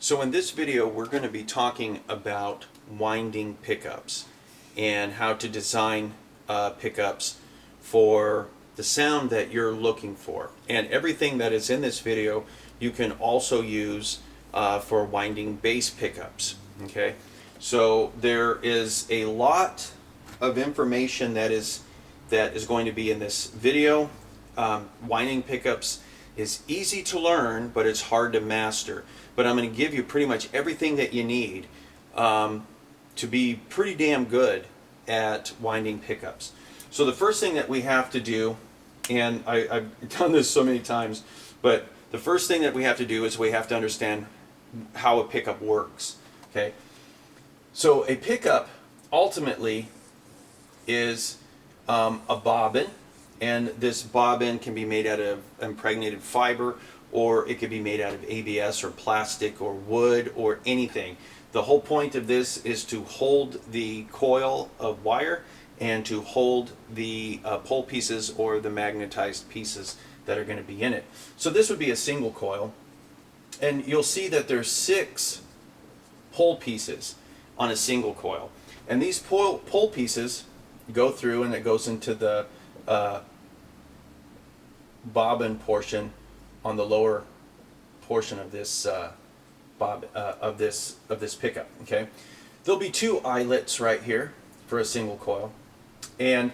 So in this video we're going to be talking about winding pickups and how to design pickups for the sound that you're looking for. And everything that is in this video you can also use for winding bass pickups. Okay, so there is a lot of information that is going to be in this video. Winding pickups is easy to learn, but it's hard to master. But I'm going to give you pretty much everything that you need to be pretty damn good at winding pickups. So the first thing that we have to do, and I've done this so many times, but the first thing that we have to do is we have to understand how a pickup works. Okay, so a pickup ultimately is a bobbin, and this bobbin can be made out of impregnated fiber, or it could be made out of ABS or plastic or wood or anything. The whole point of this is to hold the coil of wire and to hold the pole pieces or the magnetized pieces that are going to be in it. So this would be a single coil, and you'll see that there's 6 pole pieces on a single coil, and these pole pieces go through, and it goes into the bobbin portion on the lower portion of this of this pickup. Okay, there'll be 2 eyelets right here for a single coil, and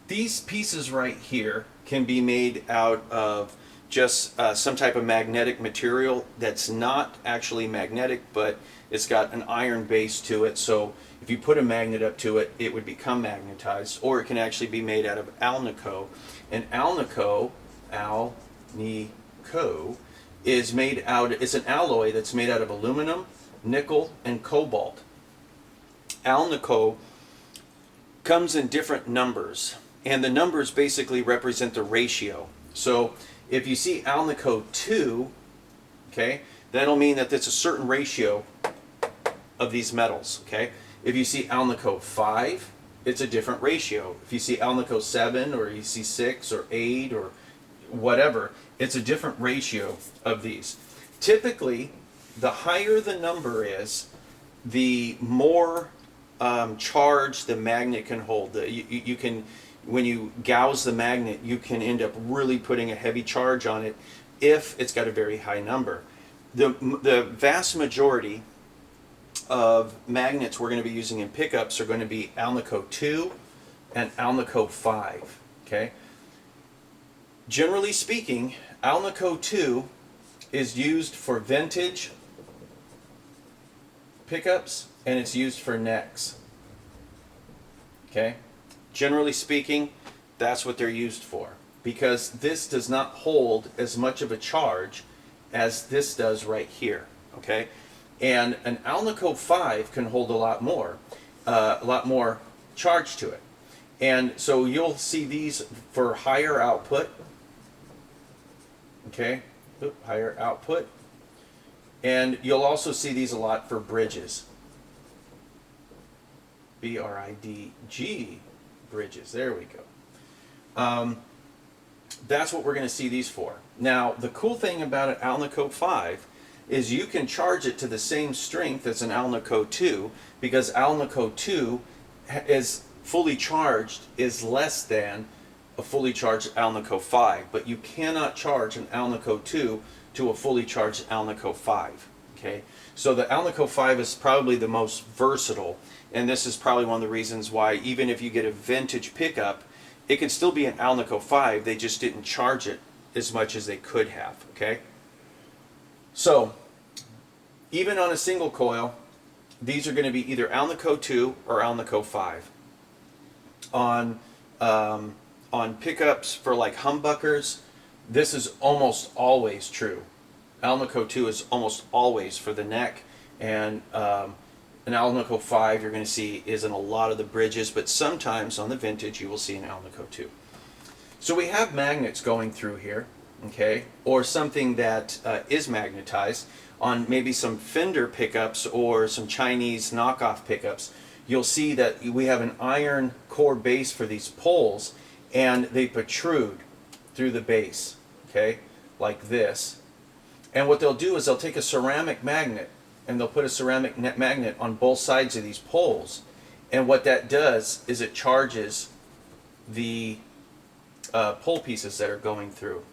these pieces right here can be made out of just some type of magnetic material that's not actually magnetic, but it's got an iron base to it, so if you put a magnet up to it, it would become magnetized. Or it can actually be made out of alnico, and alnico is made out, it's an alloy that's made out of aluminum, nickel, and cobalt. Alnico comes in different numbers, and the numbers basically represent the ratio. So if you see alnico 2, okay, that'll mean that it's a certain ratio of these metals. Okay, if you see alnico 5, it's a different ratio. If you see alnico 7, or you see 6 or 8 or whatever, it's a different ratio of these. Typically, the higher the number is, the more charge the magnet can hold. You can, when you gauge the magnet, you can end up really putting a heavy charge on it if it's got a very high number. The vast majority of magnets we're going to be using in pickups are going to be alnico 2 and alnico 5. Okay, generally speaking, alnico 2 is used for vintage pickups, and it's used for necks. Okay, generally speaking, that's what they're used for, because this does not hold as much of a charge as this does right here. Okay, and an alnico 5 can hold a lot more charge to it, and so you'll see these for higher output. Okay, higher output, and you'll also see these a lot for bridges. BRIDG bridges. There we go. That's what we're going to see these for. Now, the cool thing about an alnico 5 is you can charge it to the same strength as an alnico 2, because alnico 2 is fully charged is less than a fully charged alnico 5, but you cannot charge an alnico 2 to a fully charged alnico 5. Okay, so the alnico 5 is probably the most versatile, and this is probably one of the reasons why even if you get a vintage pickup, it can still be an alnico 5. They just didn't charge it as much as they could have. Okay, so even on a single coil, these are going to be either alnico 2 or alnico 5. On pickups for like humbuckers, this is almost always true. Alnico 2 is almost always for the neck, and an alnico 5 you're going to see is in a lot of the bridges, but sometimes on the vintage you will see an alnico 2. So we have magnets going through here, okay, or something that is magnetized. On maybe some Fender pickups or some Chinese knockoff pickups, you'll see that we have an iron core base for these poles, and they protrude through the base, okay, like this. And what they'll do is they'll take a ceramic magnet and they'll put a ceramic magnet on both sides of these poles. And what that does is it charges the pole pieces that are going through.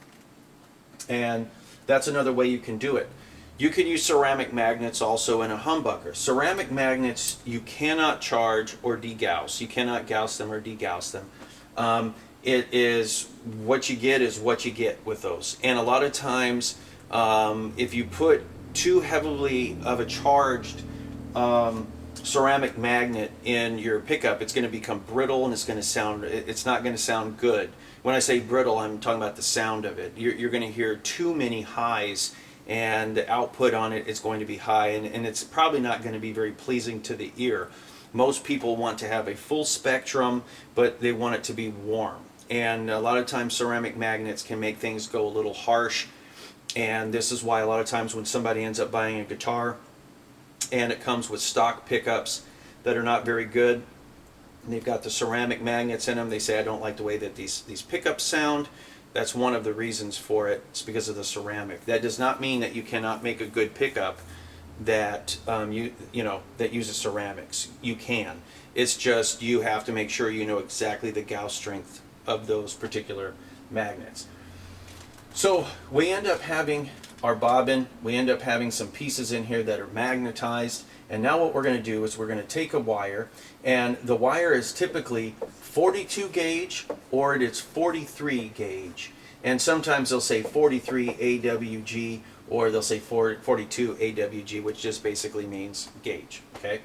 And that's another way you can do it. You can use ceramic magnets also in a humbucker. Ceramic magnets you cannot charge or degauss. You cannot gauss them or degauss them. It is what you get is what you get with those. And a lot of times, if you put too heavily of a charged ceramic magnet in your pickup, it's going to become brittle and it's not going to sound good. When I say brittle, I'm talking about the sound of it. You're going to hear too many highs, and the output on it is going to be high, and it's probably not going to be very pleasing to the ear. Most people want to have a full spectrum, but they want it to be warm. And a lot of times ceramic magnets can make things go a little harsh, and this is why a lot of times when somebody ends up buying a guitar and it comes with stock pickups that are not very good, and they've got the ceramic magnets in them, they say, I don't like the way that these pickups sound. That's one of the reasons for it. It's because of the ceramic. That does not mean that you cannot make a good pickup that that uses ceramics. You can. It's just you have to make sure you know exactly the gauss strength of those particular magnets. So we end up having our bobbin. We end up having some pieces in here that are magnetized. And now what we're going to do is we're going to take a wire, and the wire is typically 42 gauge or it's 43 gauge. And sometimes they'll say 43 AWG or they'll say 42 AWG, which just basically means gauge, okay?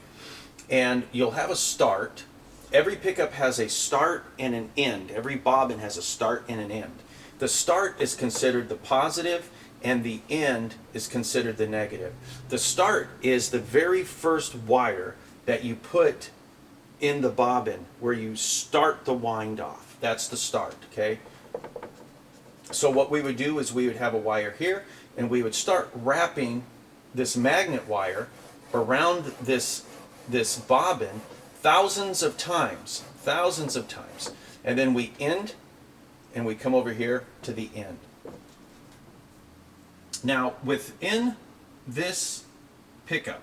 And you'll have a start. Every pickup has a start and an end. Every bobbin has a start and an end. The start is considered the positive, and the end is considered the negative. The start is the very first wire that you put in the bobbin where you start the wind off. That's the start, okay? So what we would do is we would have a wire here, and we would start wrapping this magnet wire around this bobbin thousands of times, and then we end, and we come over here to the end. Now, within this pickup,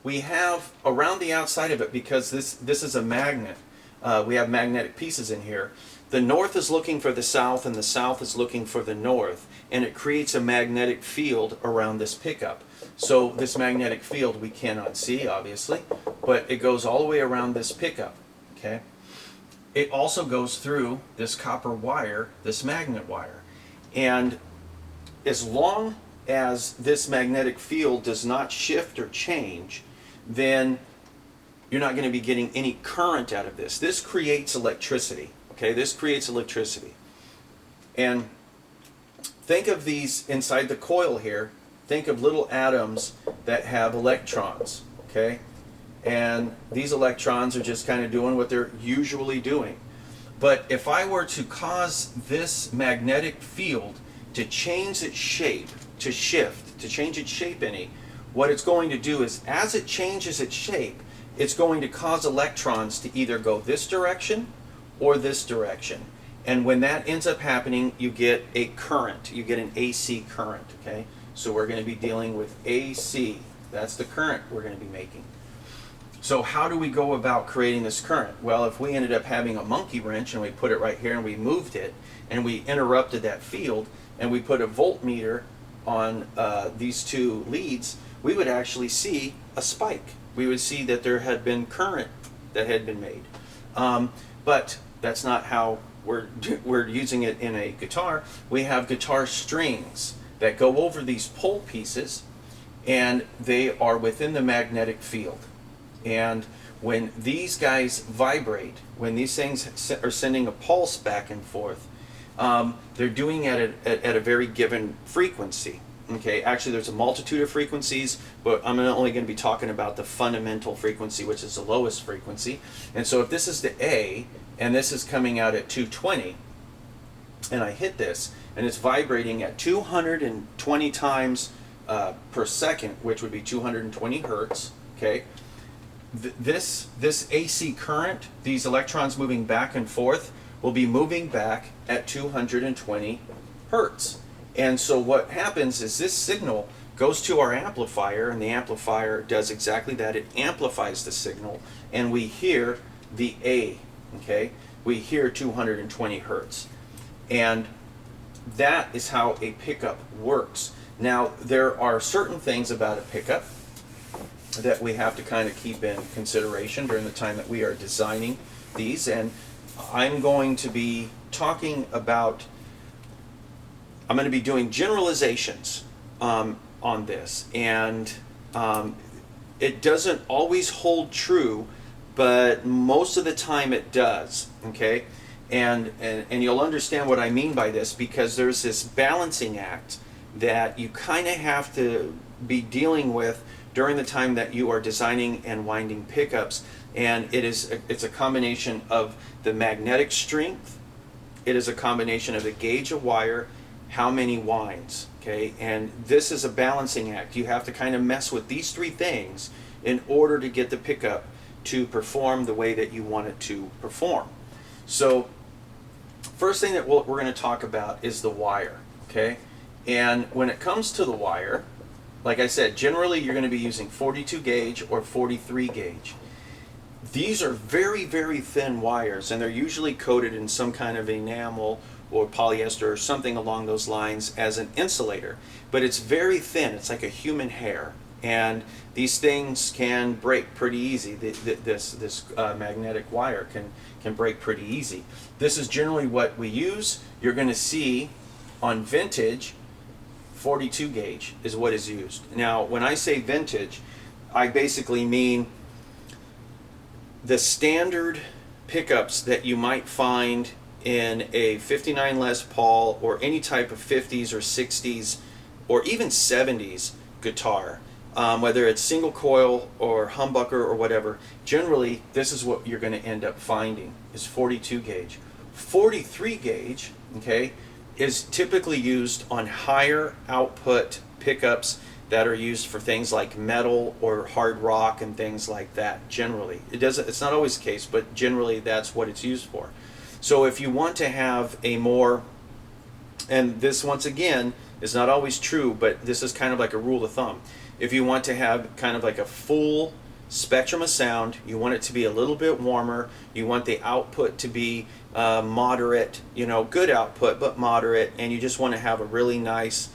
we have around the outside of it, because this is a magnet, we have magnetic pieces in here. The north is looking for the south, and the south is looking for the north, and it creates a magnetic field around this pickup. So this magnetic field we cannot see, obviously, but it goes all the way around this pickup, okay? It also goes through this copper wire, this magnet wire. And as long as this magnetic field does not shift or change, then you're not going to be getting any current out of this. This creates electricity, okay? This creates electricity. And think of these inside the coil here. Think of little atoms that have electrons, okay? And these electrons are just kind of doing what they're usually doing. But if I were to cause this magnetic field to change its shape, to shift, to change its shape any, what it's going to do is, as it changes its shape, it's going to cause electrons to either go this direction or this direction. And when that ends up happening, you get a current. You get an AC current, okay? So we're going to be dealing with AC. That's the current we're going to be making. So how do we go about creating this current? Well, if we ended up having a monkey wrench and we put it right here and we moved it and we interrupted that field and we put a voltmeter on these two leads, we would actually see a spike. We would see that there had been current that had been made. But that's not how we're using it in a guitar. We have guitar strings that go over these pole pieces, and they are within the magnetic field. And when these guys vibrate, when these things are sending a pulse back and forth, they're doing it at a very given frequency. Okay, actually there's a multitude of frequencies, but I'm only going to be talking about the fundamental frequency, which is the lowest frequency. And so if this is the A, and this is coming out at 220, and I hit this, and it's vibrating at 220 times per second, which would be 220 hertz, okay? This AC current, these electrons moving back and forth, will be moving back at 220 hertz. And so what happens is this signal goes to our amplifier, and the amplifier does exactly that. It amplifies the signal, and we hear the A, okay? We hear 220 hertz. And that is how a pickup works. Now, there are certain things about a pickup that we have to kind of keep in consideration during the time that we are designing these, and I'm going to be talking about, I'm going to be doing generalizations on this, and it doesn't always hold true, but most of the time it does, okay? And you'll understand what I mean by this, because there's this balancing act that you kind of have to be dealing with during the time that you are designing and winding pickups, and it's a combination of the magnetic strength, it is a combination of the gauge of wire, how many winds, okay? And this is a balancing act. You have to kind of mess with these three things in order to get the pickup to perform the way that you want it to perform. So first thing that we're going to talk about is the wire, okay? And when it comes to the wire, like I said, generally you're going to be using 42 gauge or 43 gauge. These are very, very thin wires, and they're usually coated in some kind of enamel or polyester or something along those lines as an insulator. But it's very thin. It's like a human hair. And these things can break pretty easy. This magnetic wire can break pretty easy. This is generally what we use. You're going to see on vintage, 42 gauge is what is used. Now, when I say vintage, I basically mean the standard pickups that you might find in a 59 Les Paul or any type of 50s or 60s or even 70s guitar. Whether it's single coil or humbucker or whatever, generally this is what you're going to end up finding is 42 gauge. 43 gauge, okay, is typically used on higher output pickups that are used for things like metal or hard rock and things like that. Generally, it's not always the case, but generally that's what it's used for. So if you want to have a more, and this once again is not always true, but this is kind of like a rule of thumb. If you want to have kind of like a full spectrum of sound, you want it to be a little bit warmer, you want the output to be moderate, good output but moderate, and you just want to have a really nice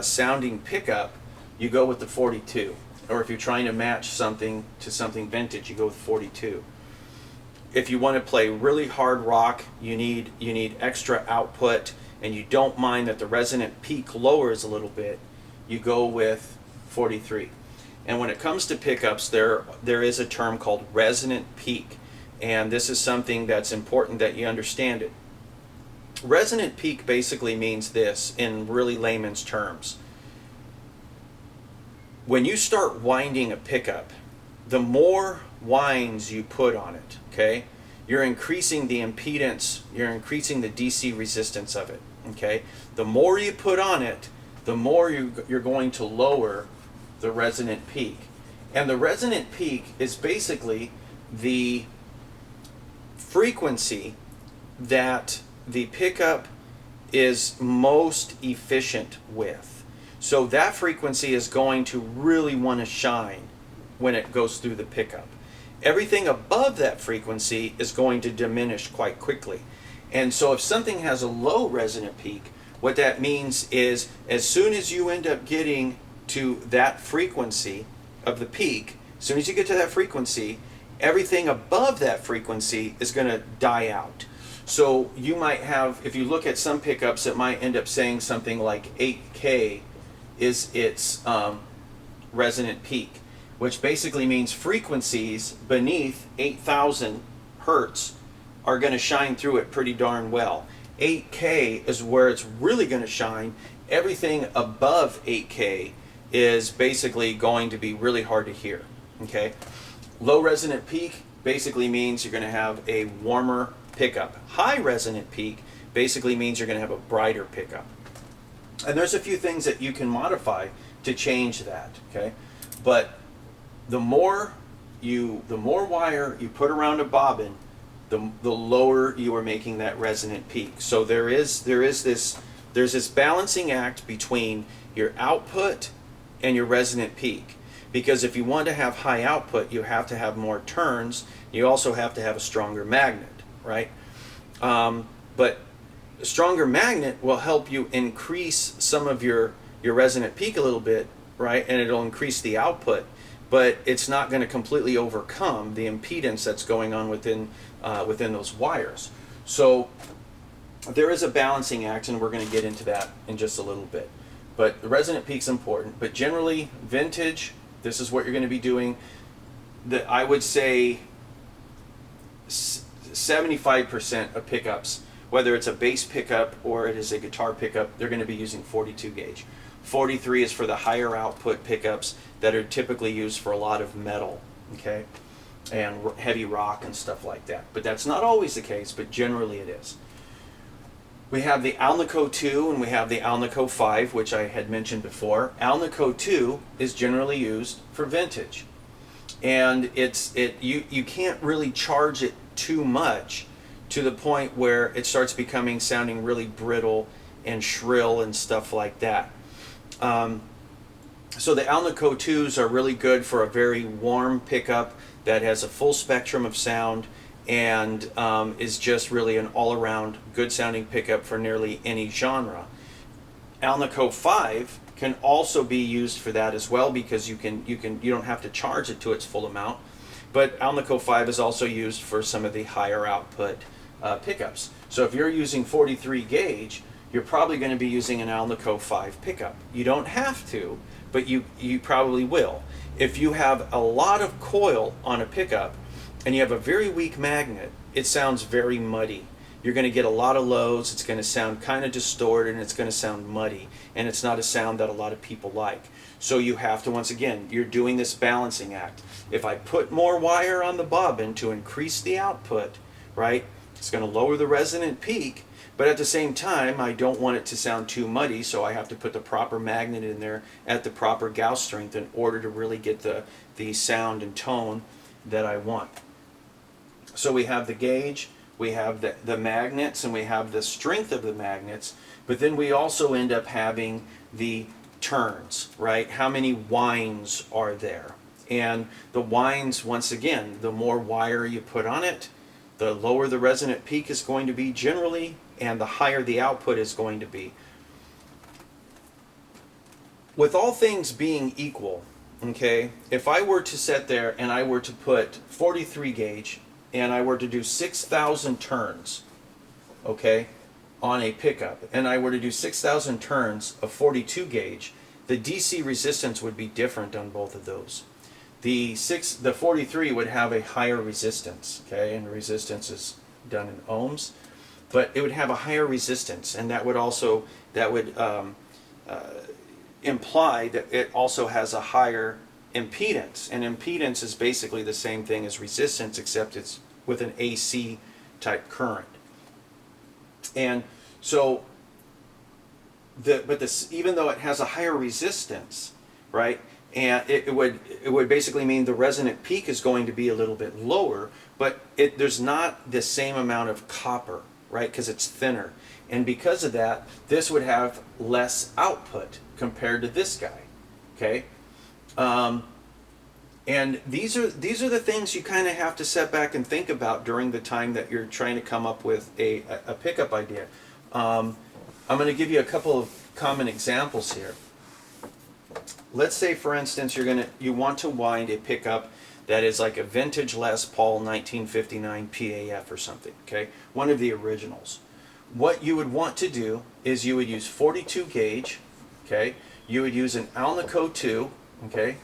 sounding pickup, you go with the 42. Or if you're trying to match something to something vintage, you go with 42. If you want to play really hard rock, you need extra output, and you don't mind that the resonant peak lowers a little bit, you go with 43. And when it comes to pickups, there is a term called resonant peak, and this is something that's important that you understand it. Resonant peak basically means this in really layman's terms. When you start winding a pickup, the more winds you put on it, okay, you're increasing the impedance, you're increasing the DC resistance of it, okay? The more you put on it, the more you're going to lower the resonant peak. And the resonant peak is basically the frequency that the pickup is most efficient with. So that frequency is going to really want to shine when it goes through the pickup. Everything above that frequency is going to diminish quite quickly. And so if something has a low resonant peak, what that means is as soon as you end up getting to that frequency of the peak, as soon as you get to that frequency, everything above that frequency is going to die out. So you might have, if you look at some pickups, it might end up saying something like 8K is its resonant peak, which basically means frequencies beneath 8,000 hertz are going to shine through it pretty darn well. 8K is where it's really going to shine. Everything above 8K is basically going to be really hard to hear. Okay? Low resonant peak basically means you're going to have a warmer pickup. High resonant peak basically means you're going to have a brighter pickup. And there's a few things that you can modify to change that, okay? But the more wire you put around a bobbin, the lower you are making that resonant peak. So there's this balancing act between your output and your resonant peak. Because if you want to have high output, you have to have more turns. You also have to have a stronger magnet, right? But a stronger magnet will help you increase some of your resonant peak a little bit, right? And it'll increase the output, but it's not going to completely overcome the impedance that's going on within those wires. So there is a balancing act, and we're going to get into that in just a little bit. But the resonant peak's important. But generally, vintage, this is what you're going to be doing. I would say 75% of pickups, whether it's a bass pickup or it is a guitar pickup, they're going to be using 42 gauge. 43 is for the higher output pickups that are typically used for a lot of metal, okay, and heavy rock and stuff like that. But that's not always the case, but generally it is. We have the Alnico 2 and we have the Alnico 5, which I had mentioned before. Alnico 2 is generally used for vintage. And you can't really charge it too much to the point where it starts sounding really brittle and shrill and stuff like that. So the Alnico 2s are really good for a very warm pickup that has a full spectrum of sound and is just really an all-around good sounding pickup for nearly any genre. Alnico 5 can also be used for that as well, because you don't have to charge it to its full amount. But Alnico 5 is also used for some of the higher output pickups. So if you're using 43 gauge, you're probably going to be using an Alnico 5 pickup. You don't have to, but you probably will. If you have a lot of coil on a pickup and you have a very weak magnet, it sounds very muddy. You're going to get a lot of lows, it's going to sound kind of distorted, and it's going to sound muddy, and it's not a sound that a lot of people like. So you have to, once again, you're doing this balancing act. If I put more wire on the bobbin to increase the output, right, it's going to lower the resonant peak, but at the same time, I don't want it to sound too muddy, so I have to put the proper magnet in there at the proper Gauss strength in order to really get the sound and tone that I want. So we have the gauge, we have the magnets, and we have the strength of the magnets, but then we also end up having the turns, right? How many winds are there? And the winds, once again, the more wire you put on it, the lower the resonant peak is going to be generally, and the higher the output is going to be. With all things being equal, okay, if I were to sit there and I were to put 43 gauge and I were to do 6,000 turns, okay, on a pickup, and I were to do 6,000 turns of 42 gauge, the DC resistance would be different on both of those. The 43 would have a higher resistance, okay, and resistance is done in ohms, but it would have a higher resistance, and that would imply that it also has a higher impedance. And impedance is basically the same thing as resistance, except it's with an AC type current. And so, even though it has a higher resistance, right, and it would basically mean the resonant peak is going to be a little bit lower, but there's not the same amount of copper, right, because it's thinner. And because of that, this would have less output compared to this guy, okay? And these are the things you kind of have to sit back and think about during the time that you're trying to come up with a pickup idea. I'm going to give you a couple of common examples here. Let's say, for instance, you want to wind a pickup that is like a vintage Les Paul 1959 PAF or something, okay? One of the originals. What you would want to do is you would use 42 gauge, okay? You would use an Alnico 2, okay?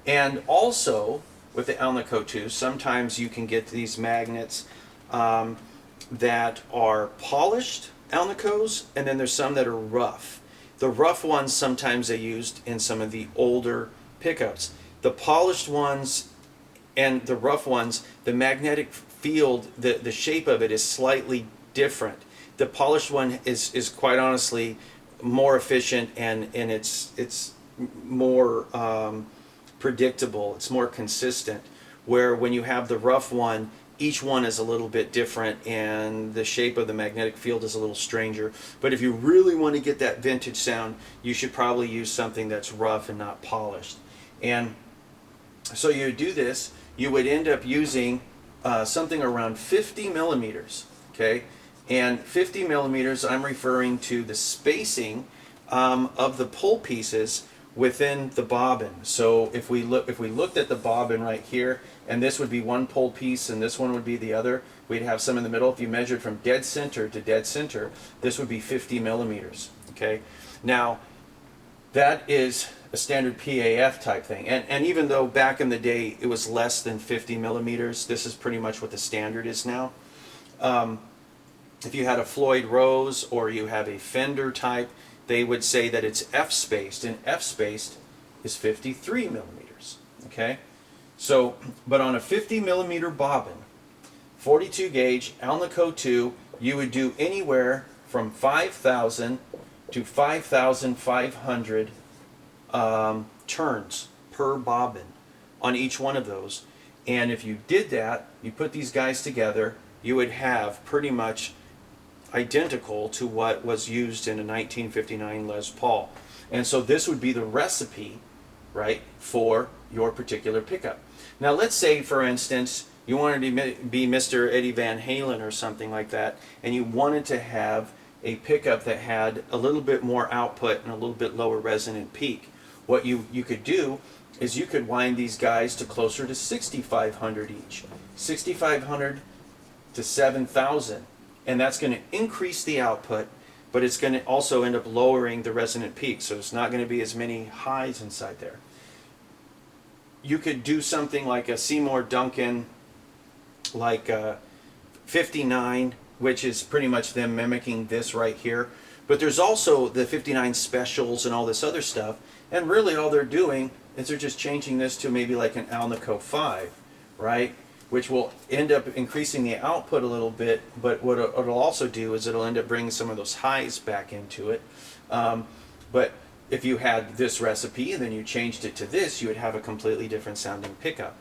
And also, with the Alnico 2, sometimes you can get these magnets that are polished Alnicos, and then there's some that are rough. The rough ones, sometimes they used in some of the older pickups. The polished ones and the rough ones, the magnetic field, the shape of it is slightly different. The polished one is quite honestly more efficient, and it's more predictable, it's more consistent, where when you have the rough one, each one is a little bit different, and the shape of the magnetic field is a little stranger. But if you really want to get that vintage sound, you should probably use something that's rough and not polished. And so you do this, you would end up using something around 50 millimeters, okay? And 50 millimeters, I'm referring to the spacing of the pull pieces within the bobbin. So if we looked at the bobbin right here, and this would be one pull piece and this one would be the other, we'd have some in the middle. If you measured from dead center to dead center, this would be 50 millimeters, okay? Now, that is a standard PAF type thing. And even though back in the day it was less than 50 millimeters, this is pretty much what the standard is now. If you had a Floyd Rose or you have a Fender type, they would say that it's F-spaced, and F-spaced is 53 millimeters, okay? So, but on a 50 millimeter bobbin, 42 gauge, Alnico 2, you would do anywhere from 5,000 to 5,500 turns per bobbin on each one of those. And if you did that, you put these guys together, you would have pretty much identical to what was used in a 1959 Les Paul. And so this would be the recipe, right, for your particular pickup. Now let's say, for instance, you wanted to be Mr. Eddie Van Halen or something like that, and you wanted to have a pickup that had a little bit more output and a little bit lower resonant peak. What you could do is you could wind these guys to closer to 6,500 each. 6,500 to 7,000. And that's going to increase the output, but it's going to also end up lowering the resonant peak, so it's not going to be as many highs inside there. You could do something like a Seymour Duncan, like 59, which is pretty much them mimicking this right here. But there's also the 59 specials and all this other stuff, and really all they're doing is they're just changing this to maybe like an Alnico 5, right? Which will end up increasing the output a little bit, but what it'll also do is it'll end up bringing some of those highs back into it. But if you had this recipe and then you changed it to this, you would have a completely different sounding pickup.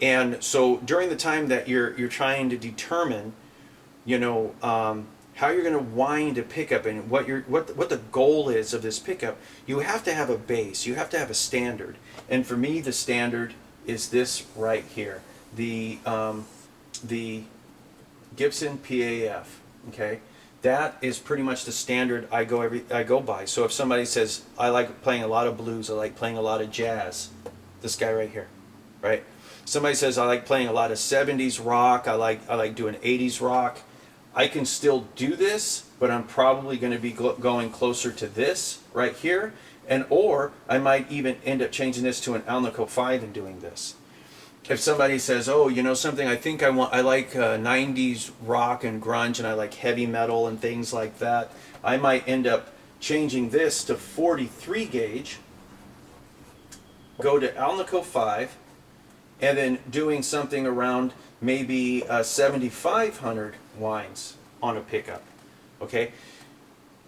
And so during the time that you're trying to determine, you know, how you're going to wind a pickup and what the goal is of this pickup, you have to have a base, you have to have a standard. And for me, the standard is this right here. The Gibson PAF, okay? That is pretty much the standard I go by. So if somebody says, I like playing a lot of blues, I like playing a lot of jazz, this guy right here, right? Somebody says, I like playing a lot of 70s rock, I like doing 80s rock. I can still do this, but I'm probably going to be going closer to this right here, or I might even end up changing this to an Alnico 5 and doing this. If somebody says, oh, you know something, I like 90s rock and grunge, and I like heavy metal and things like that, I might end up changing this to 43 gauge, go to Alnico 5, and then doing something around maybe 7,500 winds on a pickup, okay?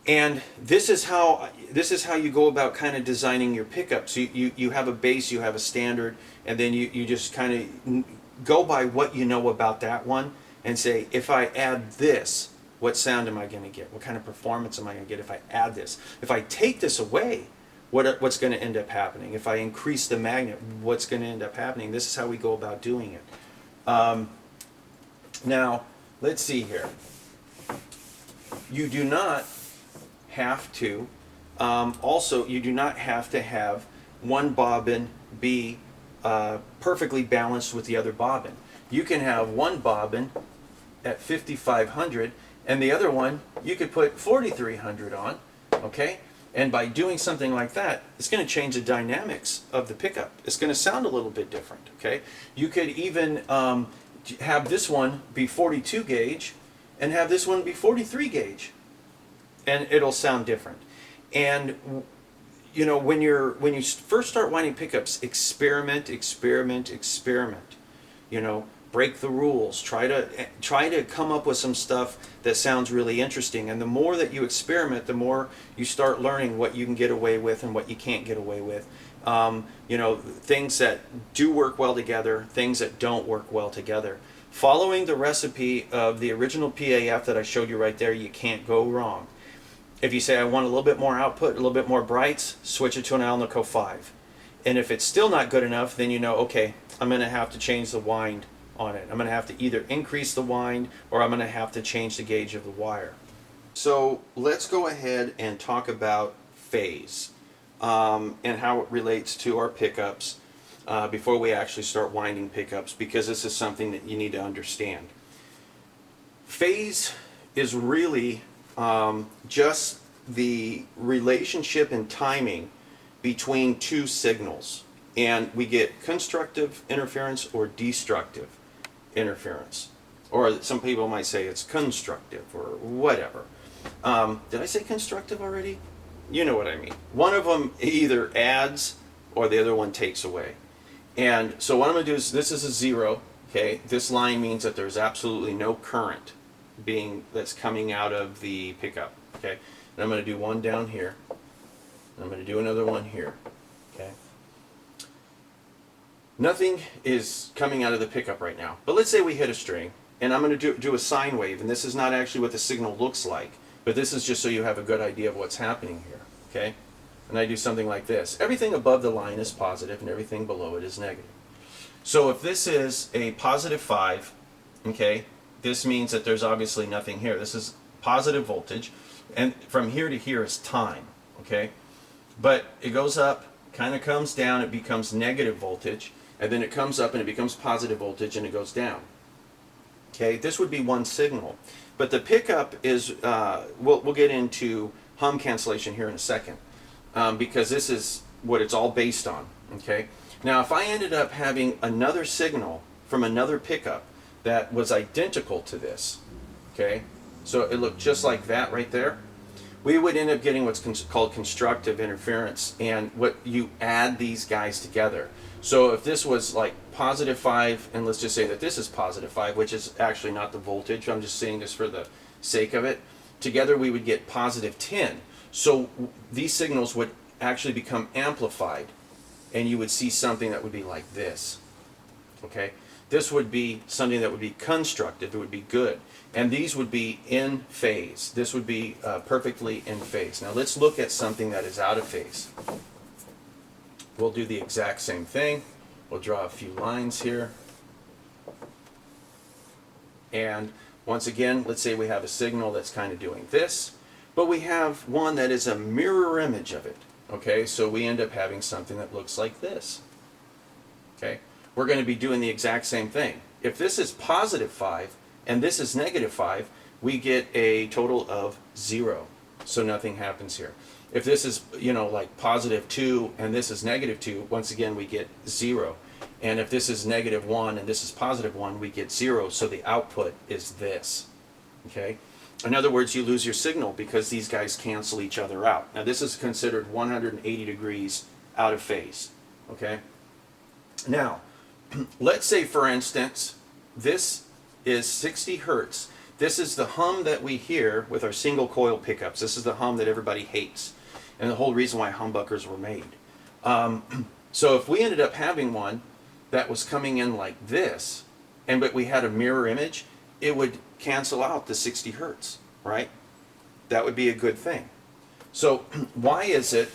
And this is how you go about kind of designing your pickup. So you have a base, you have a standard, and then you just kind of go by what you know about that one and say, if I add this, what sound am I going to get? What kind of performance am I going to get if I add this? If I take this away, what's going to end up happening? If I increase the magnet, what's going to end up happening? This is how we go about doing it. Now, let's see here. You do not have to, also you do not have to have one bobbin be perfectly balanced with the other bobbin. You can have one bobbin at 5,500 and the other one you could put 4,300 on, okay? And by doing something like that, it's going to change the dynamics of the pickup. It's going to sound a little bit different, okay? You could even have this one be 42 gauge and have this one be 43 gauge. And it'll sound different. And you know, when you first start winding pickups, experiment. You know, break the rules. Try to come up with some stuff that sounds really interesting. And the more that you experiment, the more you start learning what you can get away with and what you can't get away with. You know, things that do work well together, things that don't work well together. Following the recipe of the original PAF that I showed you right there, you can't go wrong. If you say I want a little bit more output, a little bit more brights, switch it to an Alnico 5. And if it's still not good enough, then you know, okay, I'm going to have to change the wind on it. I'm going to have to either increase the wind or I'm going to have to change the gauge of the wire. So let's go ahead and talk about phase and how it relates to our pickups before we actually start winding pickups, because this is something that you need to understand. Phase is really just the relationship and timing between two signals, and we get constructive interference or destructive interference, or some people might say it's constructive or whatever. Did I say constructive already? You know what I mean. One of them either adds or the other one takes away. And so what I'm going to do is, this is a 0, okay? This line means that there's absolutely no current that's coming out of the pickup, okay? And I'm going to do one down here. I'm going to do another one here, okay? Nothing is coming out of the pickup right now. But let's say we hit a string, and I'm going to do a sine wave, and this is not actually what the signal looks like, but this is just so you have a good idea of what's happening here, okay? And I do something like this. Everything above the line is positive, and everything below it is negative. So if this is a positive 5, okay, this means that there's obviously nothing here. This is positive voltage, and from here to here is time, okay? But it goes up, kind of comes down, it becomes negative voltage, and then it comes up and it becomes positive voltage and it goes down. Okay, this would be one signal. But the pickup is, we'll get into hum cancellation here in a second, because this is what it's all based on, okay? Now if I ended up having another signal from another pickup that was identical to this, okay, so it looked just like that right there, we would end up getting what's called constructive interference, and what you add these guys together. So if this was like positive 5, and let's just say that this is positive 5, which is actually not the voltage, I'm just saying this for the sake of it, together we would get positive 10. So these signals would actually become amplified, and you would see something that would be like this, okay? This would be something that would be constructive, it would be good. And these would be in phase. This would be perfectly in phase. Now let's look at something that is out of phase. We'll do the exact same thing. We'll draw a few lines here. And once again, let's say we have a signal that's kind of doing this, but we have one that is a mirror image of it. Okay, so we end up having something that looks like this. Okay, we're going to be doing the exact same thing. If this is positive 5, and this is negative 5, we get a total of 0. So nothing happens here. If this is, you know, like positive 2 and this is negative 2, once again we get 0. And if this is negative 1 and this is positive 1, we get 0. So the output is this. Okay? In other words, you lose your signal because these guys cancel each other out. Now this is considered 180 degrees out of phase. Okay? Now, let's say for instance, this is 60 hertz. This is the hum that we hear with our single coil pickups. This is the hum that everybody hates, and the whole reason why humbuckers were made. So if we ended up having one that was coming in like this, but we had a mirror image, it would cancel out the 60 hertz, right? That would be a good thing. So why is it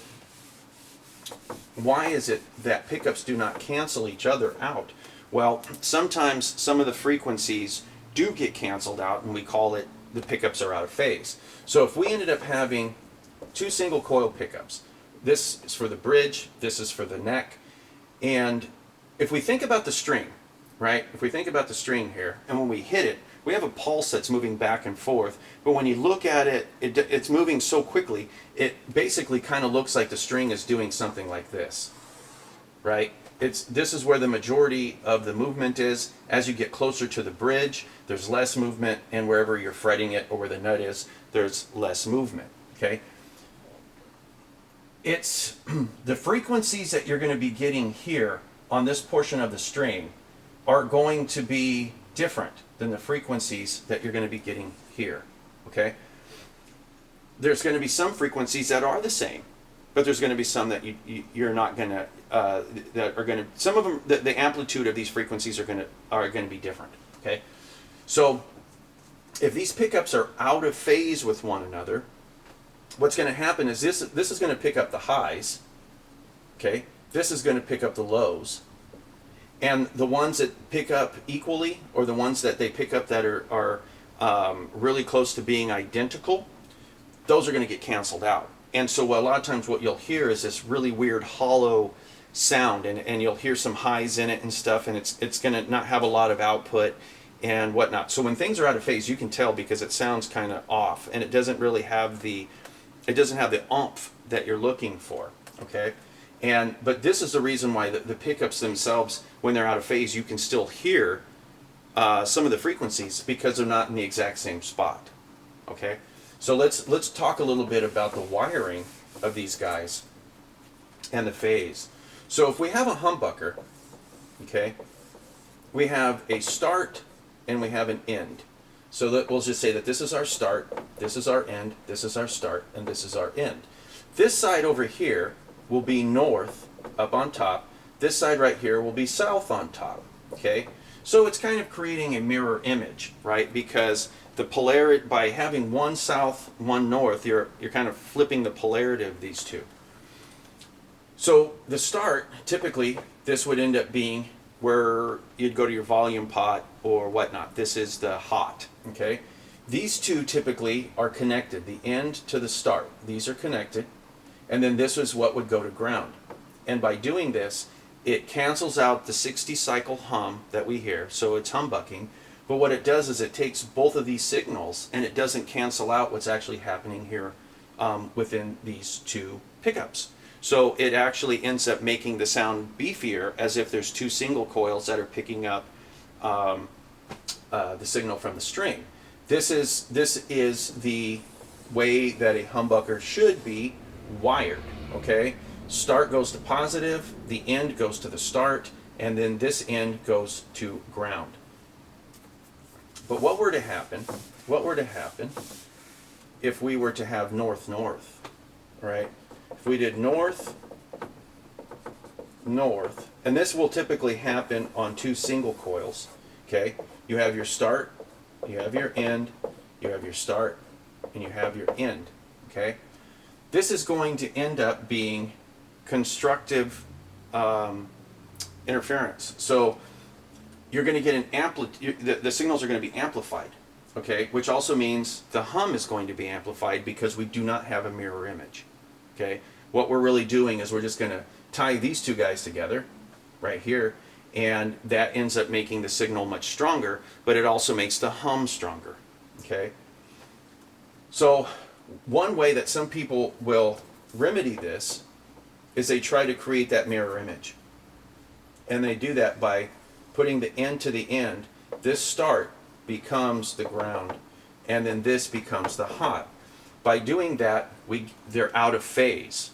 that pickups do not cancel each other out? Well, sometimes some of the frequencies do get canceled out, and we call it the pickups are out of phase. So if we ended up having two single coil pickups, this is for the bridge, this is for the neck, and if we think about the string, right? If we think about the string here, and when we hit it, we have a pulse that's moving back and forth, but when you look at it, it's moving so quickly, it basically kind of looks like the string is doing something like this, right? This is where the majority of the movement is. As you get closer to the bridge, there's less movement, and wherever you're fretting it or where the nut is, there's less movement, okay? It's the frequencies that you're going to be getting here on this portion of the string are going to be different than the frequencies that you're going to be getting here, okay? There's going to be some frequencies that are the same, but there's going to be some that you're not going to, that are going to, some of them, the amplitude of these frequencies are going to be different, Okay, so if these pickups are out of phase with one another, what's going to happen is this is going to pick up the highs, okay? This is going to pick up the lows. And the ones that pick up equally, or the ones that they pick up that are really close to being identical, those are going to get canceled out. And so a lot of times what you'll hear is this really weird hollow sound, and you'll hear some highs in it and stuff, and it's going to not have a lot of output and whatnot. So when things are out of phase, you can tell because it sounds kind of off, and it doesn't really have the oomph that you're looking for, okay? But this is the reason why the pickups themselves, when they're out of phase, you can still hear some of the frequencies because they're not in the exact same spot, okay? So let's talk a little bit about the wiring of these guys and the phase. So if we have a humbucker, okay, we have a start and we have an end. So we'll just say that this is our start, this is our end, this is our start, and this is our end. This side over here will be north up on top. This side right here will be south on top, okay? So it's kind of creating a mirror image, right? Because the polarity, by having one south, one north, you're kind of flipping the polarity of these two. So the start, typically, this would end up being where you'd go to your volume pot or whatnot. This is the hot, okay? These two typically are connected, the end to the start. These are connected, and then this is what would go to ground. And by doing this, it cancels out the 60 cycle hum that we hear, so it's humbucking. But what it does is it takes both of these signals and it doesn't cancel out what's actually happening here within these two pickups. So it actually ends up making the sound beefier, as if there's two single coils that are picking up the signal from the string. This is the way that a humbucker should be wired, okay? Start goes to positive, the end goes to the start, and then this end goes to ground. But what were to happen if we were to have north-north, right? If we did north, north, and this will typically happen on two single coils, okay? You have your start, you have your end, you have your start, and you have your end, okay? This is going to end up being constructive interference. So you're going to get an the signals are going to be amplified, okay? Which also means the hum is going to be amplified because we do not have a mirror image, okay? What we're really doing is we're just going to tie these two guys together right here, and that ends up making the signal much stronger, but it also makes the hum stronger, okay? So one way that some people will remedy this is they try to create that mirror image. And they do that by putting the end to the end. This start becomes the ground, and then this becomes the hot. By doing that, they're out of phase.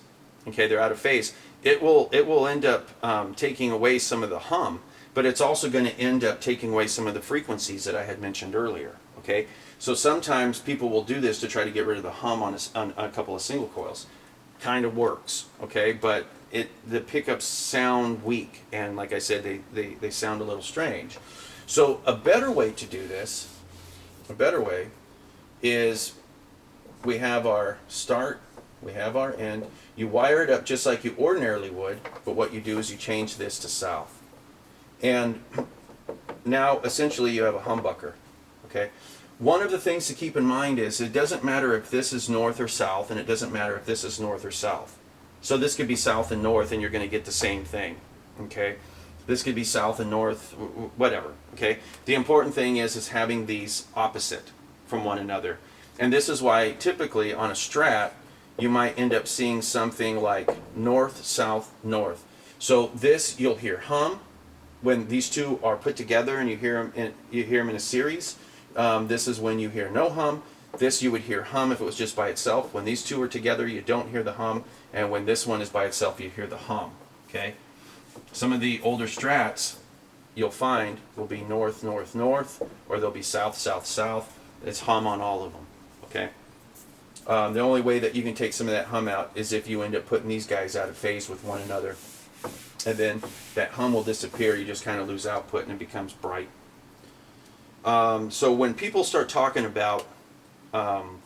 Okay, they're out of phase. It will end up taking away some of the hum, but it's also going to end up taking away some of the frequencies that I had mentioned earlier. Okay, so sometimes people will do this to try to get rid of the hum on a couple of single coils. Kind of works, okay, but the pickups sound weak, and like I said, they sound a little strange. So a better way to do this, is we have our start, we have our end. You wire it up just like you ordinarily would, but what you do is you change this to south. And now essentially you have a humbucker, okay? One of the things to keep in mind is it doesn't matter if this is north or south, and it doesn't matter if this is north or south. So this could be south and north, and you're going to get the same thing, okay? This could be south and north, whatever, okay? The important thing is having these opposite from one another. And this is why typically on a Strat, you might end up seeing something like north, south, north. So this, you'll hear hum when these two are put together and you hear them in a series. This is when you hear no hum. This you would hear hum if it was just by itself. When these two are together, you don't hear the hum. And when this one is by itself, you hear the hum, okay? Some of the older Strats you'll find will be north, north, north, or they'll be south, south, south. It's hum on all of them, okay? The only way that you can take some of that hum out is if you end up putting these guys out of phase with one another. And then that hum will disappear. You just kind of lose output and it becomes bright. So when people start talking about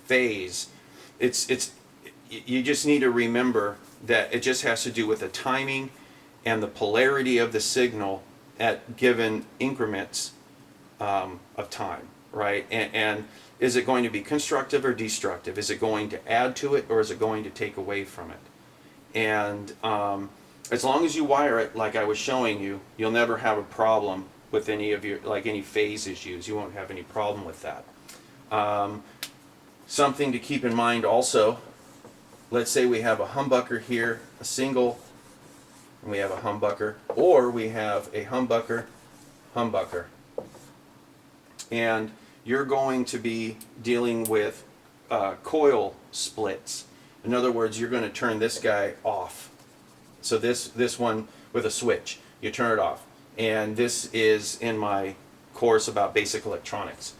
phase, you just need to remember that it just has to do with the timing and the polarity of the signal at given increments of time, right? And is it going to be constructive or destructive? Is it going to add to it, or is it going to take away from it? And as long as you wire it like I was showing you, you'll never have a problem with any of your, like any phase issues. You won't have any problem with that. Something to keep in mind also, let's say we have a humbucker here, a single, and we have a humbucker, or we have a humbucker, humbucker. And you're going to be dealing with coil splits. In other words, you're going to turn this guy off. So this one with a switch, you turn it off. And this is in my course about basic electronics.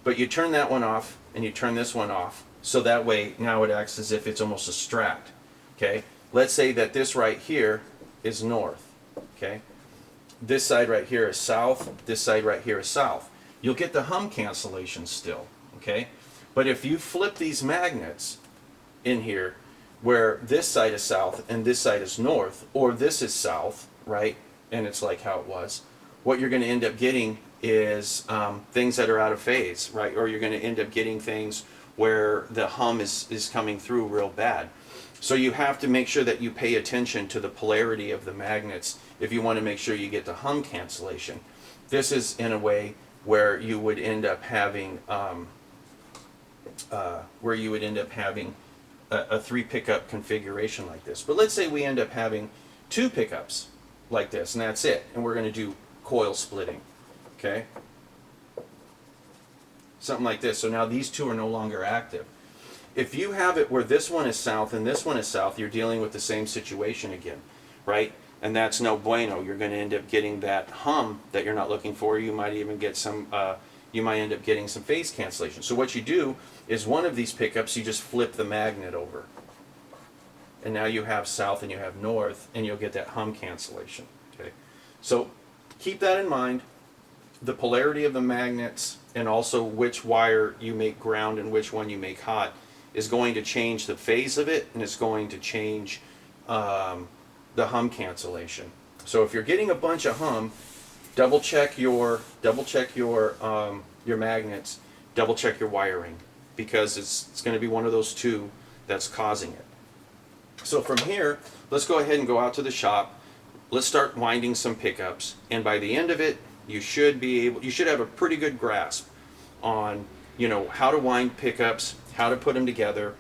But you turn that one off and you turn this one off. So that way now it acts as if it's almost a strat. Okay? Let's say that this right here is north. Okay? This side right here is south. This side right here is south. You'll get the hum cancellation still. Okay? But if you flip these magnets in here, where this side is south and this side is north, or this is south, right, and it's like how it was, what you're going to end up getting is things that are out of phase, right, or you're going to end up getting things where the hum is coming through real bad. So you have to make sure that you pay attention to the polarity of the magnets if you want to make sure you get the hum cancellation. This is in a way where you would end up having a 3 pickup configuration like this. But let's say we end up having 2 pickups like this, and that's it. And we're going to do coil splitting. Okay? Something like this. So now these 2 are no longer active. If you have it where this one is south and this one is south, you're dealing with the same situation again, right? And that's no bueno. You're going to end up getting that hum that you're not looking for. You might even get some, you might end up getting some phase cancellation. So what you do is one of these pickups, you just flip the magnet over. And now you have south and you have north, and you'll get that hum cancellation. Okay? So keep that in mind. The polarity of the magnets and also which wire you make ground and which one you make hot is going to change the phase of it, and it's going to change the hum cancellation. So if you're getting a bunch of hum, double check your magnets, double check your wiring, because it's going to be one of those 2 that's causing it. So from here, let's go ahead and go out to the shop. Let's start winding some pickups, and by the end of it, you should have a pretty good grasp on, you know, how to wind pickups, how to put them together,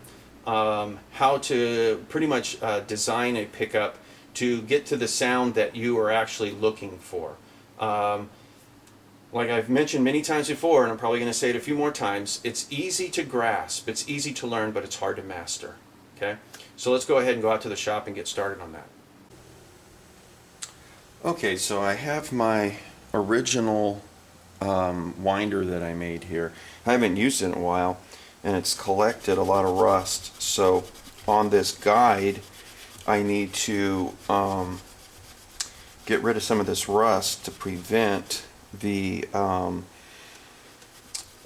how to pretty much design a pickup to get to the sound that you are actually looking for. Like I've mentioned many times before, and I'm probably going to say it a few more times, it's easy to grasp, it's easy to learn, but it's hard to master. Okay? So let's go ahead and go out to the shop and get started on that. Okay, so I have my original winder that I made here. I haven't used it in a while, and it's collected a lot of rust. So on this guide, I need to get rid of some of this rust to prevent the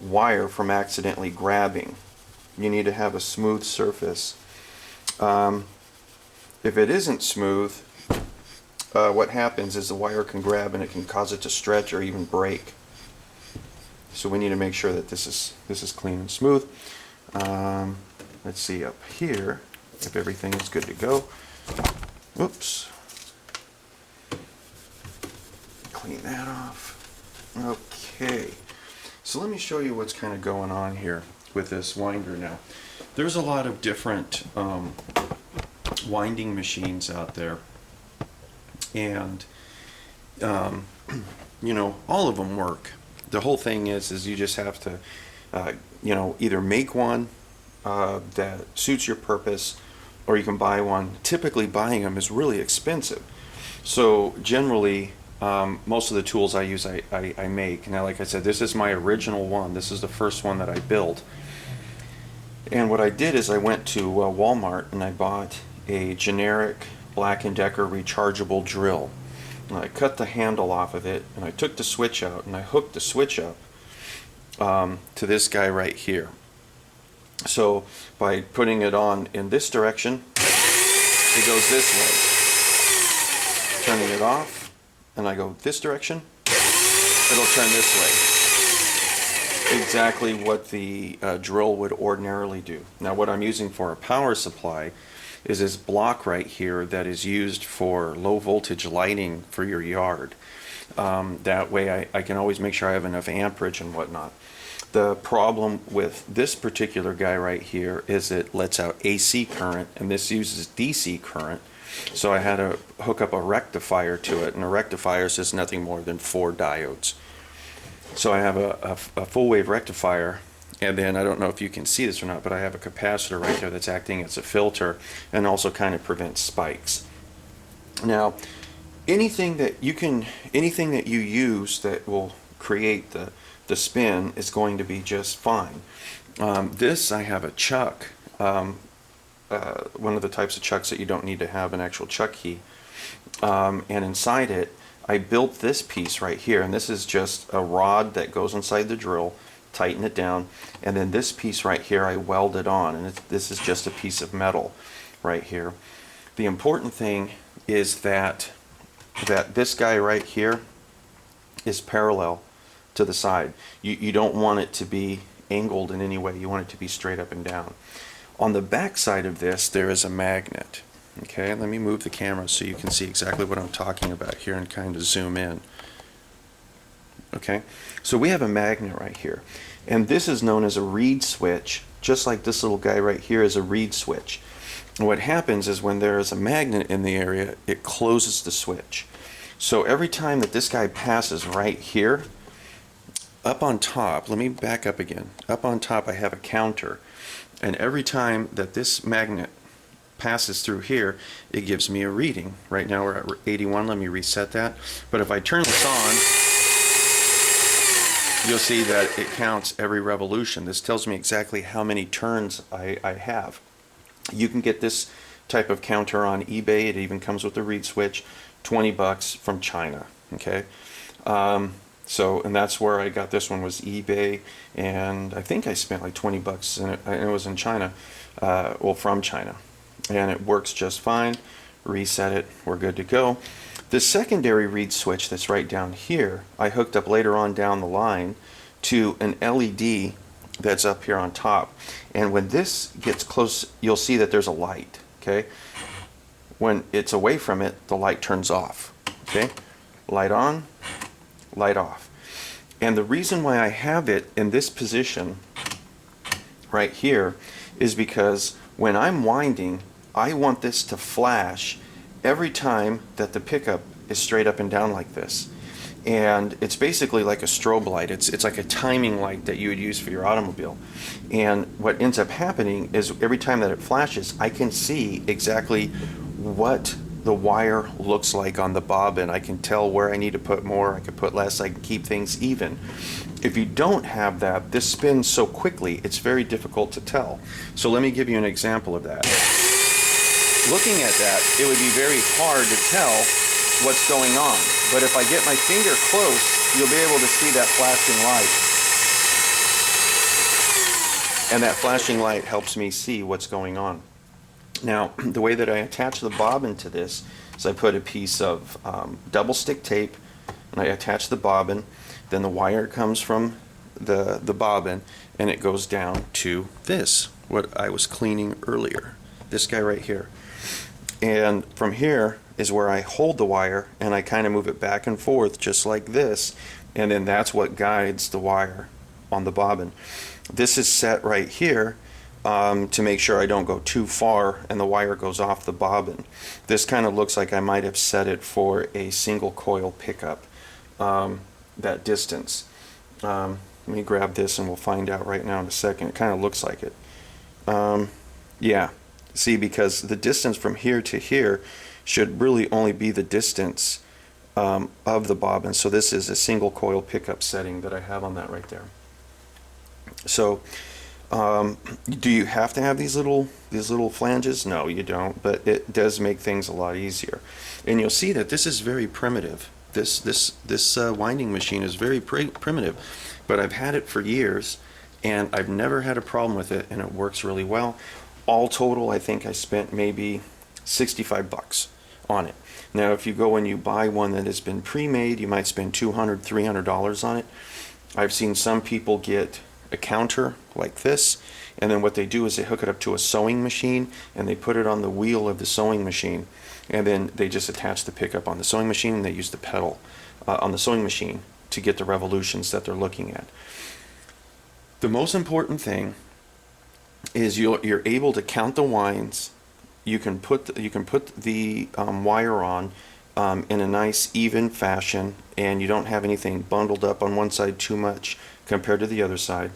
wire from accidentally grabbing. You need to have a smooth surface. If it isn't smooth, what happens is the wire can grab and it can cause it to stretch or even break. So we need to make sure that this is clean and smooth. Let's see up here if everything is good to go. Oops. Clean that off. Okay. So let me show you what's kind of going on here with this winder now. There's a lot of different winding machines out there. And you know, all of them work. The whole thing is you just have to you know, either make one that suits your purpose, or you can buy one. Typically buying them is really expensive. So generally most of the tools I use I make. Now, like I said, this is my original one. This is the first one that I built. And what I did is I went to Walmart and I bought a generic Black & Decker rechargeable drill. And I cut the handle off of it, and I took the switch out and I hooked the switch up, to this guy right here. So by putting it on in this direction, it goes this way. Turning it off, and I go this direction, it'll turn this way. Exactly what the drill would ordinarily do. Now what I'm using for a power supply is this block right here that is used for low voltage lighting for your yard. That way I can always make sure I have enough amperage and whatnot. The problem with this particular guy right here is it lets out AC current, and this uses DC current. So I had to hook up a rectifier to it, and a rectifier is just nothing more than 4 diodes. So I have a full wave rectifier, and then I don't know if you can see this or not, but I have a capacitor right there that's acting as a filter and also kind of prevents spikes. Now, anything that you use that will create the spin is going to be just fine. This, I have a chuck, one of the types of chucks that you don't need to have an actual chuck key, and inside it I built this piece right here, and this is just a rod that goes inside the drill, tighten it down, and then this piece right here I welded on, and this is just a piece of metal right here. The important thing is that this guy right here is parallel to the side. You don't want it to be angled in any way. You want it to be straight up and down. On the back side of this there is a magnet. Okay, let me move the camera so you can see exactly what I'm talking about here and kind of zoom in. Okay, so we have a magnet right here, and this is known as a reed switch, just like this little guy right here is a reed switch. And what happens is when there is a magnet in the area, it closes the switch. So every time that this guy passes right here, up on top, let me back up again. Up on top I have a counter, and every time that this magnet passes through here, it gives me a reading. Right now we're at 81. Let me reset that. But if I turn this on, you'll see that it counts every revolution. This tells me exactly how many turns I have. You can get this type of counter on eBay. It even comes with a reed switch, 20 bucks from China. Okay. And that's where I got this one, was eBay, and I think I spent like 20 bucks, and it was in China, well, from China, and it works just fine. Reset it, we're good to go. The secondary reed switch that's right down here, I hooked up later on down the line to an LED that's up here on top, and when this gets close, you'll see that there's a light. Okay, when it's away from it, the light turns off. Okay, light on, light off. And the reason why I have it in this position right here is because when I'm winding, I want this to flash every time that the pickup is straight up and down like this. And it's basically like a strobe light. It's like a timing light that you would use for your automobile. And what ends up happening is every time that it flashes, I can see exactly what the wire looks like on the bobbin. I can tell where I need to put more, I can put less, I can keep things even. If you don't have that, this spins so quickly, it's very difficult to tell. So let me give you an example of that. Looking at that, it would be very hard to tell what's going on. But if I get my finger close, you'll be able to see that flashing light. And that flashing light helps me see what's going on. Now, the way that I attach the bobbin to this is I put a piece of double stick tape, and I attach the bobbin, then the wire comes from the bobbin, and it goes down to this, what I was cleaning earlier, this guy right here. And from here is where I hold the wire, and I kind of move it back and forth just like this, and then that's what guides the wire on the bobbin. This is set right here to make sure I don't go too far and the wire goes off the bobbin. This kind of looks like I might have set it for a single coil pickup, that distance. Let me grab this and we'll find out right now in a second. It kind of looks like it. Yeah, see, because the distance from here to here should really only be the distance of the bobbin. So this is a single coil pickup setting that I have on that right there. So do you have to have these little flanges? No, you don't, but it does make things a lot easier. And you'll see that this is very primitive. This winding machine is very primitive, but I've had it for years, and I've never had a problem with it, and it works really well. All total, I think I spent maybe 65 bucks on it. Now, if you go and you buy one that has been pre-made, you might spend $200, $300 on it. I've seen some people get a counter like this, and then what they do is they hook it up to a sewing machine, and they put it on the wheel of the sewing machine, and then they just attach the pickup on the sewing machine, and they use the pedal on the sewing machine to get the revolutions that they're looking at. The most important thing is you're able to count the winds. You can put the wire on in a nice even fashion, and you don't have anything bundled up on one side too much compared to the other side.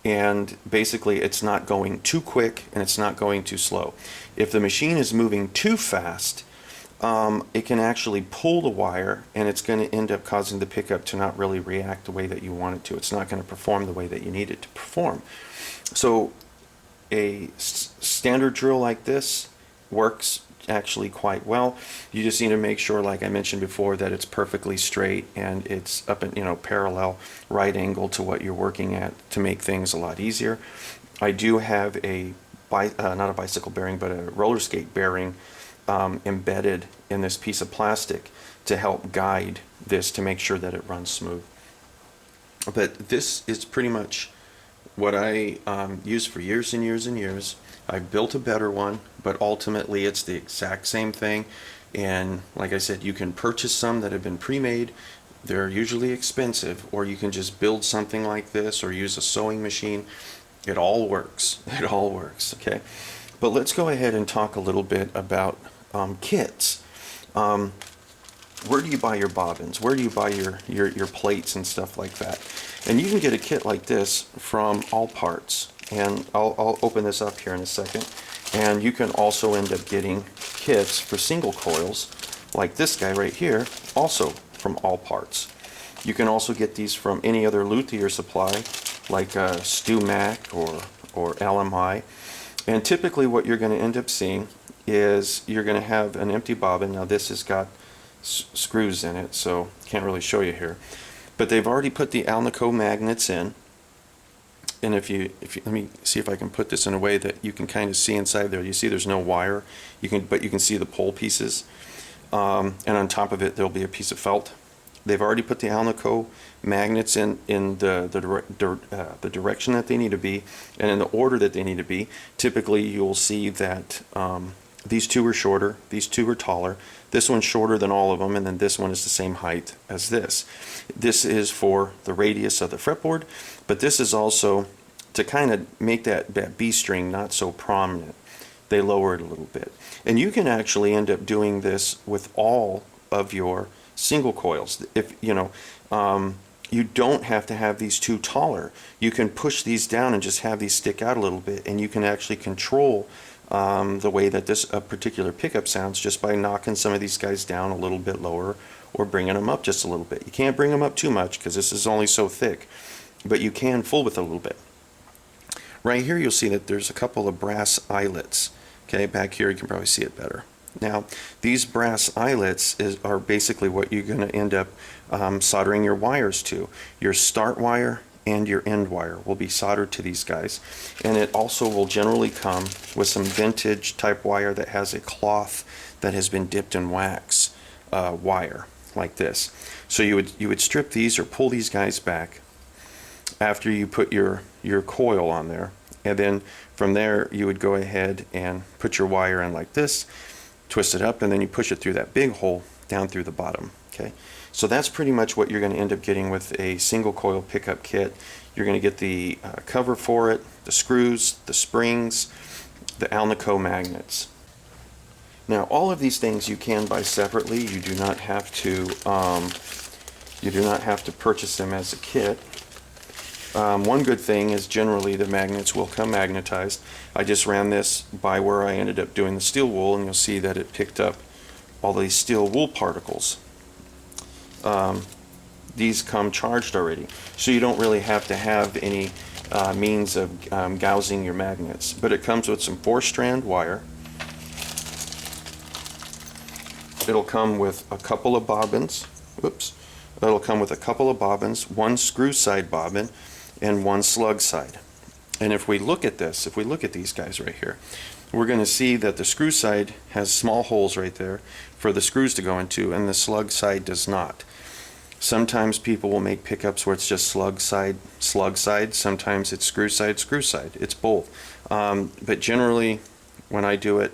And basically it's not going too quick and it's not going too slow. If the machine is moving too fast, it can actually pull the wire, and it's going to end up causing the pickup to not really react the way that you want it to. It's not going to perform the way that you need it to perform. So a standard drill like this works actually quite well. You just need to make sure, like I mentioned before, that it's perfectly straight and it's up in, parallel, right angle to what you're working at, to make things a lot easier. I do have a not a bicycle bearing, but a roller skate bearing embedded in this piece of plastic to help guide this to make sure that it runs smooth. But this is pretty much what I used for years and years and years. I built a better one, but ultimately it's the exact same thing. And like I said, you can purchase some that have been pre-made. They're usually expensive, or you can just build something like this or use a sewing machine. It all works. It all works, okay? But let's go ahead and talk a little bit about kits. Where do you buy your bobbins? Where do you buy your plates and stuff like that? And you can get a kit like this from All Parts. And I'll open this up here in a second. And you can also end up getting kits for single coils, like this guy right here, also from All Parts. You can also get these from any other luthier supply, like Stu Mac or LMI. And typically what you're going to end up seeing is you're going to have an empty bobbin. Now this has got screws in it, so can't really show you here. But they've already put the Alnico magnets in. And if you let me see if I can put this in a way that you can kind of see inside there. You see there's no wire, but you can see the pole pieces. And on top of it there'll be a piece of felt. They've already put the Alnico magnets in the direction that they need to be, and in the order that they need to be. Typically you'll see that these two are shorter, these two are taller, this one's shorter than all of them, and then this one is the same height as this. This is for the radius of the fretboard, but this is also to kind of make that B string not so prominent. They lower it a little bit. And you can actually end up doing this with all of your single coils. If you don't have to have these two taller. You can push these down and just have these stick out a little bit, and you can actually control the way that this particular pickup sounds just by knocking some of these guys down a little bit lower or bringing them up just a little bit. You can't bring them up too much because this is only so thick, but you can full width a little bit. Right here you'll see that there's a couple of brass eyelets. Okay, back here you can probably see it better. Now these brass eyelets are basically what you're going to end up soldering your wires to. Your start wire and your end wire will be soldered to these guys, and it also will generally come with some vintage type wire that has a cloth that has been dipped in wax wire like this. So you would strip these or pull these guys back after you put your coil on there, and then from there you would go ahead and put your wire in like this, twist it up, and then you push it through that big hole down through the bottom. Okay, so that's pretty much what you're going to end up getting with a single coil pickup kit. You're going to get the cover for it, the screws, the springs, the Alnico magnets. Now all of these things you can buy separately. You do not have to purchase them as a kit. One good thing is generally the magnets will come magnetized. I just ran this by where I ended up doing the steel wool, and you'll see that it picked up all these steel wool particles. These come charged already, so you don't really have to have any means of gouging your magnets. But it comes with some 4-strand wire. it'll come with a couple of bobbins. Whoops. It'll come with a couple of bobbins, one screw side bobbin, and one slug side. And if we look at this, if we look at these guys right here, we're going to see that the screw side has small holes right there for the screws to go into, and the slug side does not. Sometimes people will make pickups where it's just slug side. Sometimes it's screw side. It's both. But generally, when I do it,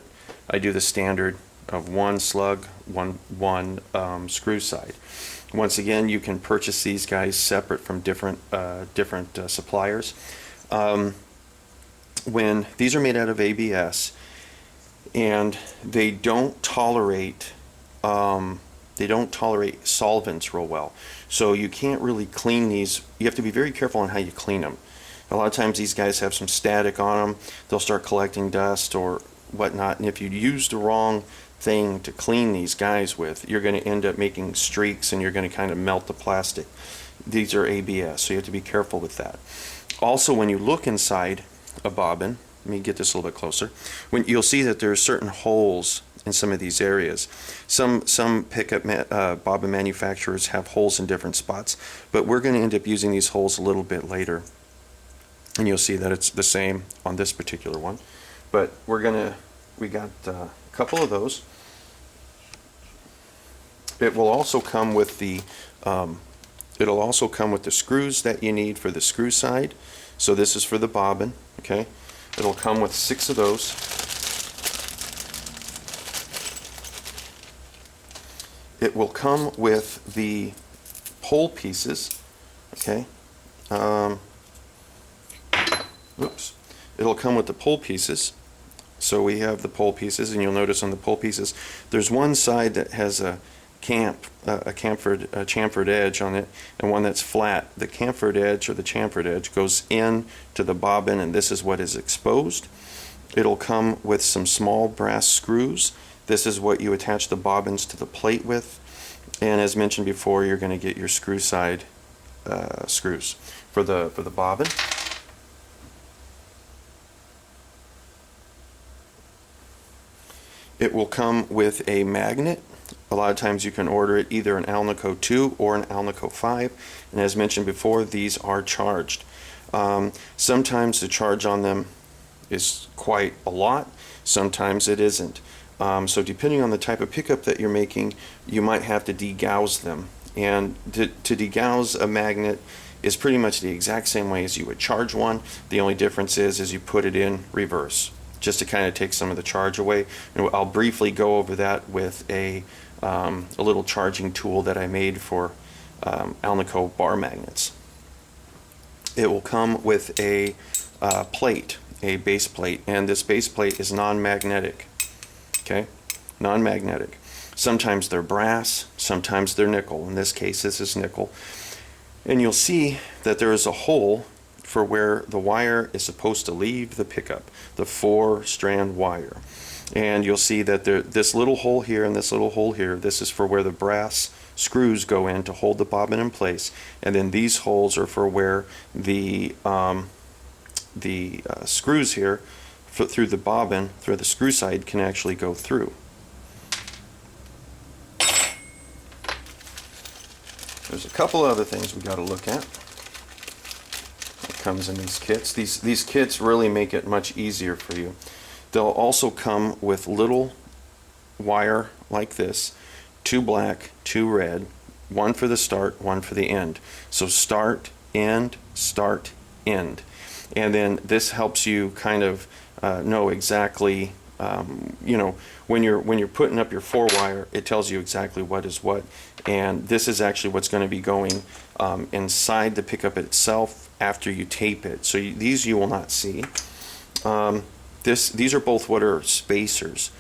I do the standard of one slug, one screw side. Once again, you can purchase these guys separate from different suppliers. When these are made out of ABS, and they don't tolerate solvents real well, so you can't really clean these. You have to be very careful on how you clean them. A lot of times these guys have some static on them. They'll start collecting dust or whatnot, and if you use the wrong thing to clean these guys with, you're going to end up making streaks, and you're going to kind of melt the plastic. These are ABS, so you have to be careful with that. Also, when you look inside a bobbin, let me get this a little bit closer, when you'll see that there are certain holes in some of these areas. Some pickup bobbin manufacturers have holes in different spots, but we're going to end up using these holes a little bit later, and you'll see that it's the same on this particular one. But we got a couple of those. It will also come with the screws that you need for the screw side. So this is for the bobbin, okay? It'll come with 6 of those. It will come with the pole pieces, okay? Oops. It'll come with the pole pieces. So we have the pole pieces, and you'll notice on the pole pieces, there's one side that has a chamfered edge on it, and one that's flat. The chamfered edge, or the chamfered edge, goes in to the bobbin, and this is what is exposed. It'll come with some small brass screws. This is what you attach the bobbins to the plate with, and as mentioned before, you're going to get your screw side screws for the bobbin. It will come with a magnet. A lot of times you can order it either an Alnico 2 or an Alnico 5, and as mentioned before, these are charged. Sometimes the charge on them is quite a lot, sometimes it isn't. So depending on the type of pickup that you're making, you might have to degauss them. And to degauss a magnet is pretty much the exact same way as you would charge one. The only difference is you put it in reverse, just to kind of take some of the charge away. And I'll briefly go over that with a little charging tool that I made for Alnico bar magnets. It will come with a plate, a base plate, and this base plate is non-magnetic. Okay, non-magnetic. Sometimes they're brass, sometimes they're nickel. In this case, this is nickel. And you'll see that there is a hole for where the wire is supposed to leave the pickup, the 4-strand wire. And you'll see that this little hole here and this little hole here, this is for where the brass screws go in to hold the bobbin in place, and then these holes are for where the screws here through the bobbin, through the screw side, can actually go through. There's a couple other things we got to look at. It comes in these kits. These kits really make it much easier for you. They'll also come with little wire like this, 2 black, 2 red, one for the start, one for the end. So start, end, and then this helps you kind of know exactly, when you're putting up your 4-wire, it tells you exactly what is what, and this is actually what's going to be going inside the pickup itself after you tape it. So these you will not see. These are both what are spacers.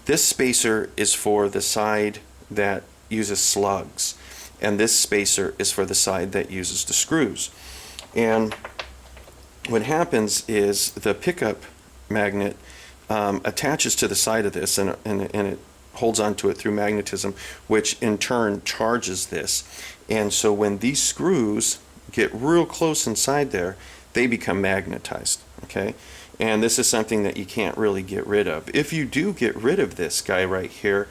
This spacer is for the side that uses slugs, and this spacer is for the side that uses the screws. And what happens is the pickup magnet attaches to the side of this, and it holds onto it through magnetism, which in turn charges this. And so when these screws get real close inside there, they become magnetized. Okay, and this is something that you can't really get rid of. If you do get rid of this guy right here,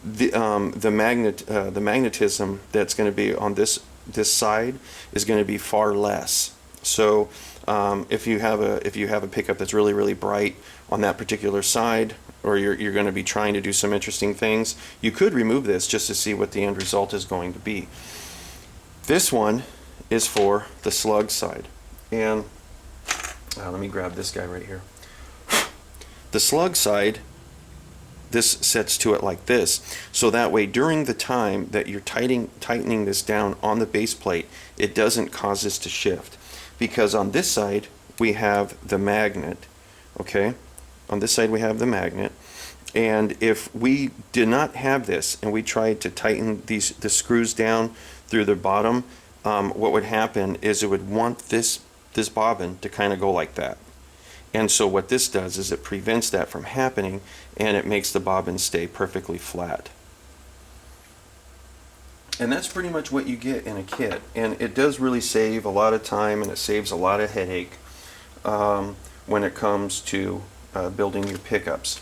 the magnetism that's going to be on this side is going to be far less. So if you have a pickup that's really bright on that particular side, or you're going to be trying to do some interesting things, you could remove this just to see what the end result is going to be. This one is for the slug side, and let me grab this guy right here. The slug side, this sets to it like this, so that way during the time that you're tightening this down on the base plate, it doesn't cause this to shift. Because on this side we have the magnet, okay? On this side we have the magnet, and if we did not have this and we tried to tighten the screws down through the bottom, what would happen is it would want this bobbin to kind of go like that. And so what this does is it prevents that from happening, and it makes the bobbin stay perfectly flat. And that's pretty much what you get in a kit, and it does really save a lot of time, and it saves a lot of headache when it comes to building your pickups.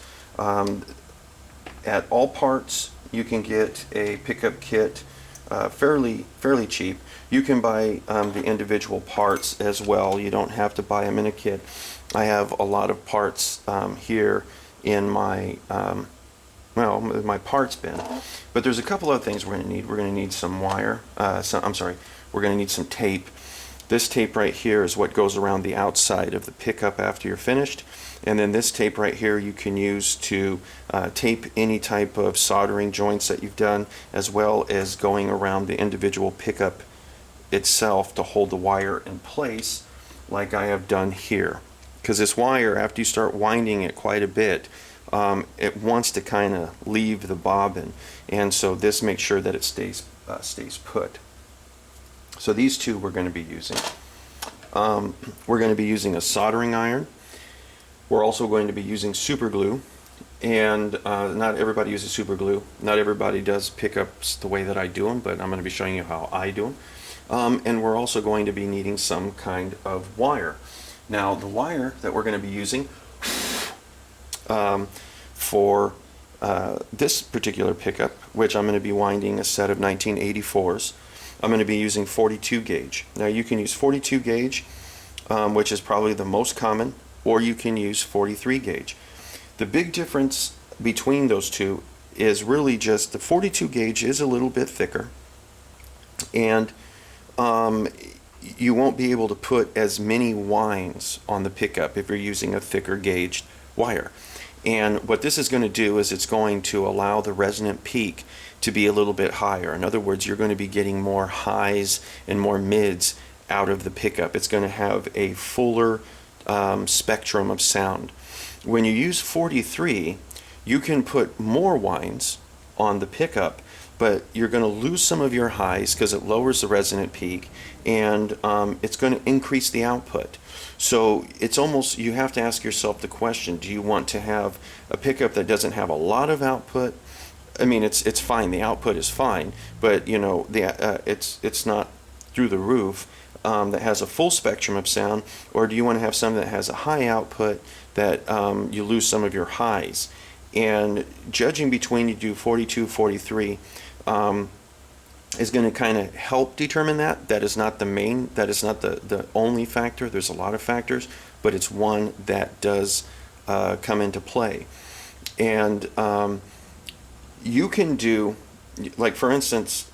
At All Parts you can get a pickup kit fairly cheap. You can buy the individual parts as well. You don't have to buy them in a kit. I have a lot of parts here in my my parts bin, but there's a couple other things we're going to need. We're going to need some wire. We're going to need some tape. This tape right here is what goes around the outside of the pickup after you're finished, and then this tape right here you can use to tape any type of soldering joints that you've done, as well as going around the individual pickup itself to hold the wire in place, like I have done here. Because this wire, after you start winding it quite a bit, it wants to kind of leave the bobbin, and so this makes sure that it stays put. So these two we're going to be using. We're going to be using a soldering iron. We're also going to be using super glue, and not everybody uses super glue. Not everybody does pickups the way that I do them, but I'm going to be showing you how I do them. And we're also going to be needing some kind of wire. Now the wire that we're going to be using for this particular pickup, which I'm going to be winding a set of 1984s, I'm going to be using 42 gauge. Now you can use 42 gauge, which is probably the most common, or you can use 43 gauge. The big difference between those two is really just the 42 gauge is a little bit thicker, and you won't be able to put as many winds on the pickup if you're using a thicker gauged wire. And what this is going to do is it's going to allow the resonant peak to be a little bit higher. In other words, you're going to be getting more highs and more mids out of the pickup. It's going to have a fuller spectrum of sound. When you use 43, you can put more winds on the pickup, but you're going to lose some of your highs because it lowers the resonant peak, and it's going to increase the output. So it's almost, you have to ask yourself the question, do you want to have a pickup that doesn't have a lot of output? I mean, it's fine, the output is fine, but you know, it's not through the roof, that has a full spectrum of sound, or do you want to have something that has a high output that you lose some of your highs? And judging between you do 42, 43 is going to kind of help determine that. That is not the main, that is not the only factor. There's a lot of factors, but it's one that does come into play. And you can do, like for instance,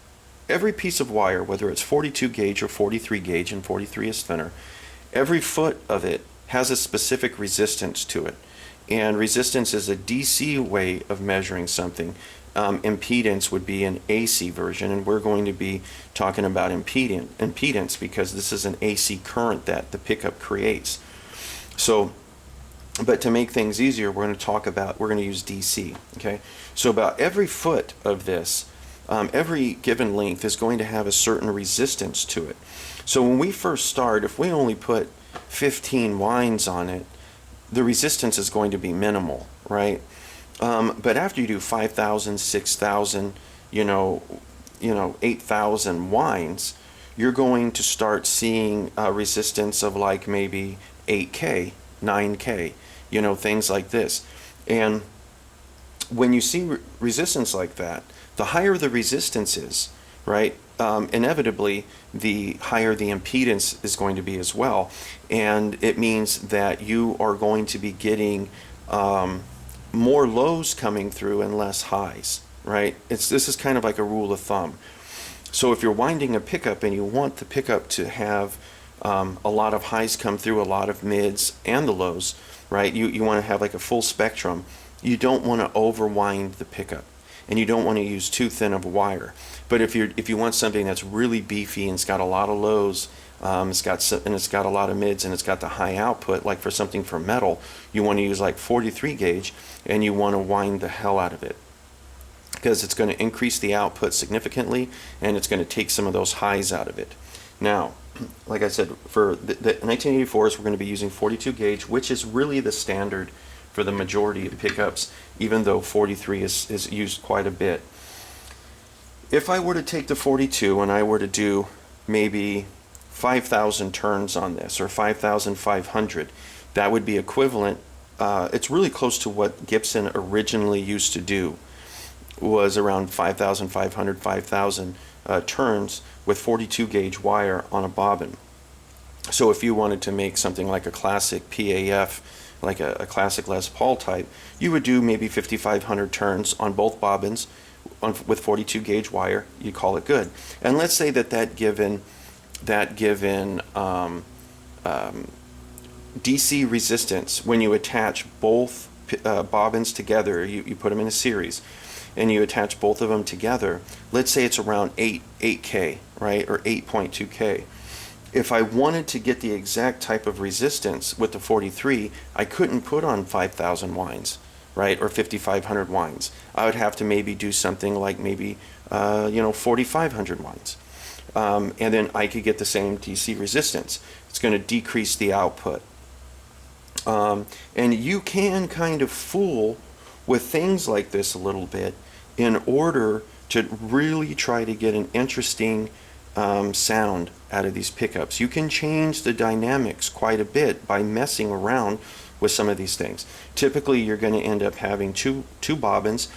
every piece of wire, whether it's 42 gauge or 43 gauge, and 43 is thinner, every foot of it has a specific resistance to it. And resistance is a DC way of measuring something. Impedance would be an AC version, and we're going to be talking about impedance because this is an AC current that the pickup creates. So, but to make things easier, we're going to use DC. Okay, so about every foot of this, every given length is going to have a certain resistance to it. So when we first start, if we only put 15 winds on it, the resistance is going to be minimal, right? But after you do 5,000, 6,000, 8,000 winds, you're going to start seeing a resistance of like maybe 8K, 9K, things like this. And when you see resistance like that, the higher the resistance is, right, inevitably the higher the impedance is going to be as well. And it means that you are going to be getting more lows coming through and less highs, right? This is kind of like a rule of thumb. So if you're winding a pickup and you want the pickup to have a lot of highs come through, a lot of mids and the lows, right? You want to have like a full spectrum. You don't want to overwind the pickup, and you don't want to use too thin of a wire. But if you want something that's really beefy and it's got a lot of lows, it's got a lot of mids, and it's got the high output, like for something for metal, you want to use like 43 gauge, and you want to wind the hell out of it, because it's going to increase the output significantly, and it's going to take some of those highs out of it. Now, like I said, for the 1984s, we're going to be using 42 gauge, which is really the standard for the majority of pickups, even though 43 is used quite a bit. If I were to take the 42 and I were to do maybe 5,000 turns on this, or 5,500, that would be equivalent. It's really close to what Gibson originally used to do, was around 5,500, 5,000 turns with 42 gauge wire on a bobbin. So if you wanted to make something like a classic PAF, like a classic Les Paul type, you would do maybe 5,500 turns on both bobbins with 42 gauge wire. You call it good. And let's say that given DC resistance, when you attach both bobbins together, you put them in a series, and you attach both of them together, let's say it's around 8K, right, or 8.2K. If I wanted to get the exact type of resistance with the 43, I couldn't put on 5,000 winds, right, or 5,500 winds. I would have to maybe do something like maybe 4,500 winds, and then I could get the same DC resistance. It's going to decrease the output, and you can kind of fool with things like this a little bit in order to really try to get an interesting sound out of these pickups. You can change the dynamics quite a bit by messing around with some of these things. Typically, you're going to end up having two bobbins,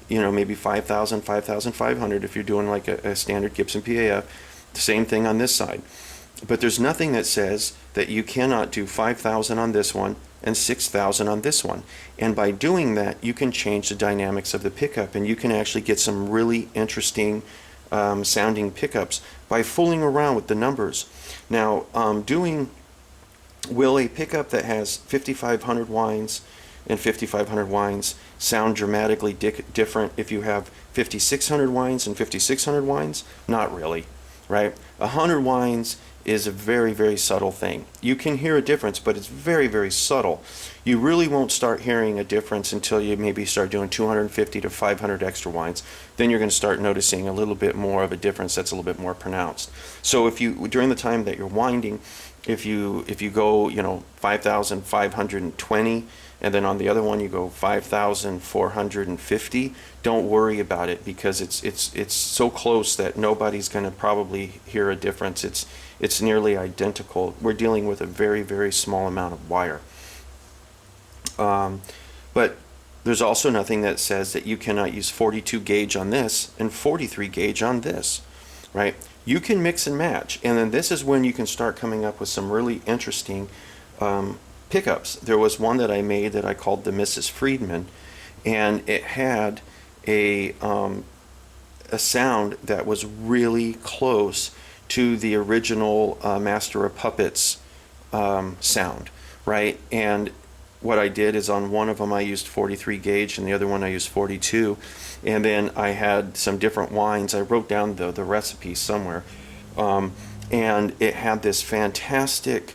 maybe 5,000, 5,500 if you're doing like a standard Gibson PAF. The same thing on this side. But there's nothing that says that you cannot do 5,000 on this one and 6,000 on this one. And by doing that, you can change the dynamics of the pickup, and you can actually get some really interesting sounding pickups by fooling around with the numbers. Now, will a pickup that has 5,500 winds and 5,500 winds sound dramatically different if you have 5,600 winds and 5,600 winds? Not really, right? 100 winds is a very, very subtle thing. You can hear a difference, but it's very, very subtle. You really won't start hearing a difference until you maybe start doing 250 to 500 extra winds. Then you're going to start noticing a little bit more of a difference that's a little bit more pronounced. So if you, during the time that you're winding, if you go 5,520, and then on the other one you go 5,450, don't worry about it, because it's so close that nobody's going to probably hear a difference. It's nearly identical. We're dealing with a very, very small amount of wire. But there's also nothing that says that you cannot use 42 gauge on this and 43 gauge on this, right? You can mix and match, and then this is when you can start coming up with some really interesting pickups. There was one that I made that I called the Mrs. Friedman, and it had a sound that was really close to the original Master of Puppets sound, right? And what I did is on one of them I used 43 gauge and the other one I used 42, and then I had some different winds. I wrote down the recipe somewhere, and it had this fantastic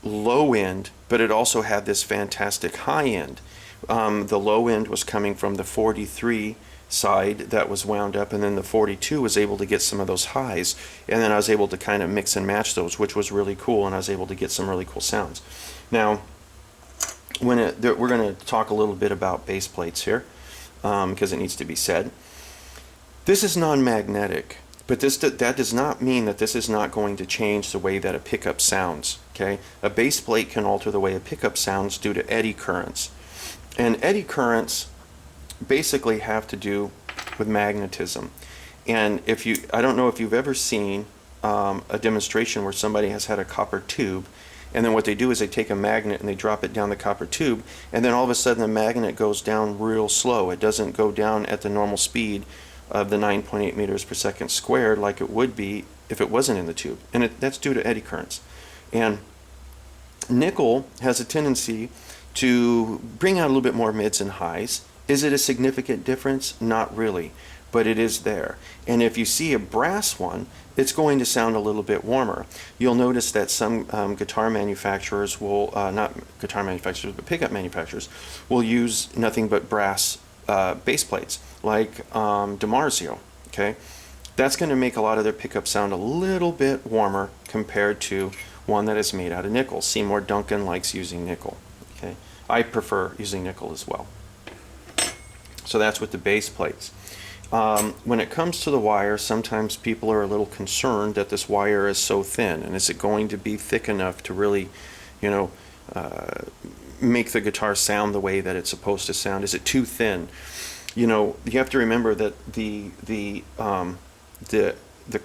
low end, but it also had this fantastic high end. The low end was coming from the 43 side that was wound up, and then the 42 was able to get some of those highs, and then I was able to kind of mix and match those, which was really cool, and I was able to get some really cool sounds. Now, we're going to talk a little bit about base plates here, because it needs to be said. This is non-magnetic, but that does not mean that this is not going to change the way that a pickup sounds. Okay, a base plate can alter the way a pickup sounds due to eddy currents, and eddy currents basically have to do with magnetism. And I don't know if you've ever seen a demonstration where somebody has had a copper tube, and then what they do is they take a magnet and they drop it down the copper tube, and then all of a sudden the magnet goes down real slow. It doesn't go down at the normal speed of the 9.8 meters per second squared like it would be if it wasn't in the tube. And that's due to eddy currents. And nickel has a tendency to bring out a little bit more mids and highs. Is it a significant difference? Not really, but it is there. And if you see a brass one, it's going to sound a little bit warmer. You'll notice that some guitar manufacturers will, not guitar manufacturers, but pickup manufacturers, will use nothing but brass bass plates, like DiMarzio, okay? That's going to make a lot of their pickups sound a little bit warmer compared to one that is made out of nickel. Seymour Duncan likes using nickel, okay? I prefer using nickel as well. So that's with the bass plates. When it comes to the wire, sometimes people are a little concerned that this wire is so thin, and is it going to be thick enough to really, you know, make the guitar sound the way that it's supposed to sound? Is it too thin? You know, you have to remember that the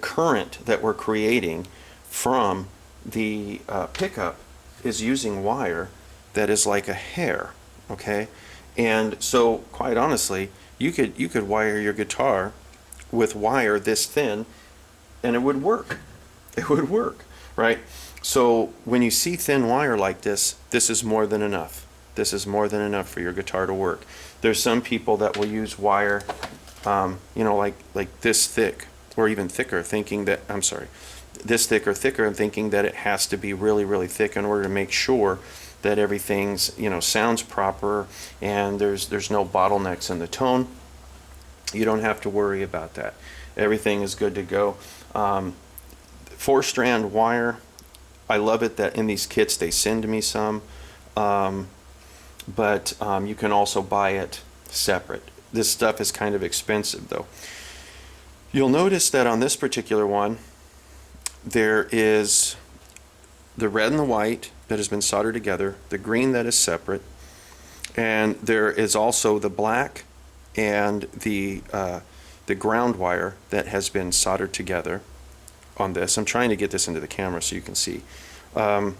current that we're creating from the pickup is using wire that is like a hair, okay? And so, quite honestly, you could wire your guitar with wire this thin, and it would work. It would work, right? So when you see thin wire like this, this is more than enough. This is more than enough for your guitar to work. There's some people that will use wire, you know, like this thick or even thicker, thinking that, I'm sorry, this thick or thicker, and thinking that it has to be really, really thick in order to make sure that everything's, you know, sounds proper and there's no bottlenecks in the tone. You don't have to worry about that. Everything is good to go. 4-strand wire, I love it that in these kits they send me some, but you can also buy it separate. This stuff is kind of expensive though. You'll notice that on this particular one there is the red and the white that has been soldered together, the green that is separate, and there is also the black and the ground wire that has been soldered together on this. I'm trying to get this into the camera so you can see. Now,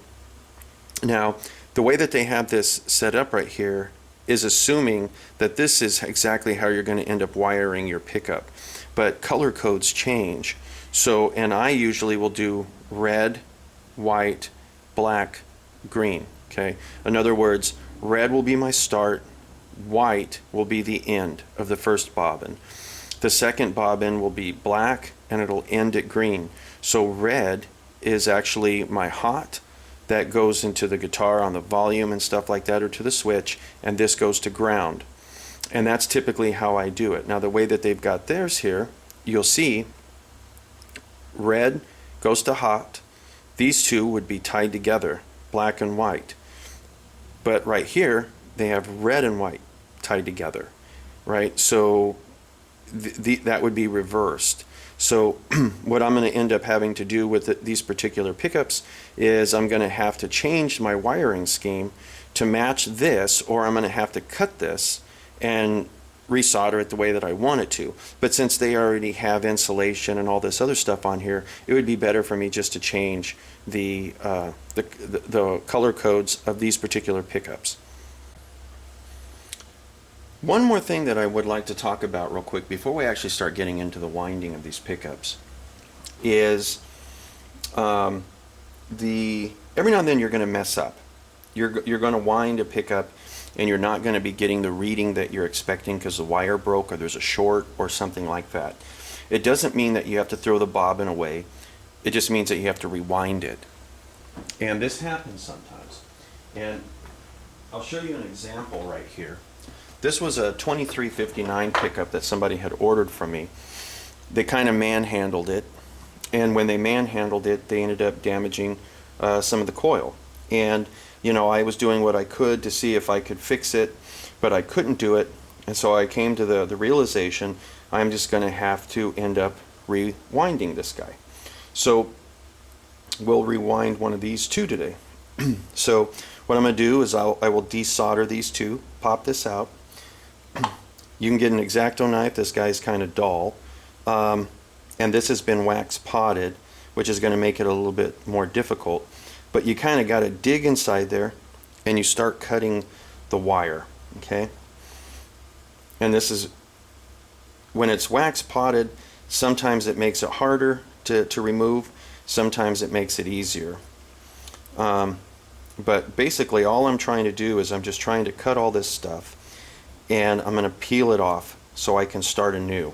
the way that they have this set up right here is assuming that this is exactly how you're going to end up wiring your pickup. But color codes change. So, and I usually will do red, white, black, green, okay? In other words, red will be my start, white will be the end of the first bobbin. The second bobbin will be black and it'll end at green. So red is actually my hot that goes into the guitar on the volume and stuff like that, or to the switch, and this goes to ground. And that's typically how I do it. Now the way that they've got theirs here, you'll see red goes to hot. These two would be tied together, black and white. But right here, they have red and white tied together, right? So that would be reversed. So what I'm going to end up having to do with these particular pickups is I'm going to have to change my wiring scheme to match this, or I'm going to have to cut this and resolder it the way that I want it to. But since they already have insulation and all this other stuff on here, it would be better for me just to change the color codes of these particular pickups. One more thing that I would like to talk about real quick before we actually start getting into the winding of these pickups is every now and then you're going to mess up. You're going to wind a pickup and you're not going to be getting the reading that you're expecting because the wire broke or there's a short or something like that. It doesn't mean that you have to throw the bobbin away. It just means that you have to rewind it. And this happens sometimes. And I'll show you an example right here. This was a 2359 pickup that somebody had ordered from me. They kind of manhandled it, and when they manhandled it, they ended up damaging some of the coil. And you know, I was doing what I could to see if I could fix it, but I couldn't do it, and so I came to the realization I'm just going to have to end up rewinding this guy. So we'll rewind one of these two today. So what I'm going to do is I will desolder these two, pop this out. You can get an X-Acto knife. This guy's kind of dull. And this has been wax potted, which is going to make it a little bit more difficult. But you kind of got to dig inside there and you start cutting the wire, okay? And this is, when it's wax potted, sometimes it makes it harder to remove, sometimes it makes it easier. But basically all I'm trying to do is I'm just trying to cut all this stuff, and I'm going to peel it off so I can start anew.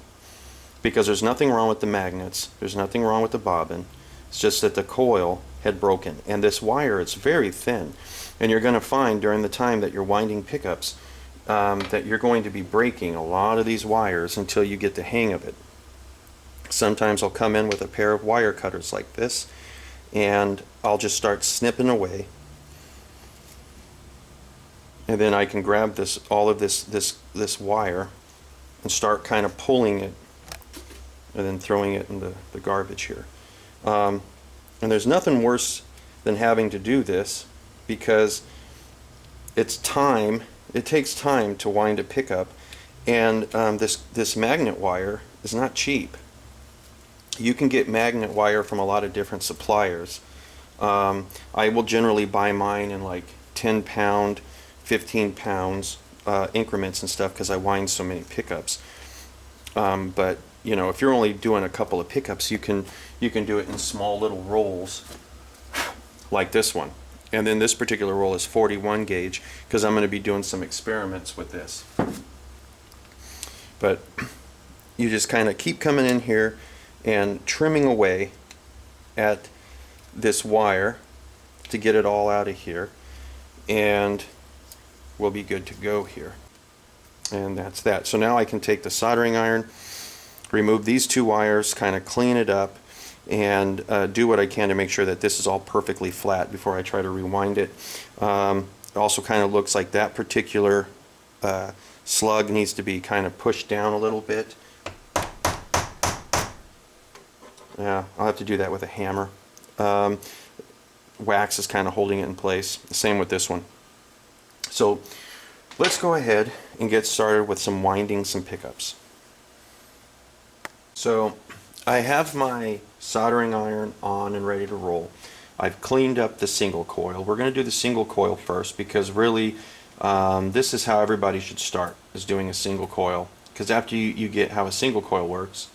Because there's nothing wrong with the magnets, there's nothing wrong with the bobbin, it's just that the coil had broken. And this wire, it's very thin, and you're going to find during the time that you're winding pickups that you're going to be breaking a lot of these wires until you get the hang of it. Sometimes I'll come in with a pair of wire cutters like this, and I'll just start snipping away, and then I can grab this, all of this wire, and start kind of pulling it and then throwing it in the garbage here. And there's nothing worse than having to do this, because it's time, it takes time to wind a pickup, and this magnet wire is not cheap. You can get magnet wire from a lot of different suppliers. I will generally buy mine in like 10 pound, 15 pounds increments and stuff, because I wind so many pickups. But you know, if you're only doing a couple of pickups, you can do it in small little rolls like this one. And then this particular roll is 41 gauge, because I'm going to be doing some experiments with this. But you just kind of keep coming in here and trimming away at this wire to get it all out of here, and we'll be good to go here. And that's that. So now I can take the soldering iron, remove these two wires, kind of clean it up, and do what I can to make sure that this is all perfectly flat before I try to rewind it. It also kind of looks like that particular slug needs to be kind of pushed down a little bit. Yeah, I'll have to do that with a hammer. Wax is kind of holding it in place. Same with this one. So let's go ahead and get started with some winding some pickups. So I have my soldering iron on and ready to roll. I've cleaned up the single coil. We're going to do the single coil first, because really this is how everybody should start, is doing a single coil. Because after you get how a single coil works,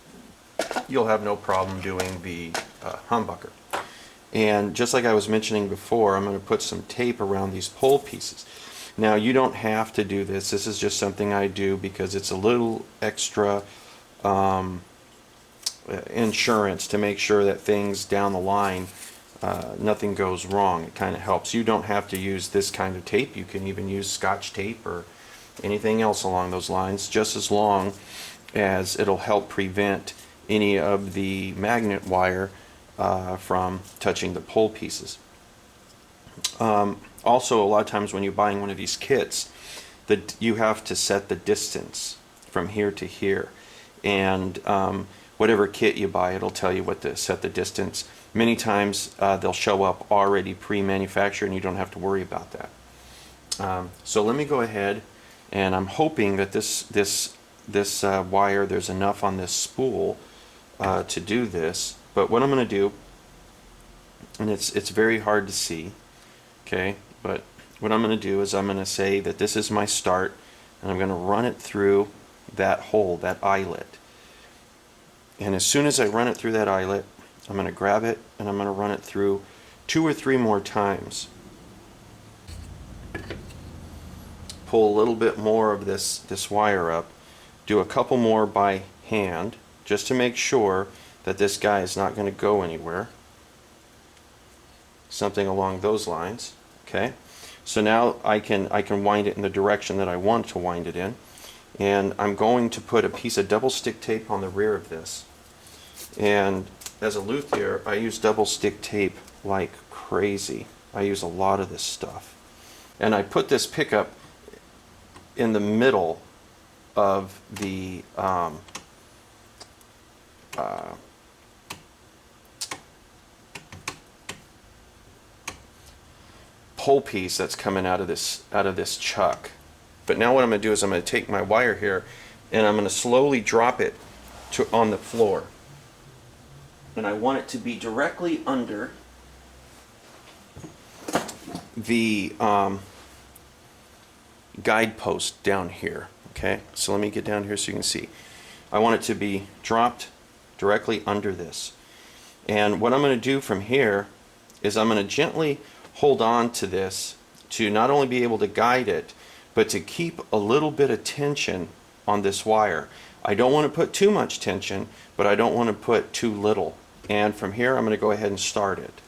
you'll have no problem doing the humbucker. And just like I was mentioning before, I'm going to put some tape around these pole pieces. Now you don't have to do this. This is just something I do because it's a little extra insurance to make sure that things down the line, nothing goes wrong. It kind of helps. You don't have to use this kind of tape. You can even use Scotch tape or anything else along those lines, just as long as it'll help prevent any of the magnet wire from touching the pole pieces. Also, a lot of times when you're buying one of these kits, you have to set the distance from here to here, and whatever kit you buy, it'll tell you what to set the distance. Many times they'll show up already pre-manufactured, and you don't have to worry about that. So let me go ahead, and I'm hoping that this wire, there's enough on this spool to do this. But what I'm going to do, and it's very hard to see, okay, but what I'm going to do is I'm going to say that this is my start, and I'm going to run it through that hole, that eyelet. And as soon as I run it through that eyelet, I'm going to grab it and I'm going to run it through 2 or 3 more times. Pull a little bit more of this wire up, do a couple more by hand, just to make sure that this guy is not going to go anywhere. Something along those lines. Okay, so now I can wind it in the direction that I want to wind it in, and I'm going to put a piece of double stick tape on the rear of this. And as a luthier, I use double stick tape like crazy. I use a lot of this stuff, and I put this pickup in the middle of the pole piece that's coming out of this chuck. But now what I'm going to do is I'm going to take my wire here and I'm going to slowly drop it on the floor. And I want it to be directly under the guidepost down here. Okay, so let me get down here so you can see. I want it to be dropped directly under this. And what I'm going to do from here is I'm going to gently hold on to this to not only be able to guide it, but to keep a little bit of tension on this wire. I don't want to put too much tension, but I don't want to put too little. And from here I'm going to go ahead and start it.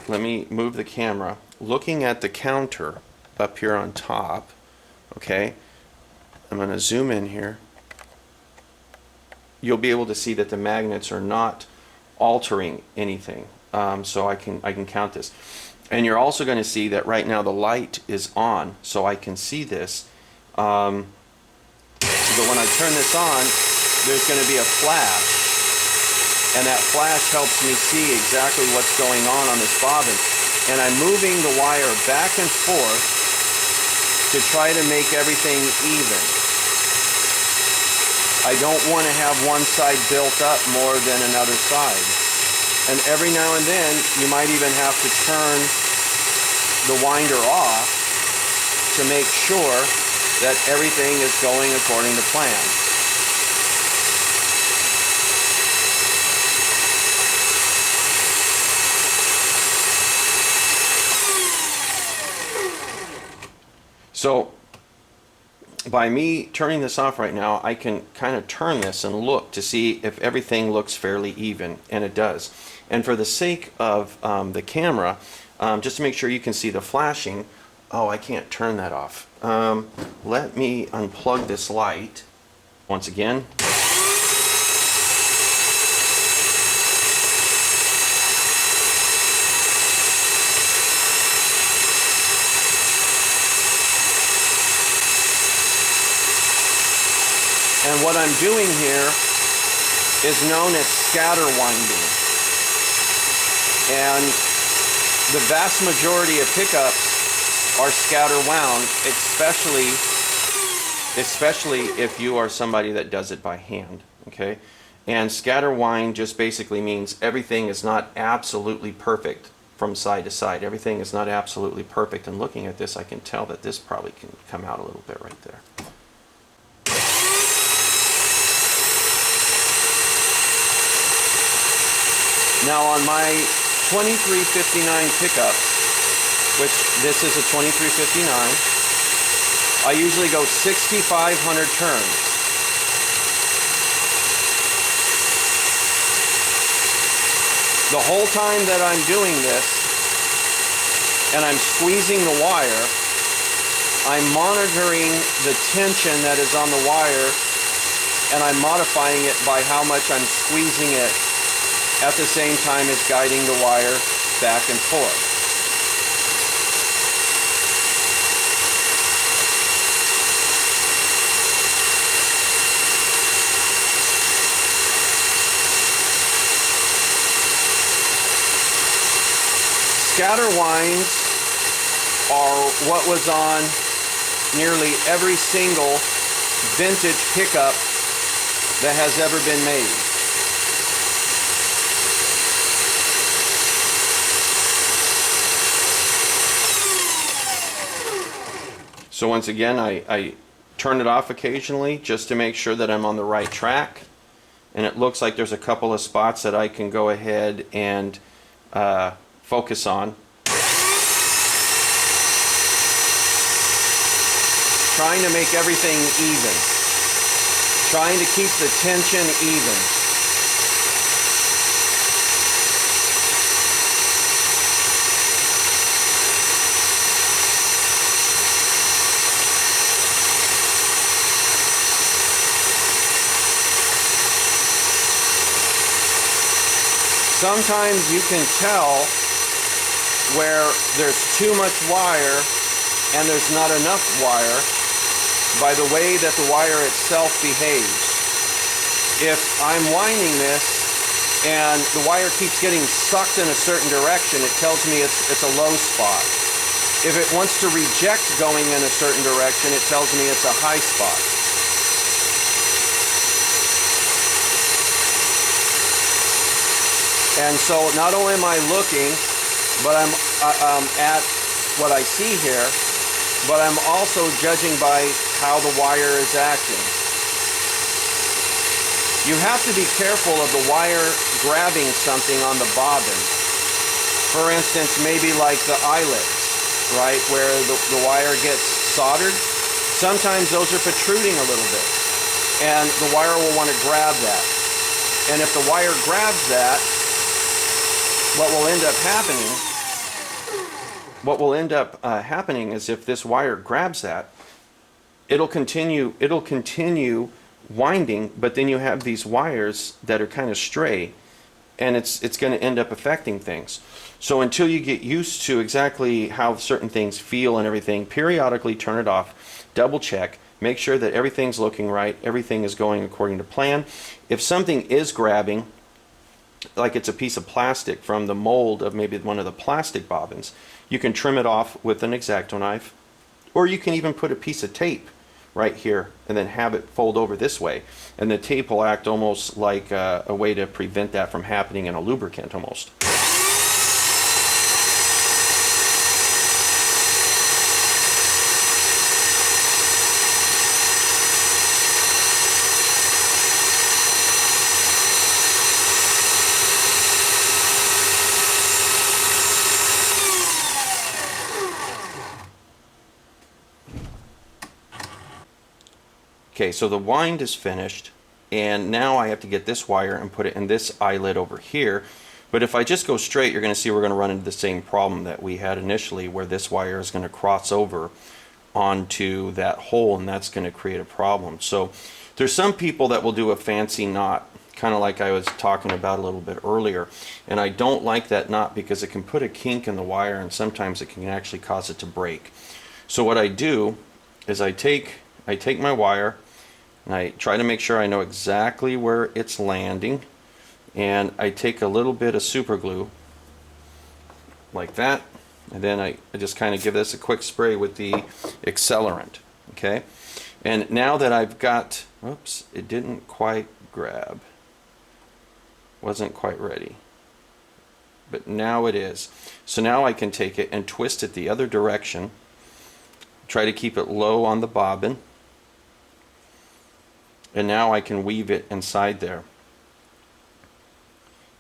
Let me move the camera. Looking at the counter up here on top, okay, I'm going to zoom in here. You'll be able to see that the magnets are not altering anything, so I can count this. And you're also going to see that right now the light is on, so I can see this. But when I turn this on, there's going to be a flash. And that flash helps me see exactly what's going on this bobbin. And I'm moving the wire back and forth to try to make everything even. I don't want to have one side built up more than another side. And every now and then you might even have to turn the winder off to make sure that everything is going according to plan. So by me turning this off right now, I can kind of turn this and look to see if everything looks fairly even, and it does. And for the sake of the camera, just to make sure you can see the flashing, oh, I can't turn that off. Let me unplug this light once again. And what I'm doing here is known as scatter winding. And the vast majority of pickups are scatter wound, especially if you are somebody that does it by hand, okay? And scatter wind just basically means everything is not absolutely perfect from side to side. Everything is not absolutely perfect. And looking at this, I can tell that this probably can come out a little bit right there. Now on my 2359 pickup, which this is a 2359, I usually go 6,500 turns. The whole time that I'm doing this, and I'm squeezing the wire, I'm monitoring the tension that is on the wire, and I'm modifying it by how much I'm squeezing it at the same time as guiding the wire back and forth. Scatter winds are what was on nearly every single vintage pickup that has ever been made. So once again, I turn it off occasionally just to make sure that I'm on the right track. And it looks like there's a couple of spots that I can go ahead and focus on. Trying to make everything even. Trying to keep the tension even. Sometimes you can tell where there's too much wire and there's not enough wire by the way that the wire itself behaves. If I'm winding this and the wire keeps getting sucked in a certain direction, it tells me it's a low spot. If it wants to reject going in a certain direction, it tells me it's a high spot. And so not only am I looking, but I'm at what I see here, but I'm also judging by how the wire is acting. You have to be careful of the wire grabbing something on the bobbin. For instance, maybe like the eyelets, right, where the wire gets soldered. Sometimes those are protruding a little bit, and the wire will want to grab that. And if the wire grabs that, what will end up happening is if this wire grabs that, it'll continue winding, but then you have these wires that are kind of stray, and it's going to end up affecting things. So until you get used to exactly how certain things feel and everything, periodically turn it off, double check, make sure that everything's looking right, everything is going according to plan. If something is grabbing, like it's a piece of plastic from the mold of maybe one of the plastic bobbins, you can trim it off with an X-Acto knife, or you can even put a piece of tape right here and then have it fold over this way, and the tape will act almost like a way to prevent that from happening in a lubricant almost. Okay, so the wind is finished, and now I have to get this wire and put it in this eyelet over here. But if I just go straight, you're going to see we're going to run into the same problem that we had initially, where this wire is going to cross over onto that hole, and that's going to create a problem. So there's some people that will do a fancy knot, kind of like I was talking about a little bit earlier, and I don't like that knot because it can put a kink in the wire, and sometimes it can actually cause it to break. So what I do is I take my wire, and I try to make sure I know exactly where it's landing, and I take a little bit of super glue like that, and then I just kind of give this a quick spray with the accelerant. Okay, and now that I've got, oops, it didn't quite grab, wasn't quite ready, but now it is. So now I can take it and twist it the other direction, try to keep it low on the bobbin, and now I can weave it inside there.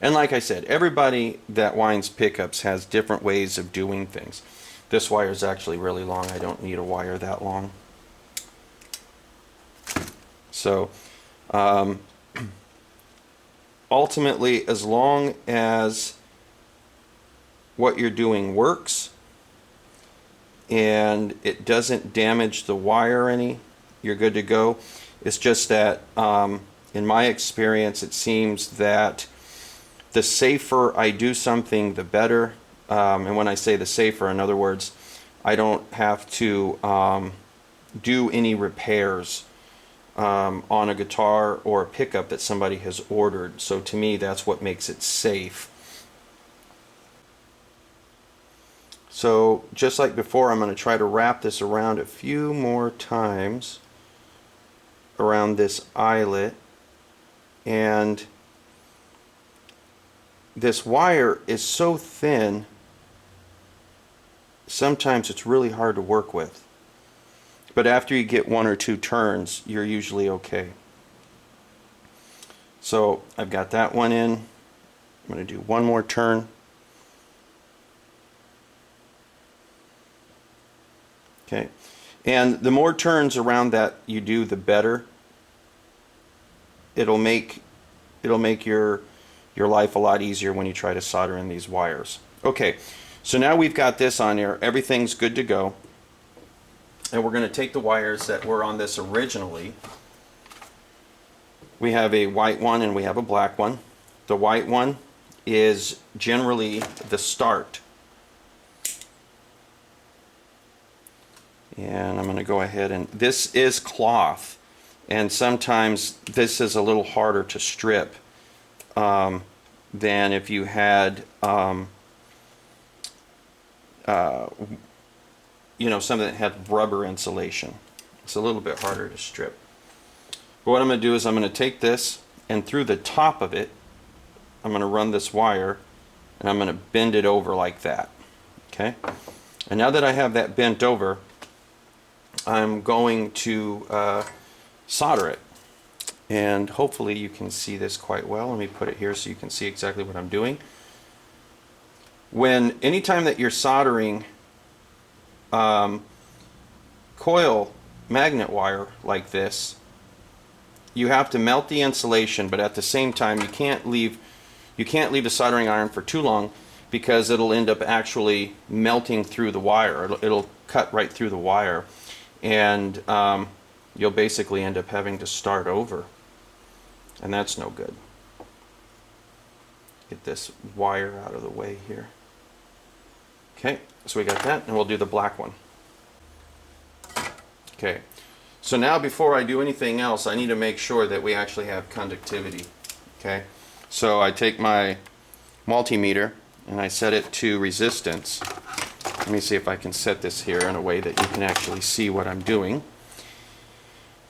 And like I said, everybody that winds pickups has different ways of doing things. This wire is actually really long. I don't need a wire that long. So ultimately, as long as what you're doing works and it doesn't damage the wire any, you're good to go. It's just that in my experience, it seems that the safer I do something, the better. And when I say the safer, in other words, I don't have to do any repairs on a guitar or a pickup that somebody has ordered. So to me, that's what makes it safe. So just like before, I'm going to try to wrap this around a few more times around this eyelet, and this wire is so thin sometimes it's really hard to work with, but after you get one or two turns you're usually okay. So I've got that one in. I'm going to do one more turn. Okay, and the more turns around that you do, the better. It'll make your life a lot easier when you try to solder in these wires. Okay, so now we've got this on here. Everything's good to go. And we're going to take the wires that were on this originally. We have a white one and we have a black one. The white one is generally the start. And I'm going to go ahead, and this is cloth, and sometimes this is a little harder to strip than if you had you know, something that had rubber insulation. It's a little bit harder to strip. But what I'm going to do is I'm going to take this, and through the top of it I'm going to run this wire, and I'm going to bend it over like that. Okay, and now that I have that bent over, I'm going to solder it, and hopefully you can see this quite well. Let me put it here so you can see exactly what I'm doing. Anytime that you're soldering coil magnet wire like this, you have to melt the insulation, but at the same time you can't leave the soldering iron for too long, because it'll end up actually melting through the wire. It'll cut right through the wire, and you'll basically end up having to start over, and that's no good. Get this wire out of the way here. Okay, so we got that, and we'll do the black one. Okay, so now before I do anything else, I need to make sure that we actually have conductivity. Okay, so I take my multimeter and I set it to resistance. Let me see if I can set this here in a way that you can actually see what I'm doing.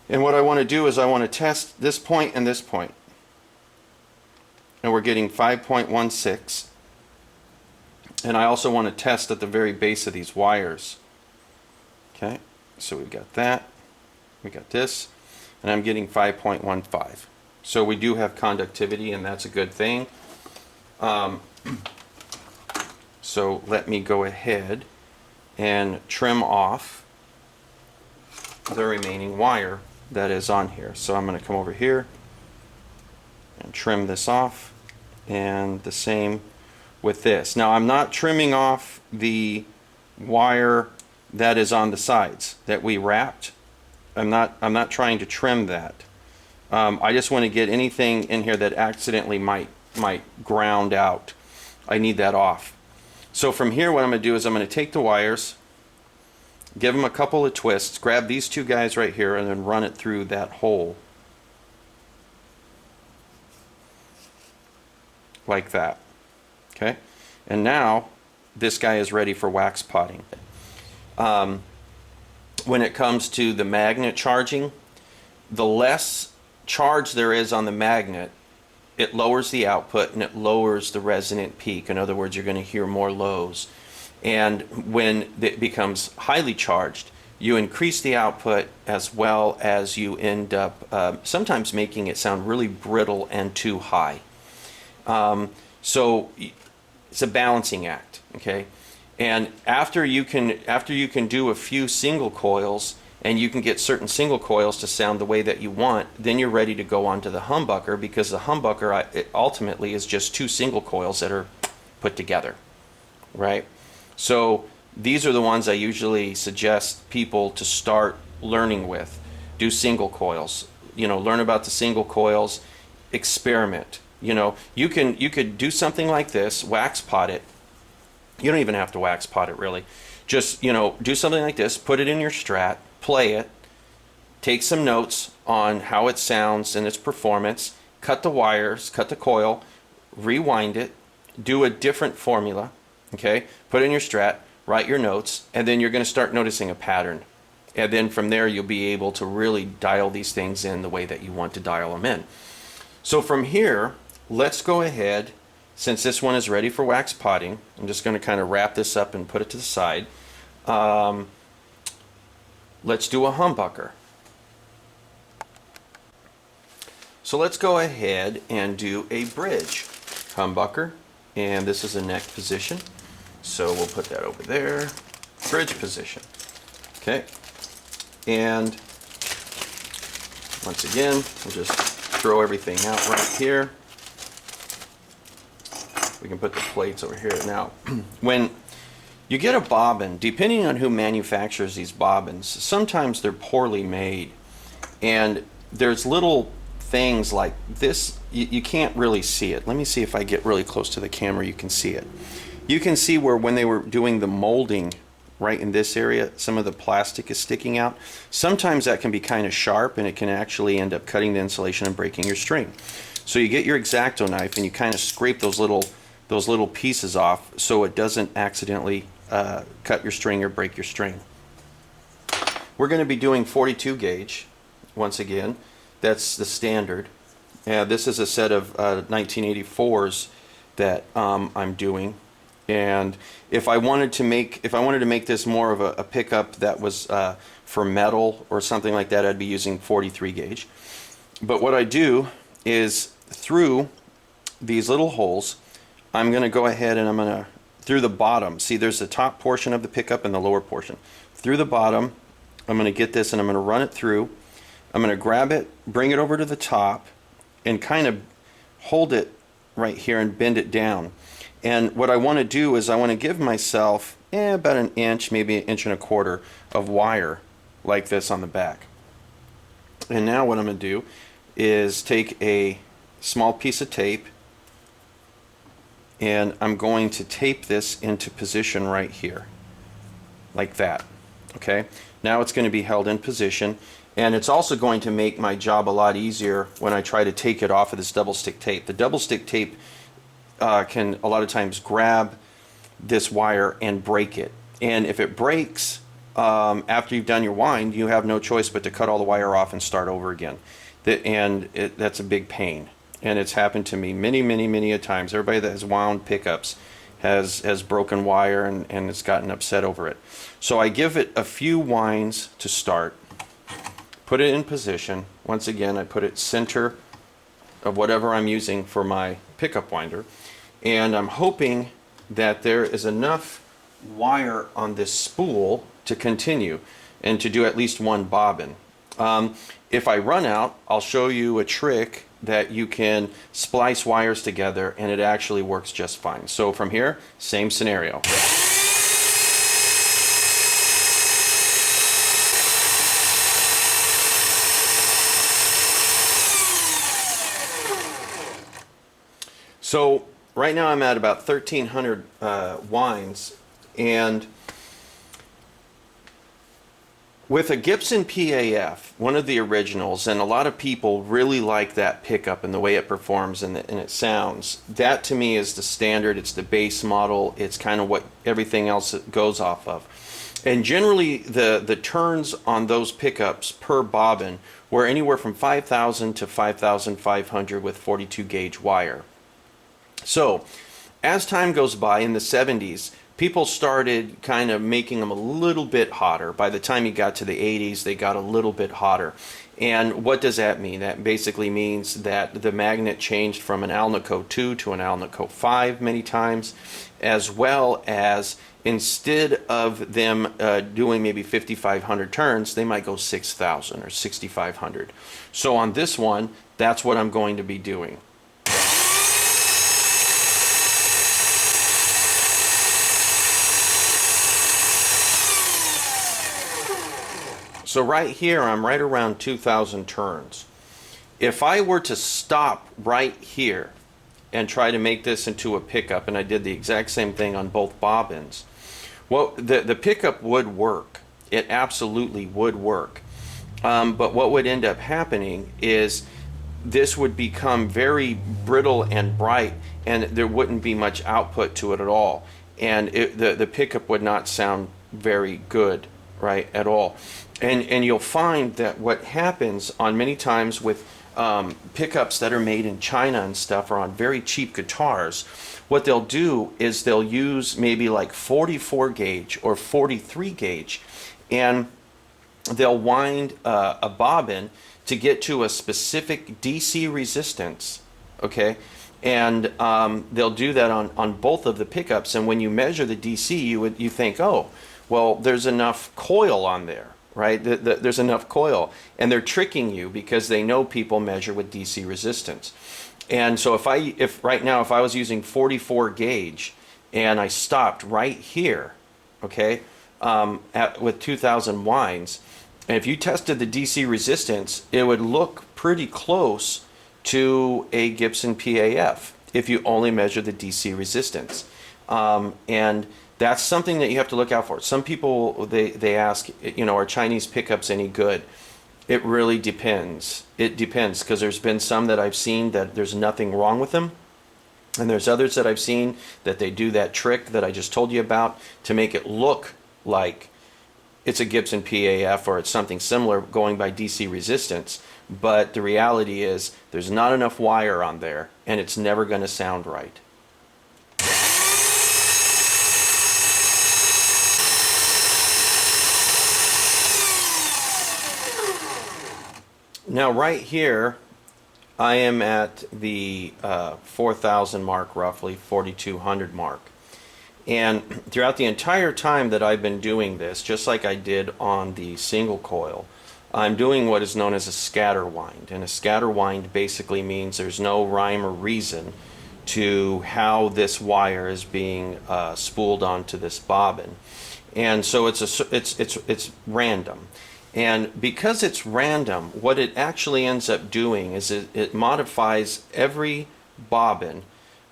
And what I want to do is I want to test this point and this point. And we're getting 5.16. And I also want to test at the very base of these wires. Okay, so we've got that. We got this. And I'm getting 5.15. So we do have conductivity, and that's a good thing. So let me go ahead and trim off the remaining wire that is on here. So I'm going to come over here and trim this off, and the same with this. Now I'm not trimming off the wire that is on the sides that we wrapped. I'm not trying to trim that. I just want to get anything in here that accidentally might ground out. I need that off. So from here, what I'm going to do is I'm going to take the wires, give them a couple of twists, grab these two guys right here, and then run it through that hole like that. Okay, and now this guy is ready for wax potting. When it comes to the magnet charging, the less charge there is on the magnet, it lowers the output and it lowers the resonant peak. In other words, you're going to hear more lows. And when it becomes highly charged, you increase the output, as well as you end up sometimes making it sound really brittle and too high. So it's a balancing act, okay? And after you can do a few single coils, and you can get certain single coils to sound the way that you want, then you're ready to go on to the humbucker, because the humbucker it ultimately is just two single coils that are put together, right? So these are the ones I usually suggest people to start learning with. Do single coils, you know, learn about the single coils, experiment. You know, you could do something like this, wax pot it. You don't even have to wax pot it, really. Just, you know, do something like this, put it in your Strat, play it, take some notes on how it sounds and its performance, cut the wires, cut the coil, rewind it, do a different formula, okay? Put it in your Strat, write your notes, and then you're going to start noticing a pattern. And then from there, you'll be able to really dial these things in the way that you want to dial them in. So from here, let's go ahead, since this one is ready for wax potting, I'm just going to kind of wrap this up and put it to the side. Let's do a humbucker. So let's go ahead and do a bridge humbucker, and this is a neck position, so we'll put that over there. Bridge position. Okay, and once again, we'll just throw everything out right here. We can put the plates over here. Now, when you get a bobbin, depending on who manufactures these bobbins, sometimes they're poorly made, and there's little things like this, you can't really see it. Let me see if I get really close to the camera, you can see it. You can see where when they were doing the molding right in this area, some of the plastic is sticking out. Sometimes that can be kind of sharp, and it can actually end up cutting the insulation and breaking your string. So you get your X-Acto knife and you kind of scrape those little pieces off so it doesn't accidentally cut your string or break your string. We're going to be doing 42 gauge once again. That's the standard. This is a set of 1984s that I'm doing. And if I wanted to make this more of a pickup that was for metal or something like that, I'd be using 43 gauge. But what I do is through these little holes, I'm going to go ahead and I'm going to, through the bottom, see there's the top portion of the pickup and the lower portion. Through the bottom, I'm going to get this and I'm going to run it through. I'm going to grab it, bring it over to the top, and kind of hold it right here and bend it down. And what I want to do is I want to give myself about an inch, maybe 1.25 inches of wire like this on the back. And now what I'm going to do is take a small piece of tape and I'm going to tape this into position right here, like that. Okay, now it's going to be held in position, and it's also going to make my job a lot easier when I try to take it off of this double stick tape. The double stick tape can a lot of times grab this wire and break it, and if it breaks after you've done your wind, you have no choice but to cut all the wire off and start over again. That's a big pain, and it's happened to me many a times. Everybody that has wound pickups has broken wire and it's gotten upset over it. So I give it a few winds to start, put it in position. Once again, I put it center of whatever I'm using for my pickup winder, and I'm hoping that there is enough wire on this spool to continue and to do at least one bobbin. If I run out, I'll show you a trick that you can splice wires together and it actually works just fine. So from here, same scenario. So right now I'm at about 1,300 winds, and with a Gibson PAF, one of the originals, and a lot of people really like that pickup and the way it performs and it sounds. That to me is the standard, it's the base model, it's kind of what everything else goes off of. And generally the turns on those pickups per bobbin were anywhere from 5,000 to 5,500 with 42 gauge wire. So as time goes by, in the 70s, people started kind of making them a little bit hotter. By the time you got to the 80s, they got a little bit hotter. And what does that mean? That basically means that the magnet changed from an Alnico 2 to an Alnico 5 many times, as well as instead of them doing maybe 5,500 turns, they might go 6,000 or 6,500. So on this one, that's what I'm going to be doing. So right here, I'm right around 2,000 turns. If I were to stop right here and try to make this into a pickup, and I did the exact same thing on both bobbins, well, the pickup would work. It absolutely would work. But what would end up happening is this would become very brittle and bright, and there wouldn't be much output to it at all. And the pickup would not sound very good, right, at all. And you'll find that what happens on many times with pickups that are made in China and stuff, or on very cheap guitars, what they'll do is they'll use maybe like 44 gauge or 43 gauge, and they'll wind a bobbin to get to a specific DC resistance, okay? And they'll do that on both of the pickups, and when you measure the DC, you think, oh, well, there's enough coil on there, right? There's enough coil, and they're tricking you because they know people measure with DC resistance. And so if right now I was using 44 gauge and I stopped right here, okay, with 2,000 winds, and if you tested the DC resistance, it would look pretty close to a Gibson PAF if you only measure the DC resistance. And that's something that you have to look out for. Some people, they ask, are Chinese pickups any good? It really depends. It depends, because there's been some that I've seen that there's nothing wrong with them. And there's others that I've seen that they do that trick that I just told you about to make it look like it's a Gibson PAF or it's something similar going by DC resistance. But the reality is there's not enough wire on there and it's never going to sound right. Now right here, I am at the 4,000 mark, roughly 4,200 mark. And throughout the entire time that I've been doing this, just like I did on the single coil, I'm doing what is known as a scatter wind. And a scatter wind basically means there's no rhyme or reason to how this wire is being spooled onto this bobbin. And so it's random. And because it's random, what it actually ends up doing is it modifies every bobbin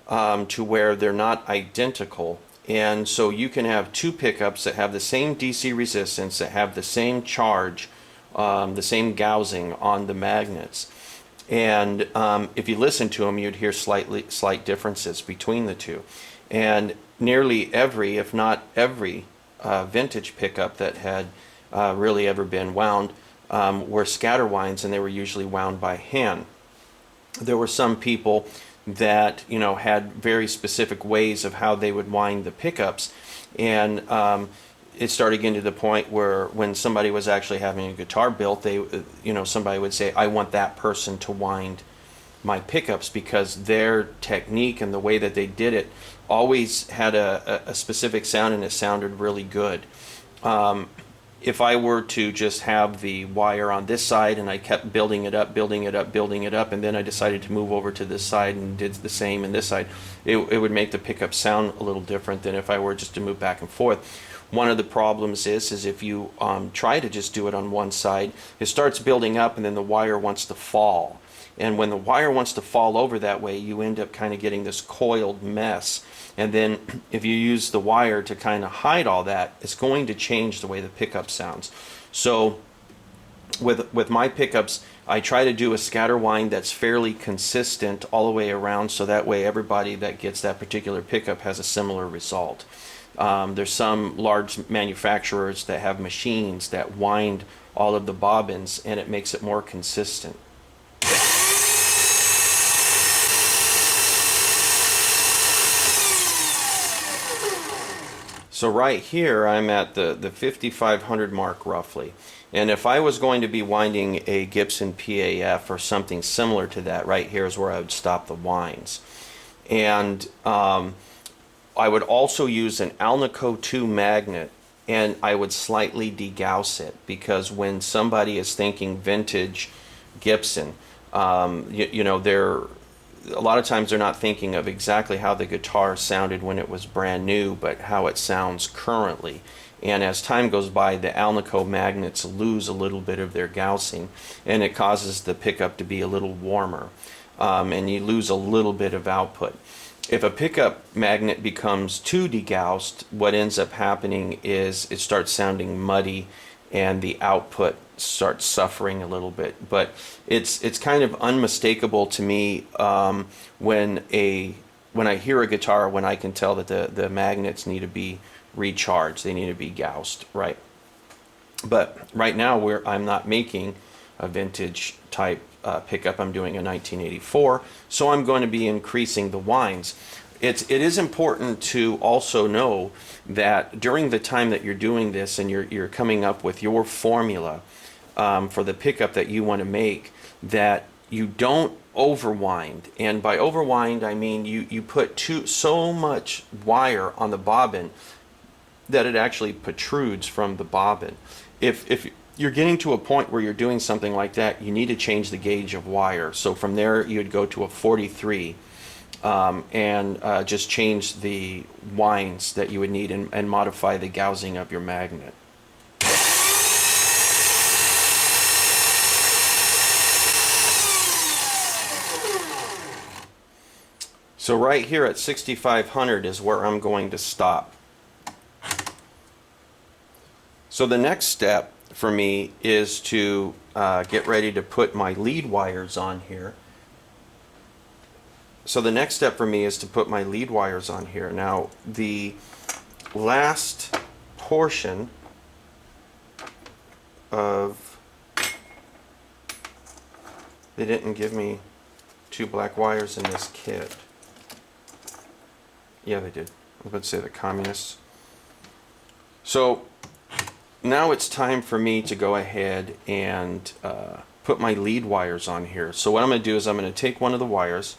to where they're not identical. And so you can have two pickups that have the same DC resistance, that have the same charge, the same gouging on the magnets. And if you listen to them, you'd hear slight differences between the two. And nearly every, if not every, vintage pickup that had really ever been wound were scatter winds, and they were usually wound by hand. There were some people that had very specific ways of how they would wind the pickups, and it started getting to the point where when somebody was actually having a guitar built, they somebody would say, I want that person to wind my pickups, because their technique and the way that they did it always had a specific sound, and it sounded really good. If I were to just have the wire on this side and I kept building it up, and then I decided to move over to this side and did the same in this side, it would make the pickup sound a little different than if I were just to move back and forth. One of the problems is if you try to just do it on one side, it starts building up and then the wire wants to fall. And when the wire wants to fall over that way, you end up kind of getting this coiled mess. And then if you use the wire to kind of hide all that, it's going to change the way the pickup sounds. So with my pickups, I try to do a scatter wind that's fairly consistent all the way around, so that way everybody that gets that particular pickup has a similar result. There's some large manufacturers that have machines that wind all of the bobbins, and it makes it more consistent. So right here I'm at the 5,500 mark roughly, and if I was going to be winding a Gibson PAF or something similar to that, right here is where I would stop the winds. And I would also use an Alnico 2 magnet, and I would slightly degauss it, because when somebody is thinking vintage Gibson, they're a lot of times they're not thinking of exactly how the guitar sounded when it was brand new, but how it sounds currently. And as time goes by, the Alnico magnets lose a little bit of their gouging, and it causes the pickup to be a little warmer, and you lose a little bit of output. If a pickup magnet becomes too degaussed, what ends up happening is it starts sounding muddy, and the output starts suffering a little bit. But it's kind of unmistakable to me when I hear a guitar, when I can tell that the magnets need to be recharged, they need to be gouged, right? But right now I'm not making a vintage type pickup. I'm doing a 1984, so I'm going to be increasing the winds. It is important to also know that during the time that you're doing this and you're coming up with your formula for the pickup that you want to make, that you don't overwind. And by overwind, I mean you put so much wire on the bobbin that it actually protrudes from the bobbin. If you're getting to a point where you're doing something like that, you need to change the gauge of wire. So from there, you'd go to a 43 and just change the winds that you would need, and modify the gouging of your magnet. So right here at 6,500 is where I'm going to stop. So the next step for me is to get ready to put my lead wires on here. So the next step for me is to put my lead wires on here. Now the last portion of, they didn't give me 2 black wires in this kit. Yeah, they did. I was about to say the communists. So now it's time for me to go ahead and put my lead wires on here. So what I'm going to do is I'm going to take one of the wires.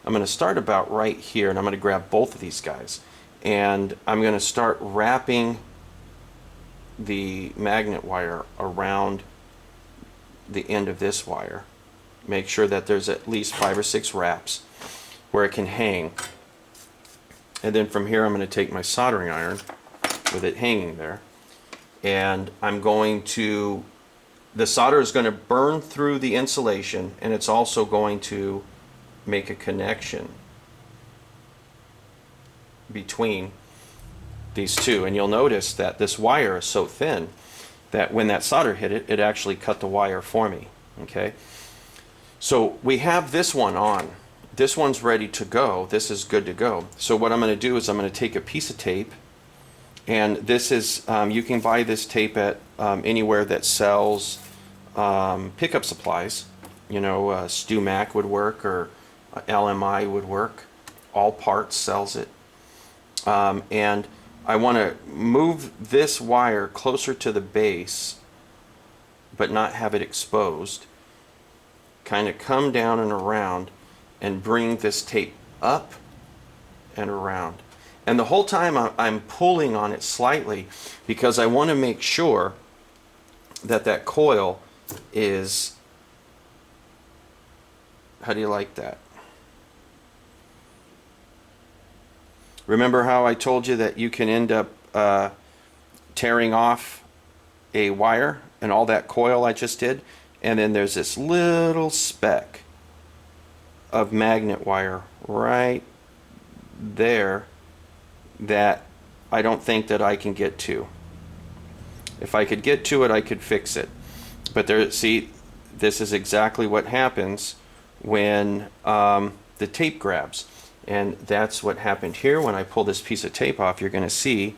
I'm going to start about right here, and I'm going to grab both of these guys. And I'm going to start wrapping the magnet wire around the end of this wire. Make sure that there's at least 5 or 6 wraps where it can hang. And then from here I'm going to take my soldering iron with it hanging there, and I'm going to, the solder is going to burn through the insulation, and it's also going to make a connection between these two. And you'll notice that this wire is so thin that when that solder hit it, it actually cut the wire for me. Okay, so we have this one on. This one's ready to go. This is good to go. So what I'm going to do is I'm going to take a piece of tape, and this is, you can buy this tape at anywhere that sells pickup supplies. You know, Stu Mac would work, or LMI would work. All Parts sells it. And I want to move this wire closer to the base, but not have it exposed. Kind of come down and around and bring this tape up and around. And the whole time I'm pulling on it slightly, because I want to make sure that that coil is, how do you like that? Remember how I told you that you can end up tearing off a wire and all that coil I just did? And then there's this little speck of magnet wire right there that I don't think that I can get to. If I could get to it, I could fix it. But there, see, this is exactly what happens when the tape grabs. And that's what happened here. When I pull this piece of tape off, you're going to see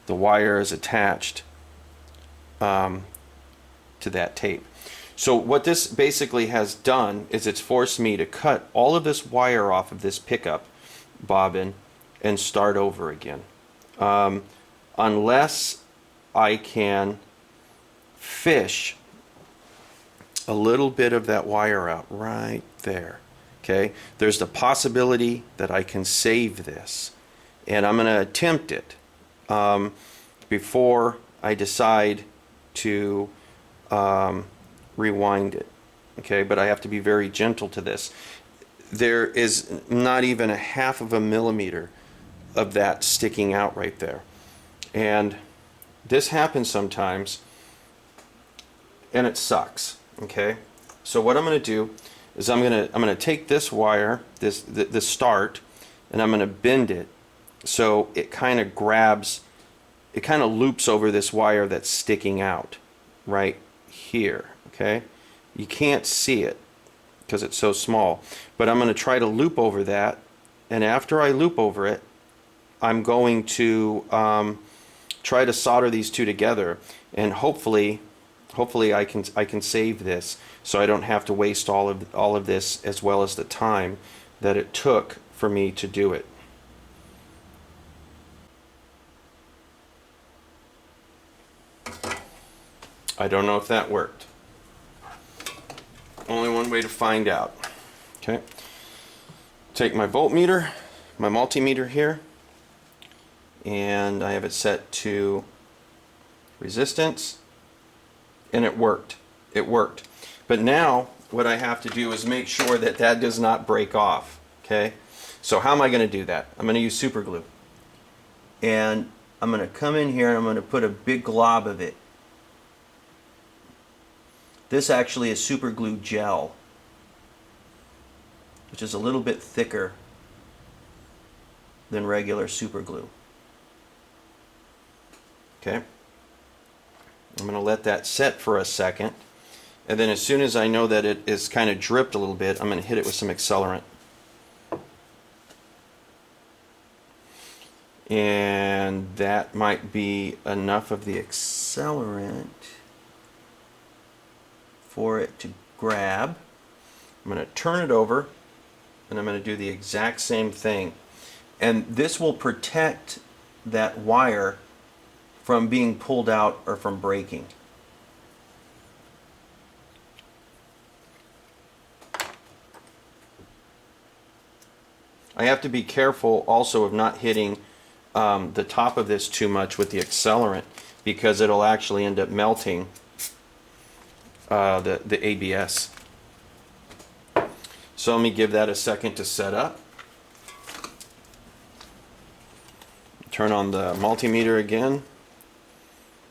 the wire is attached to that tape. So what this basically has done is it's forced me to cut all of this wire off of this pickup bobbin and start over again. Unless I can fish a little bit of that wire out right there. Okay, there's the possibility that I can save this, and I'm going to attempt it before I decide to rewind it. Okay, but I have to be very gentle to this. There is not even a 1/2 millimeter of that sticking out right there, and this happens sometimes, and it sucks. Okay, so what I'm going to do is I'm gonna take this wire, this start, and I'm gonna bend it so it kind of grabs, it kind of loops over this wire that's sticking out right here. Okay, you can't see it because it's so small, but I'm going to try to loop over that, and after I loop over it, I'm going to try to solder these two together, and hopefully I can save this, so I don't have to waste all of this, as well as the time that it took for me to do it. I don't know if that worked. Only one way to find out. Okay. Take my voltmeter, my multimeter here, and I have it set to resistance, and it worked. It worked. But now what I have to do is make sure that that does not break off. Okay. So how am I going to do that? I'm going to use super glue, and I'm going to come in here and I'm going to put a big glob of it. This actually is super glue gel, which is a little bit thicker than regular super glue. Okay, I'm going to let that set for a second. And then as soon as I know that it is kind of dripped a little bit, I'm going to hit it with some accelerant. And that might be enough of the accelerant for it to grab. I'm going to turn it over and I'm going to do the exact same thing. And this will protect that wire from being pulled out or from breaking. I have to be careful also of not hitting the top of this too much with the accelerant, because it'll actually end up melting the ABS. So let me give that a second to set up. Turn on the multimeter again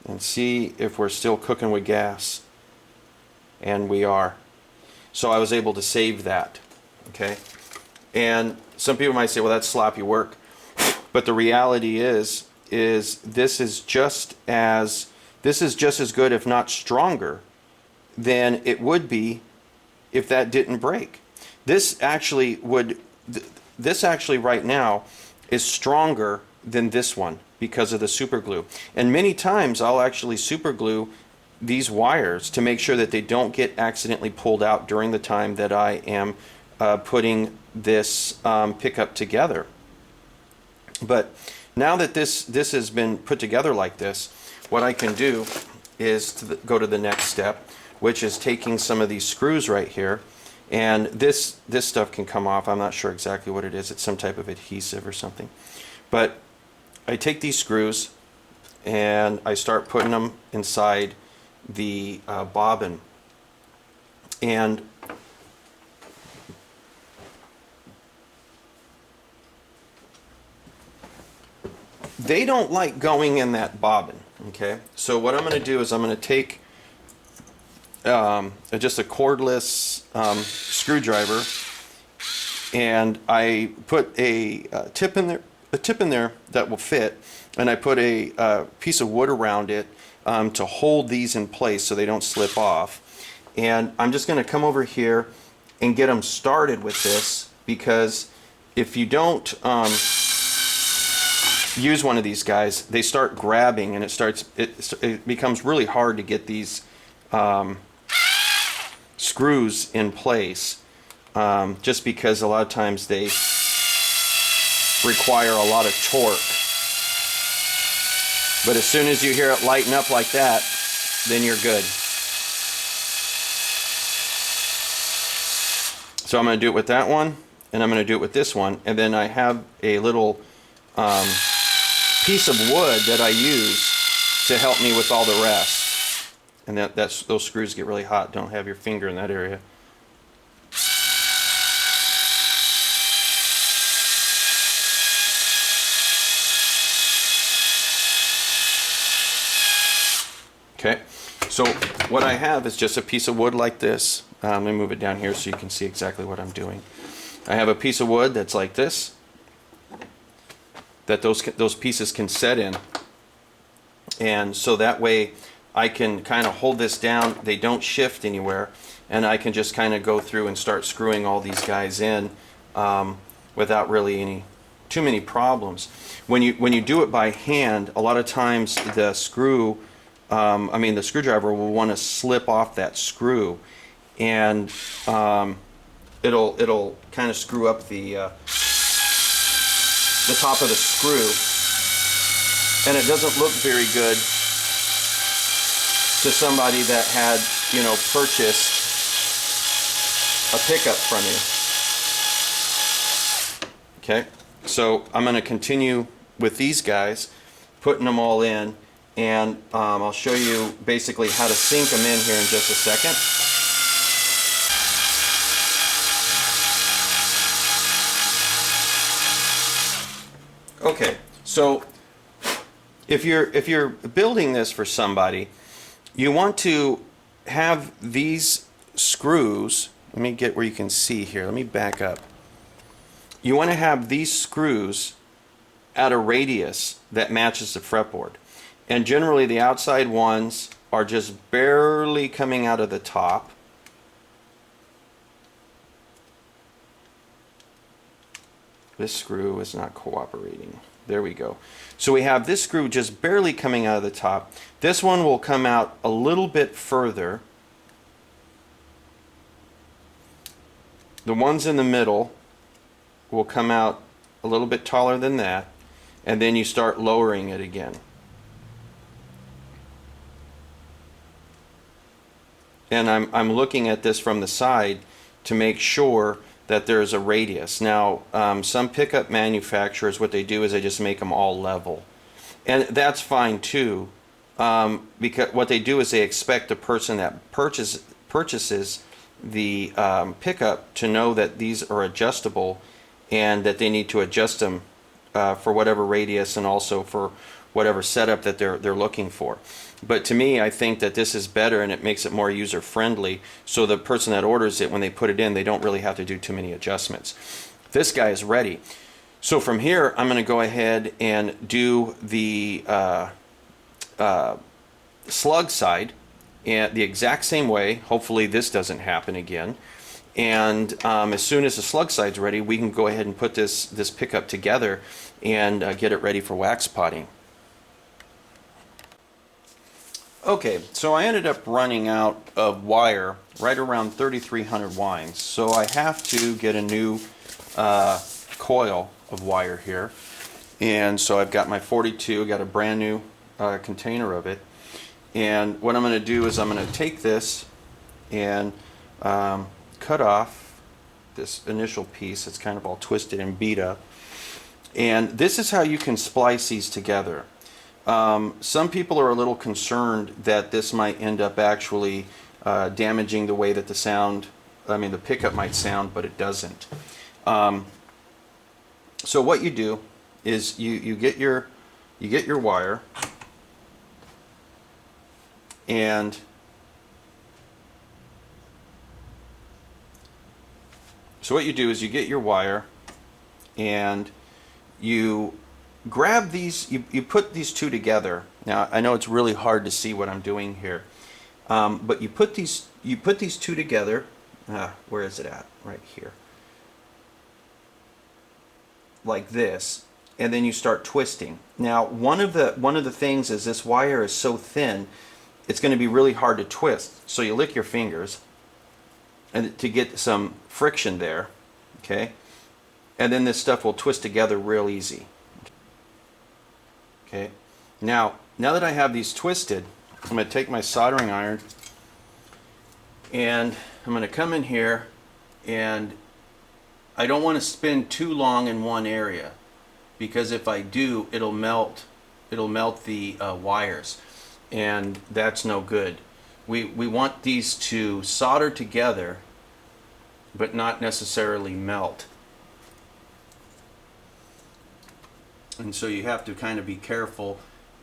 and see if we're still cooking with gas. And we are. So I was able to save that. Okay. And some people might say, well, that's sloppy work. But the reality is this is just as good, if not stronger, than it would be if that didn't break. This actually right now is stronger than this one because of the super glue. And many times I'll actually super glue these wires to make sure that they don't get accidentally pulled out during the time that I am putting this pickup together. But now that this has been put together like this, what I can do is go to the next step, which is taking some of these screws right here. And this stuff can come off. I'm not sure exactly what it is. It's some type of adhesive or something. But I take these screws and I start putting them inside the bobbin. And they don't like going in that bobbin. Okay, so what I'm going to do is I'm going to take just a cordless screwdriver, and I put a tip in there that will fit, and I put a piece of wood around it to hold these in place so they don't slip off. And I'm just going to come over here and get them started with this, because if you don't use one of these guys, they start grabbing, and it becomes really hard to get these screws in place, just because a lot of times they require a lot of torque. But as soon as you hear it lighten up like that, then you're good. So I'm going to do it with that one, and I'm going to do it with this one, and then I have a little piece of wood that I use to help me with all the rest. And those screws get really hot. Don't have your finger in that area. Okay, so what I have is just a piece of wood like this. Let me move it down here so you can see exactly what I'm doing. I have a piece of wood that's like this, that those pieces can set in. And so that way I can kind of hold this down, they don't shift anywhere, and I can just kind of go through and start screwing all these guys in without really too many problems. When you do it by hand, a lot of times the screwdriver will want to slip off that screw, and it'll kind of screw up the top of the screw, and it doesn't look very good to somebody that had, purchased a pickup from you. Okay, so I'm going to continue with these guys, putting them all in, and I'll show you basically how to sink them in here in just a second. Okay, so if you're building this for somebody, you want to have these screws. Let me get where you can see here. Let me back up. You want to have these screws at a radius that matches the fretboard. And generally the outside ones are just barely coming out of the top. This screw is not cooperating. There we go. So we have this screw just barely coming out of the top. This one will come out a little bit further. The ones in the middle will come out a little bit taller than that, and then you start lowering it again. And I'm looking at this from the side to make sure that there's a radius. Now, some pickup manufacturers, what they do is they just make them all level. And that's fine too, because what they do is they expect the person that purchases the pickup to know that these are adjustable and that they need to adjust them for whatever radius and also for whatever setup that they're looking for. But to me, I think that this is better and it makes it more user friendly, so the person that orders it, when they put it in, they don't really have to do too many adjustments. This guy is ready. So from here, I'm going to go ahead and do the slug side and the exact same way. Hopefully this doesn't happen again. And as soon as the slug side's ready, we can go ahead and put this pickup together and get it ready for wax potting. Okay, so I ended up running out of wire right around 3,300 winds. So I have to get a new coil of wire here. And so I've got my 42, got a brand new container of it. And what I'm going to do is I'm going to take this and cut off this initial piece. It's kind of all twisted and beat up. And this is how you can splice these together. Some people are a little concerned that this might end up actually damaging the way that the pickup might sound, but it doesn't. So what you do is you get your wire, and so what you do is you get your wire and you grab these, you put these two together. Now I know it's really hard to see what I'm doing here, but you put these two together. Where is it at? Right here, like this, and then you start twisting. Now one of the things is this wire is so thin, it's going to be really hard to twist. So you lick your fingers and to get some friction there, okay, and then this stuff will twist together real easy. Okay, now that I have these twisted, I'm going to take my soldering iron and I'm going to come in here, and I don't want to spin too long in one area, because if I do, it'll melt the wires, and that's no good. We want these to solder together but not necessarily melt. And so you have to kind of be careful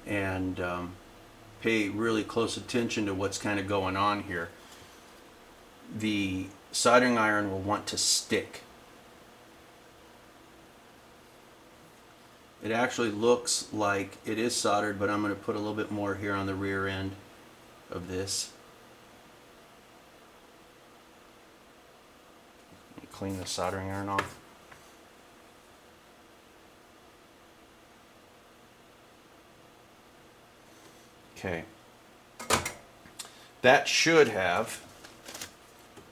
and pay really close attention to what's kind of going on here. The soldering iron will want to stick. It actually looks like it is soldered, but I'm going to put a little bit more here on the rear end of this. Clean the soldering iron off. Okay, that should have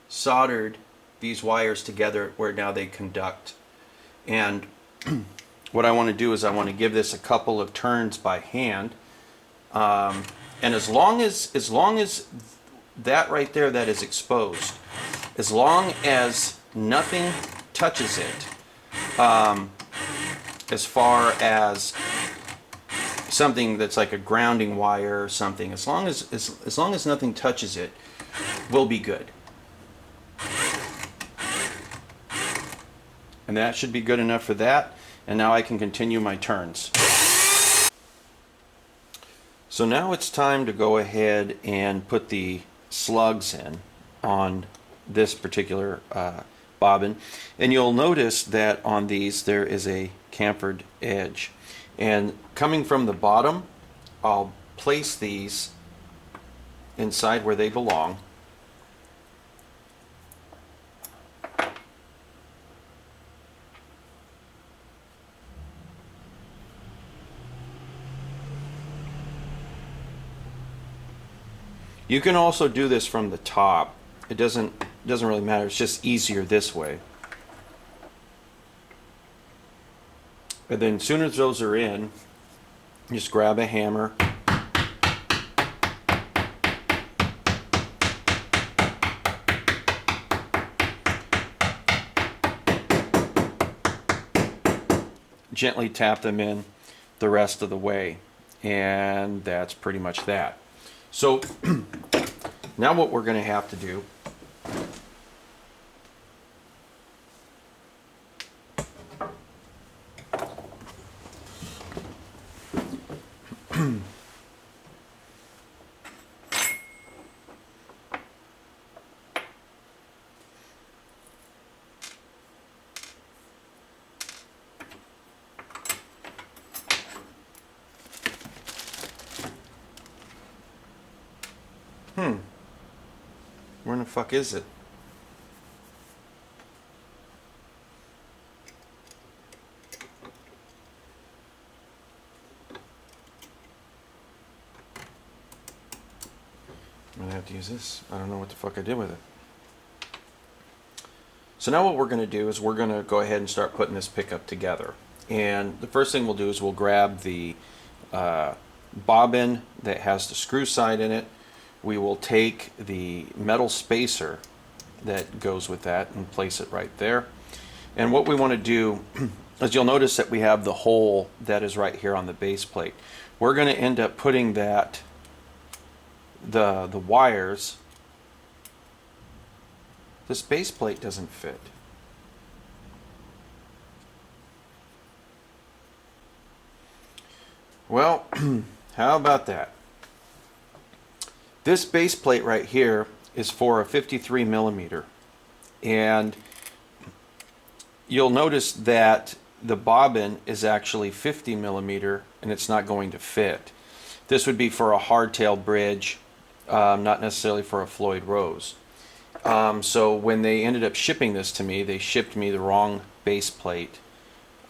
soldered these wires together where now they conduct. And what I want to do is I want to give this a couple of turns by hand, and as long as that right there that is exposed, as long as nothing touches it, as far as something that's like a grounding wire or something, as long as nothing touches it, we'll be good. And that should be good enough for that. And now I can continue my turns. So now it's time to go ahead and put the slugs in on this particular bobbin. And you'll notice that on these there is a chamfered edge. And coming from the bottom, I'll place these inside where they belong. You can also do this from the top. It doesn't really matter. It's just easier this way. And then as soon as those are in, just grab a hammer. Gently tap them in the rest of the way. And that's pretty much that. So now what we're going to have to do where the fuck is it? I'm gonna have to use this. I don't know what the fuck I did with it. So now what we're gonna do is we're gonna go ahead and start putting this pickup together. And the first thing we'll do is we'll grab the bobbin that has the screw side in it. We will take the metal spacer that goes with that and place it right there. And what we want to do is you'll notice that we have the hole that is right here on the base plate. We're going to end up putting that, the wires, this base plate doesn't fit. Well, how about that? This base plate right here is for a 53 millimeter, and you'll notice that the bobbin is actually 50 millimeter and it's not going to fit. This would be for a hardtail bridge, not necessarily for a Floyd Rose. So when they ended up shipping this to me, they shipped me the wrong base plate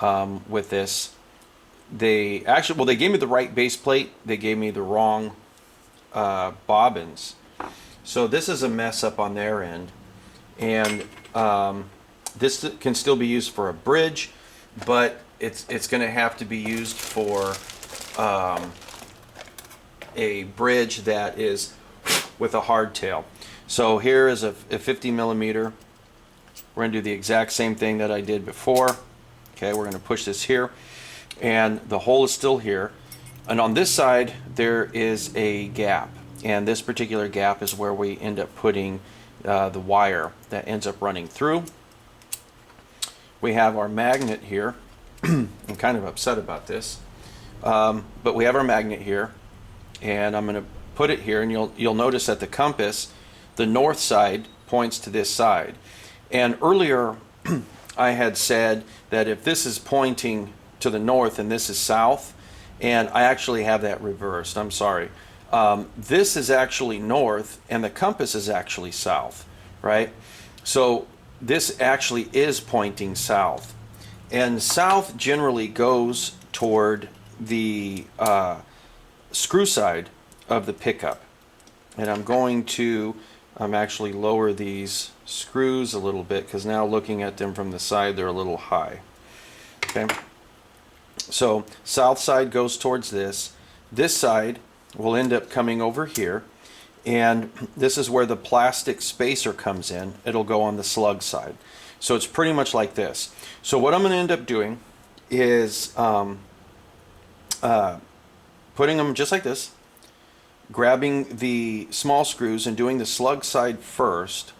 with this. They gave me the right base plate, they gave me the wrong bobbins. So this is a mess up on their end, and this can still be used for a bridge, but it's going to have to be used for a bridge that is with a hardtail. So here is a 50 millimeter. We're going to do the exact same thing that I did before. Okay, we're going to push this here, and the hole is still here. And on this side, there is a gap. And this particular gap is where we end up putting the wire that ends up running through. We have our magnet here. I'm kind of upset about this. But we have our magnet here. And I'm going to put it here. And you'll notice that the compass, the north side, points to this side. And earlier, I had said that if this is pointing to the north and this is south, and I actually have that reversed. I'm sorry. This is actually north and the compass is actually south, right? So this actually is pointing south. And south generally goes toward the screw side of the pickup. And I'm going to actually lower these screws a little bit, because now looking at them from the side, they're a little high. Okay. So south side goes towards this. This side will end up coming over here, and this is where the plastic spacer comes in. It'll go on the slug side. So it's pretty much like this. So what I'm going to end up doing is putting them just like this, grabbing the small screws and doing the slug side first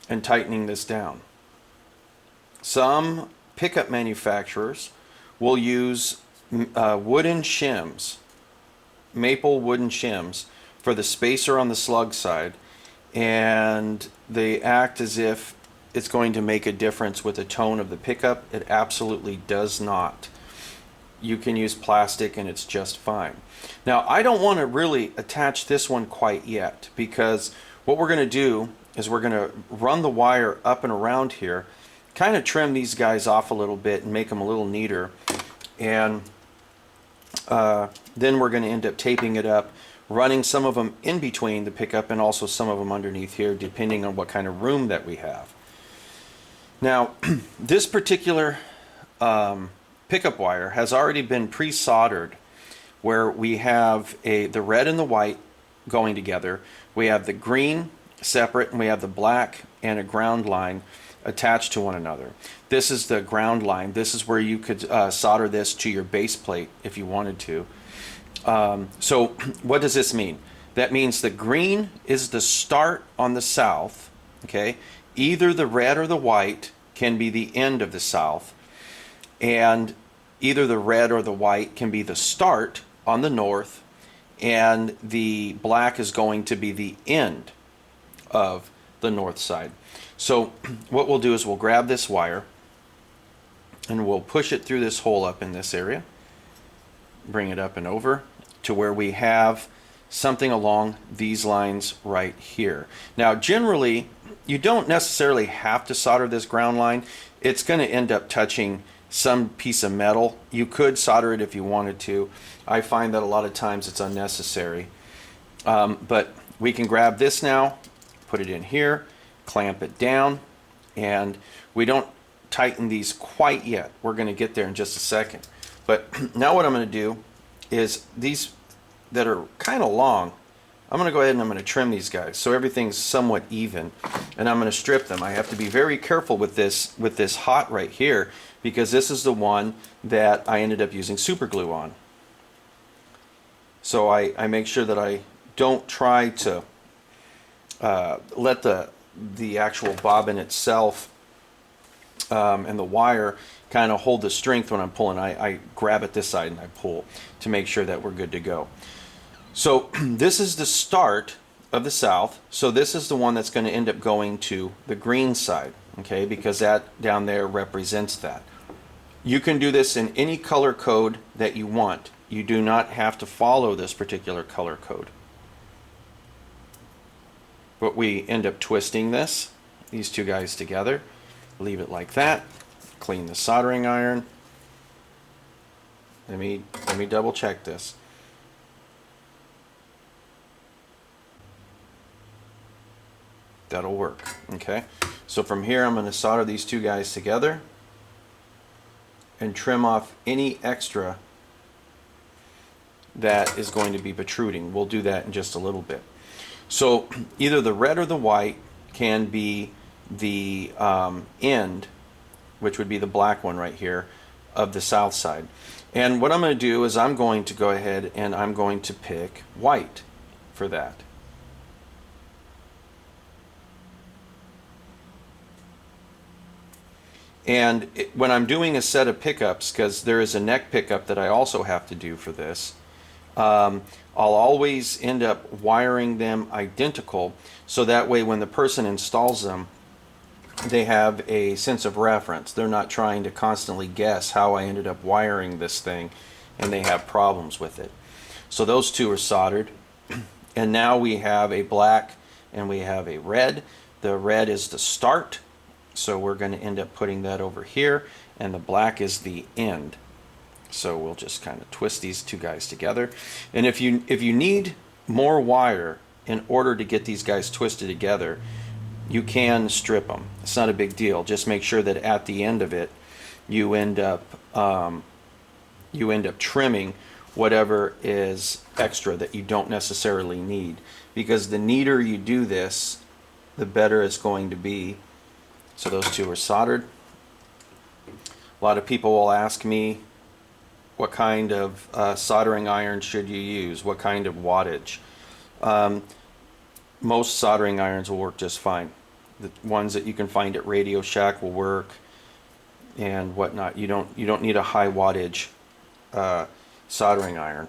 and tightening this down. Some pickup manufacturers will use wooden shims, maple wooden shims, for the spacer on the slug side, and they act as if it's going to make a difference with the tone of the pickup. It absolutely does not. you can use plastic and it's just fine. Now, I don't want to really attach this one quite yet, because what we're going to do is we're going to run the wire up and around here, kind of trim these guys off a little bit and make them a little neater, and then we're going to end up taping it up, running some of them in between the pickup and also some of them underneath here, depending on what kind of room that we have. Now, this particular pickup wire has already been pre-soldered, where we have the red and the white going together. We have the green separate, and we have the black and a ground line attached to one another. This is the ground line. This is where you could solder this to your base plate if you wanted to. So what does this mean? That means the green is the start on the south, okay? Either the red or the white can be the end of the south, and either the red or the white can be the start on the north, and the black is going to be the end of the north side. So what we'll do is we'll grab this wire and we'll push it through this hole up in this area, bring it up and over to where we have something along these lines right here. Now, generally, you don't necessarily have to solder this ground line. It's going to end up touching some piece of metal. You could solder it if you wanted to. I find that a lot of times it's unnecessary. But we can grab this now, put it in here, clamp it down, and we don't tighten these quite yet. We're going to get there in just a second. But now what I'm going to do is these that are kind of long, I'm going to go ahead and I'm going to trim these guys so everything's somewhat even, and I'm going to strip them. I have to be very careful with this hot right here, because this is the one that I ended up using super glue on. So I make sure that I don't try to let the actual bobbin itself and the wire kind of hold the strength when I'm pulling. I grab at this side and I pull to make sure that we're good to go. So this is the start of the south. So this is the one that's going to end up going to the green side, okay, because that down there represents that. You can do this in any color code that you want. You do not have to follow this particular color code. But we end up twisting these two guys together, leave it like that, clean the soldering iron. Let me double check this. That'll work, okay? So from here I'm going to solder these two guys together and trim off any extra that is going to be protruding. We'll do that in just a little bit. So either the red or the white can be the end, which would be the black one right here, of the south side. And what I'm going to do is I'm going to go ahead and I'm going to pick white for that. And when I'm doing a set of pickups, because there is a neck pickup that I also have to do for this, I'll always end up wiring them identical, so that way when the person installs them, they have a sense of reference. They're not trying to constantly guess how I ended up wiring this thing and they have problems with it. So those two are soldered, and now we have a black and we have a red. The red is the start, so we're going to end up putting that over here, and the black is the end. So we'll just kind of twist these two guys together. And if you need more wire in order to get these guys twisted together, you can strip them. It's not a big deal. Just make sure that at the end of it, you end up trimming whatever is extra that you don't necessarily need. Because the neater you do this, the better it's going to be. So those two are soldered. A lot of people will ask me, what kind of soldering iron should you use? What kind of wattage? Most soldering irons will work just fine. The ones that you can find at Radio Shack will work and whatnot. You don't need a high wattage soldering iron.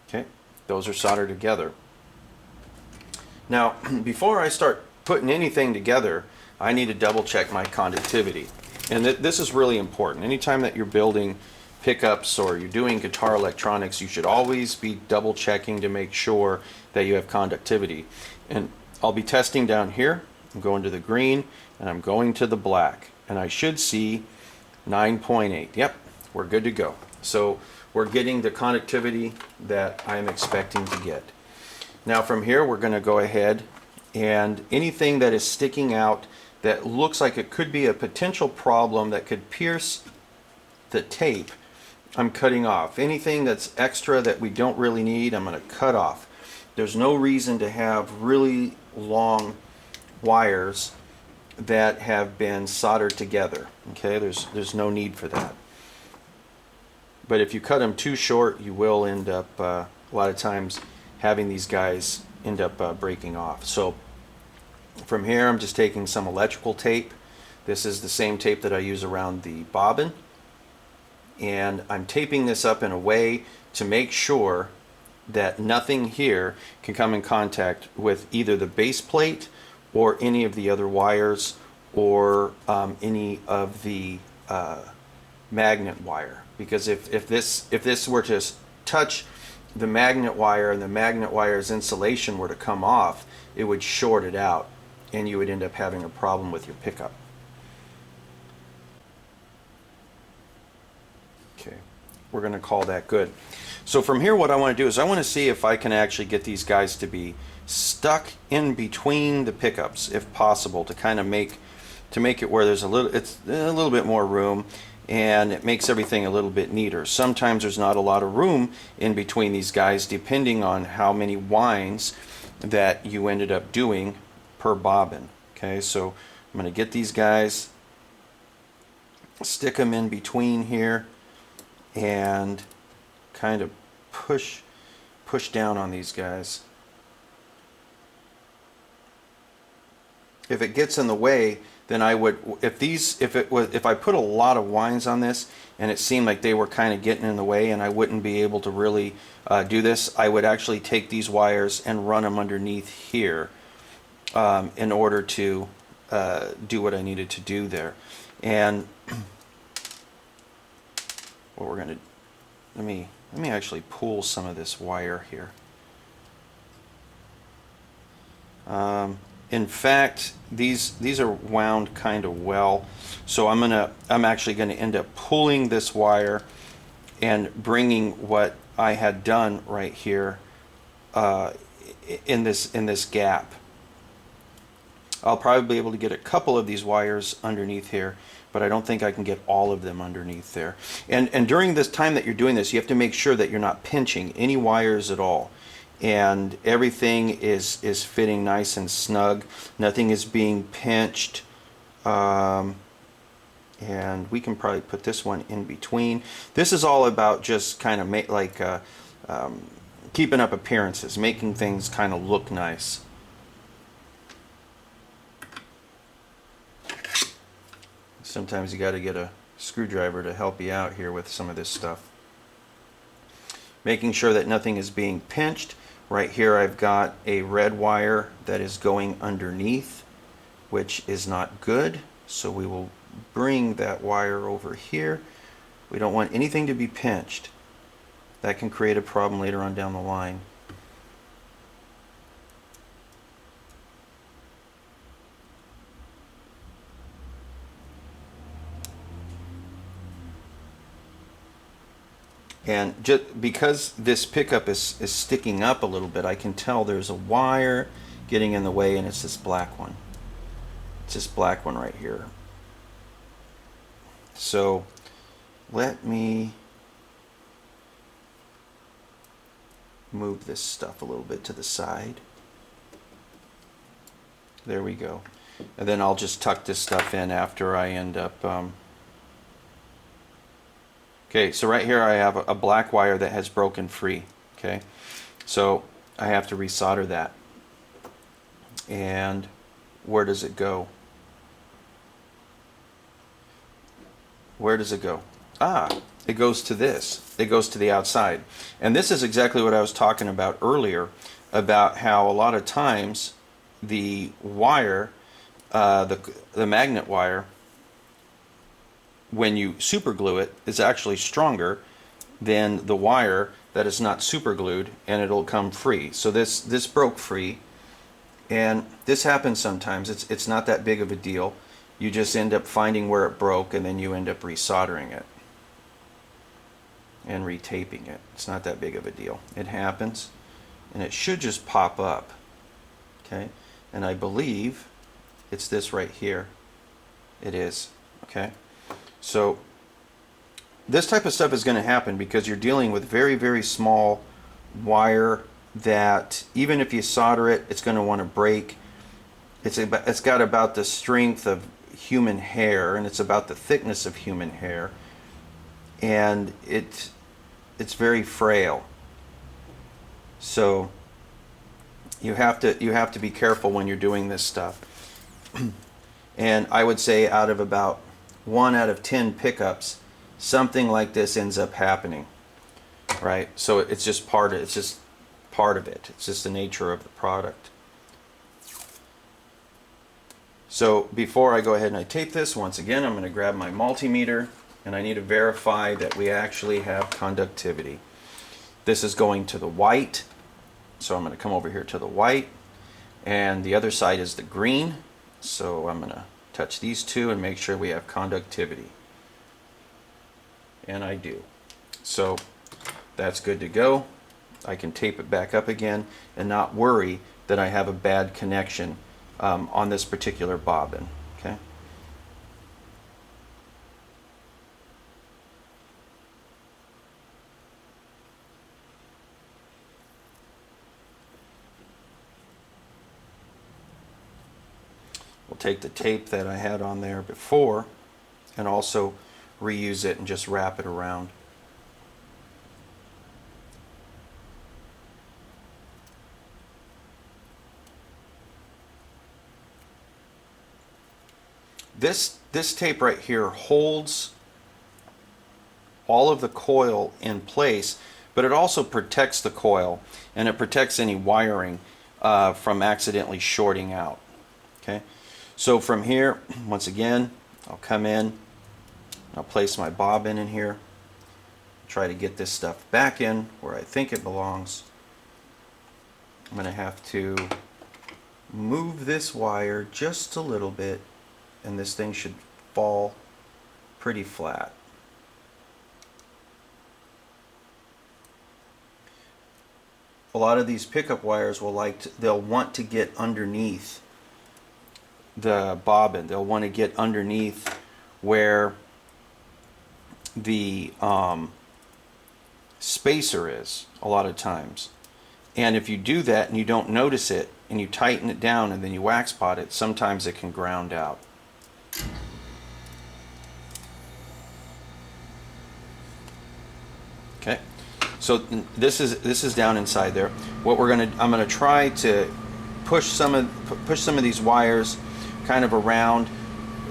Okay, those are soldered together. Now, before I start putting anything together, I need to double check my conductivity. And this is really important. Anytime that you're building pickups or you're doing guitar electronics, you should always be double checking to make sure that you have conductivity. And I'll be testing down here. I'm going to the green and I'm going to the black, and I should see 9.8. Yep, we're good to go. So we're getting the conductivity that I'm expecting to get. Now from here we're going to go ahead, and anything that is sticking out that looks like it could be a potential problem that could pierce the tape, I'm cutting off. Anything that's extra that we don't really need, I'm going to cut off. There's no reason to have really long wires that have been soldered together. Okay, there's no need for that. But if you cut them too short, you will end up a lot of times having these guys end up breaking off. So from here I'm just taking some electrical tape. This is the same tape that I use around the bobbin, and I'm taping this up in a way to make sure that nothing here can come in contact with either the base plate or any of the other wires, or any of the magnet wire. Because if this were to touch the magnet wire and the magnet wire's insulation were to come off, it would short it out and you would end up having a problem with your pickup. Okay, we're going to call that good. So from here what I want to do is I want to see if I can actually get these guys to be stuck in between the pickups if possible, to kind of make it where there's a little bit more room, and it makes everything a little bit neater. Sometimes there's not a lot of room in between these guys depending on how many winds that you ended up doing per bobbin. Okay, so I'm going to get these guys, stick them in between here, and kind of push down on these guys. If it gets in the way, then I would, if I put a lot of winds on this and it seemed like they were kind of getting in the way and I wouldn't be able to really do this, I would actually take these wires and run them underneath here in order to do what I needed to do there. And what we're going to, let me actually pull some of this wire here. In fact, these are wound kind of well, so I'm actually going to end up pulling this wire and bringing what I had done right here in this gap. I'll probably be able to get a couple of these wires underneath here, but I don't think I can get all of them underneath there. And during this time that you're doing this, you have to make sure that you're not pinching any wires at all, and everything is fitting nice and snug. Nothing is being pinched. And we can probably put this one in between. This is all about just kind of keeping up appearances, making things kind of look nice. Sometimes you got to get a screwdriver to help you out here with some of this stuff. Making sure that nothing is being pinched. Right here I've got a red wire that is going underneath, which is not good. So we will bring that wire over here. We don't want anything to be pinched. That can create a problem later on down the line. And just because this pickup is sticking up a little bit, I can tell there's a wire getting in the way, and it's this black one. It's this black one right here. So let me move this stuff a little bit to the side. There we go. And then I'll just tuck this stuff in after I end up okay, so right here I have a black wire that has broken free. Okay, so I have to resolder that. And where does it go? Where does it go? Ah, it goes to this. It goes to the outside. And this is exactly what I was talking about earlier, about how a lot of times the wire the magnet wire, when you super glue it, is actually stronger than the wire that is not super glued, and it'll come free. So this broke free, and this happens sometimes. It's not that big of a deal. You just end up finding where it broke, and then you end up resoldering it and retaping it. It's not that big of a deal. It happens, and it should just pop up. Okay, and I believe it's this right here. It is. Okay, so this type of stuff is going to happen because you're dealing with very, very small wire that even if you solder it, it's going to want to break. It's got about the strength of human hair, and it's about the thickness of human hair, and it's very frail. So you have to be careful when you're doing this stuff. And I would say out of about 1 out of 10 pickups, something like this ends up happening, right? So it's just part of it. It's just part of it. It's just the nature of the product. So before I go ahead and I tape this, once again, I'm going to grab my multimeter, and I need to verify that we actually have conductivity. This is going to the white, so I'm going to come over here to the white, and the other side is the green. So I'm going to touch these two and make sure we have conductivity. And I do. So that's good to go. I can tape it back up again and not worry that I have a bad connection on this particular bobbin. Okay. We'll take the tape that I had on there before and also reuse it and just wrap it around. This tape right here holds all of the coil in place, but it also protects the coil, and it protects any wiring from accidentally shorting out. Okay, so from here, once again, I'll come in, I'll place my bobbin in here, try to get this stuff back in where I think it belongs. I'm going to have to move this wire just a little bit, and this thing should fall pretty flat. A lot of these pickup wires they'll want to get underneath the bobbin. They'll want to get underneath where the spacer is a lot of times. And if you do that and you don't notice it and you tighten it down and then you wax pot it, sometimes it can ground out. Okay, so this is down inside there. What I'm gonna try to push some of these wires kind of around,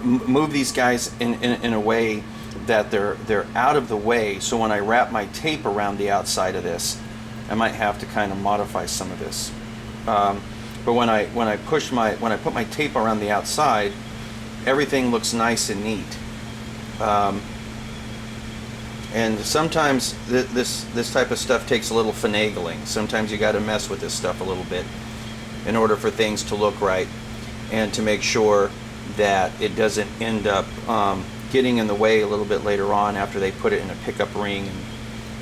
move these guys in a way that they're out of the way. So when I wrap my tape around the outside of this, I might have to kind of modify some of this. But when I put my tape around the outside, everything looks nice and neat. And sometimes this type of stuff takes a little finagling. Sometimes you got to mess with this stuff a little bit in order for things to look right and to make sure that it doesn't end up getting in the way a little bit later on after they put it in a pickup ring and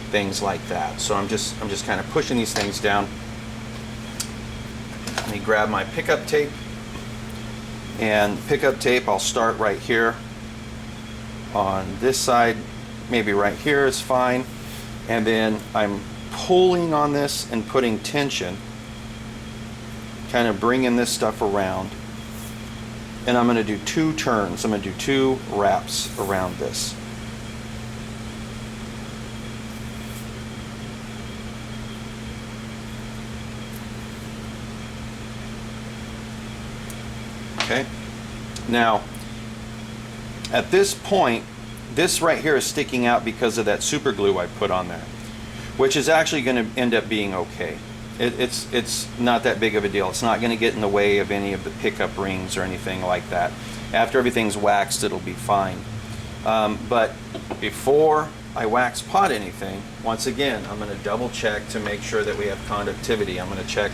things like that. So I'm just kind of pushing these things down. Let me grab my pickup tape. And pickup tape, I'll start right here on this side, maybe right here is fine, and then I'm pulling on this and putting tension, kind of bringing this stuff around, and I'm going to do 2 turns. I'm going to do 2 wraps around this. Okay, now at this point, this right here is sticking out because of that super glue I put on there, which is actually going to end up being okay. It's not that big of a deal. It's not going to get in the way of any of the pickup rings or anything like that. After everything's waxed, it'll be fine. But before I wax pot anything, once again, I'm going to double check to make sure that we have conductivity. I'm going to check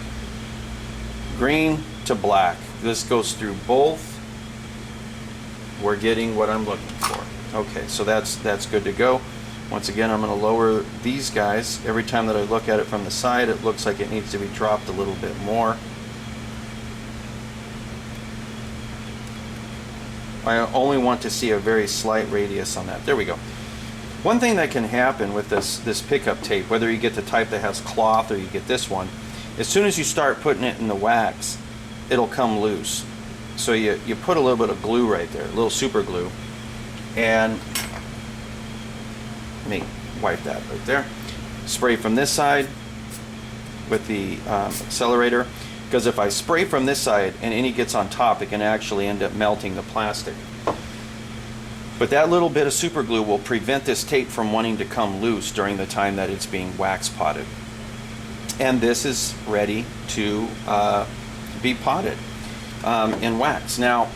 green to black. This goes through both. We're getting what I'm looking for. Okay, so that's good to go. Once again, I'm going to lower these guys. Every time that I look at it from the side, it looks like it needs to be dropped a little bit more. I only want to see a very slight radius on that. There we go. One thing that can happen with this pickup tape, whether you get the type that has cloth or you get this one, as soon as you start putting it in the wax, it'll come loose. So you put a little bit of glue right there, a little super glue, and let me wipe that right there. Spray from this side with the accelerator, because if I spray from this side and any gets on top, it can actually end up melting the plastic. But that little bit of super glue will prevent this tape from wanting to come loose during the time that it's being wax potted. And this is ready to be potted in wax. Now,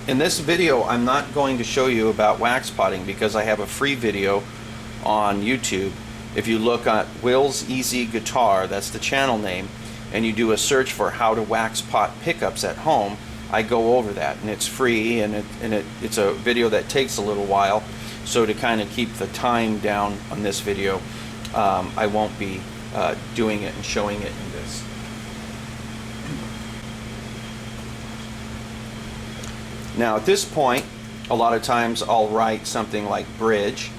in this video, I'm not going to show you about wax potting because I have a free video on YouTube. If you look at Will's Easy Guitar, that's the channel name, and you do a search for how to wax pot pickups at home, I go over that, and it's free, and it's a video that takes a little while. So to kind of keep the time down on this video, I won't be doing it and showing it in this. Now at this point, a lot of times I'll write something like bridge,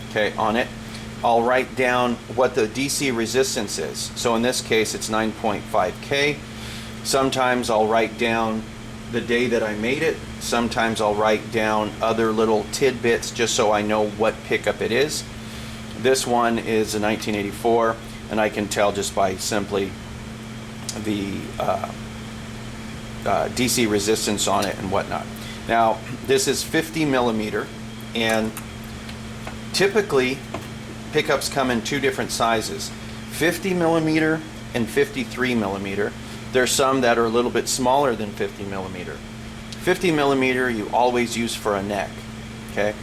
okay, on it. I'll write down what the DC resistance is. So in this case, it's 9.5K. Sometimes I'll write down the day that I made it. Sometimes I'll write down other little tidbits just so I know what pickup it is. This one is a 1984, and I can tell just by simply the DC resistance on it and whatnot. Now, this is 50 millimeter, and typically pickups come in two different sizes, 50 millimeter and 53 millimeter. There's some that are a little bit smaller than 50 millimeter. 50 millimeter you always use for a neck, okay?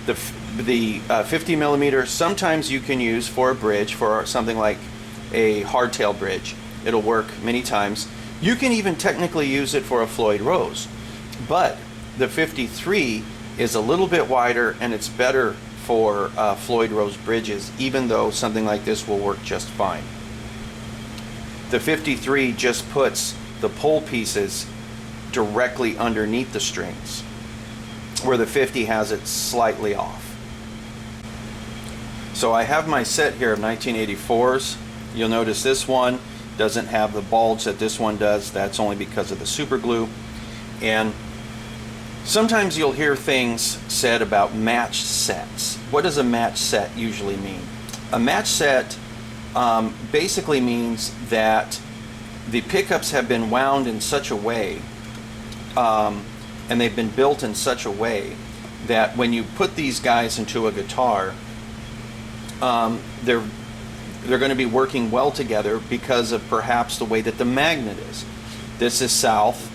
The 50 millimeter sometimes you can use for a bridge, for something like a hardtail bridge. It'll work many times. You can even technically use it for a Floyd Rose, but the 53 is a little bit wider and it's better for Floyd Rose bridges, even though something like this will work just fine. The 53 just puts the pull pieces directly underneath the strings, where the 50 has it slightly off. So I have my set here of 1984s. You'll notice this one doesn't have the bulge that this one does. That's only because of the super glue. And sometimes you'll hear things said about matched sets. What does a matched set usually mean? A matched set basically means that the pickups have been wound in such a way and they've been built in such a way that when you put these guys into a guitar, they're going to be working well together because of perhaps the way that the magnet is. This is south,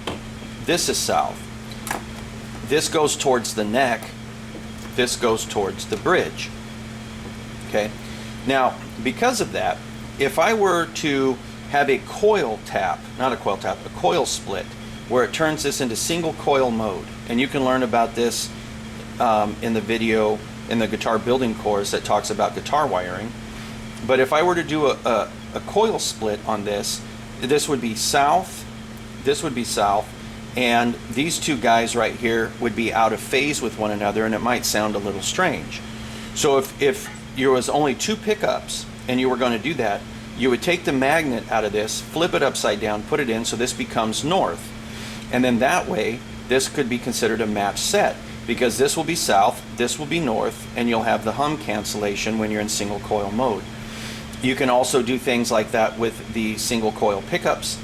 this is south. This goes towards the neck, this goes towards the bridge. Okay? Now, because of that, if I were to have a coil tap, not a coil tap, a coil split, where it turns this into single coil mode, and you can learn about this in the video in the guitar building course that talks about guitar wiring. But if I were to do a coil split on this, this would be south, this would be south, and these two guys right here would be out of phase with one another, and it might sound a little strange. So if there was only two pickups and you were going to do that, you would take the magnet out of this, flip it upside down, put it in so this becomes north. And then that way, this could be considered a matched set, because this will be south, this will be north, and you'll have the hum cancellation when you're in single coil mode. You can also do things like that with the single coil pickups,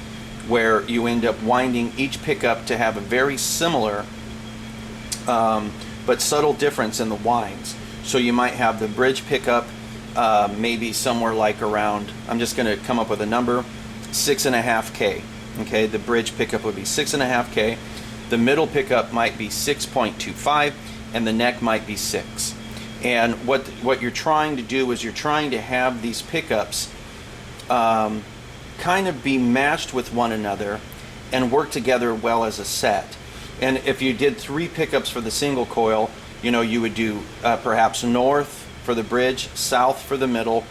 where you end up winding each pickup to have a very similar but subtle difference in the winds. So you might have the bridge pickup maybe somewhere like around, I'm just going to come up with a number, 6.5K. Okay, the bridge pickup would be 6.5K. The middle pickup might be 6.25, and the neck might be 6. And what you're trying to do is you're trying to have these pickups kind of be matched with one another and work together well as a set. And if you did 3 pickups for the single coil, you know, you would do perhaps north for the bridge, south for the middle,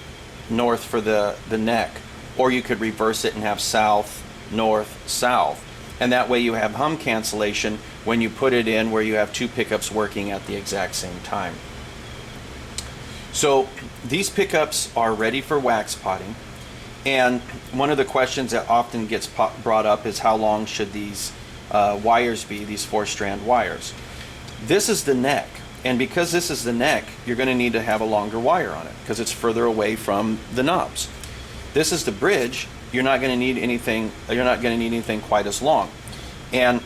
north for the neck. Or you could reverse it and have south, north, south. And that way you have hum cancellation when you put it in where you have 2 pickups working at the exact same time. So these pickups are ready for wax potting. And one of the questions that often gets brought up is how long should these wires be, these 4-strand wires. This is the neck, and because this is the neck, you're going to need to have a longer wire on it because it's further away from the knobs. This is the bridge. You're not going to need anything. You're not going to need anything quite as long, and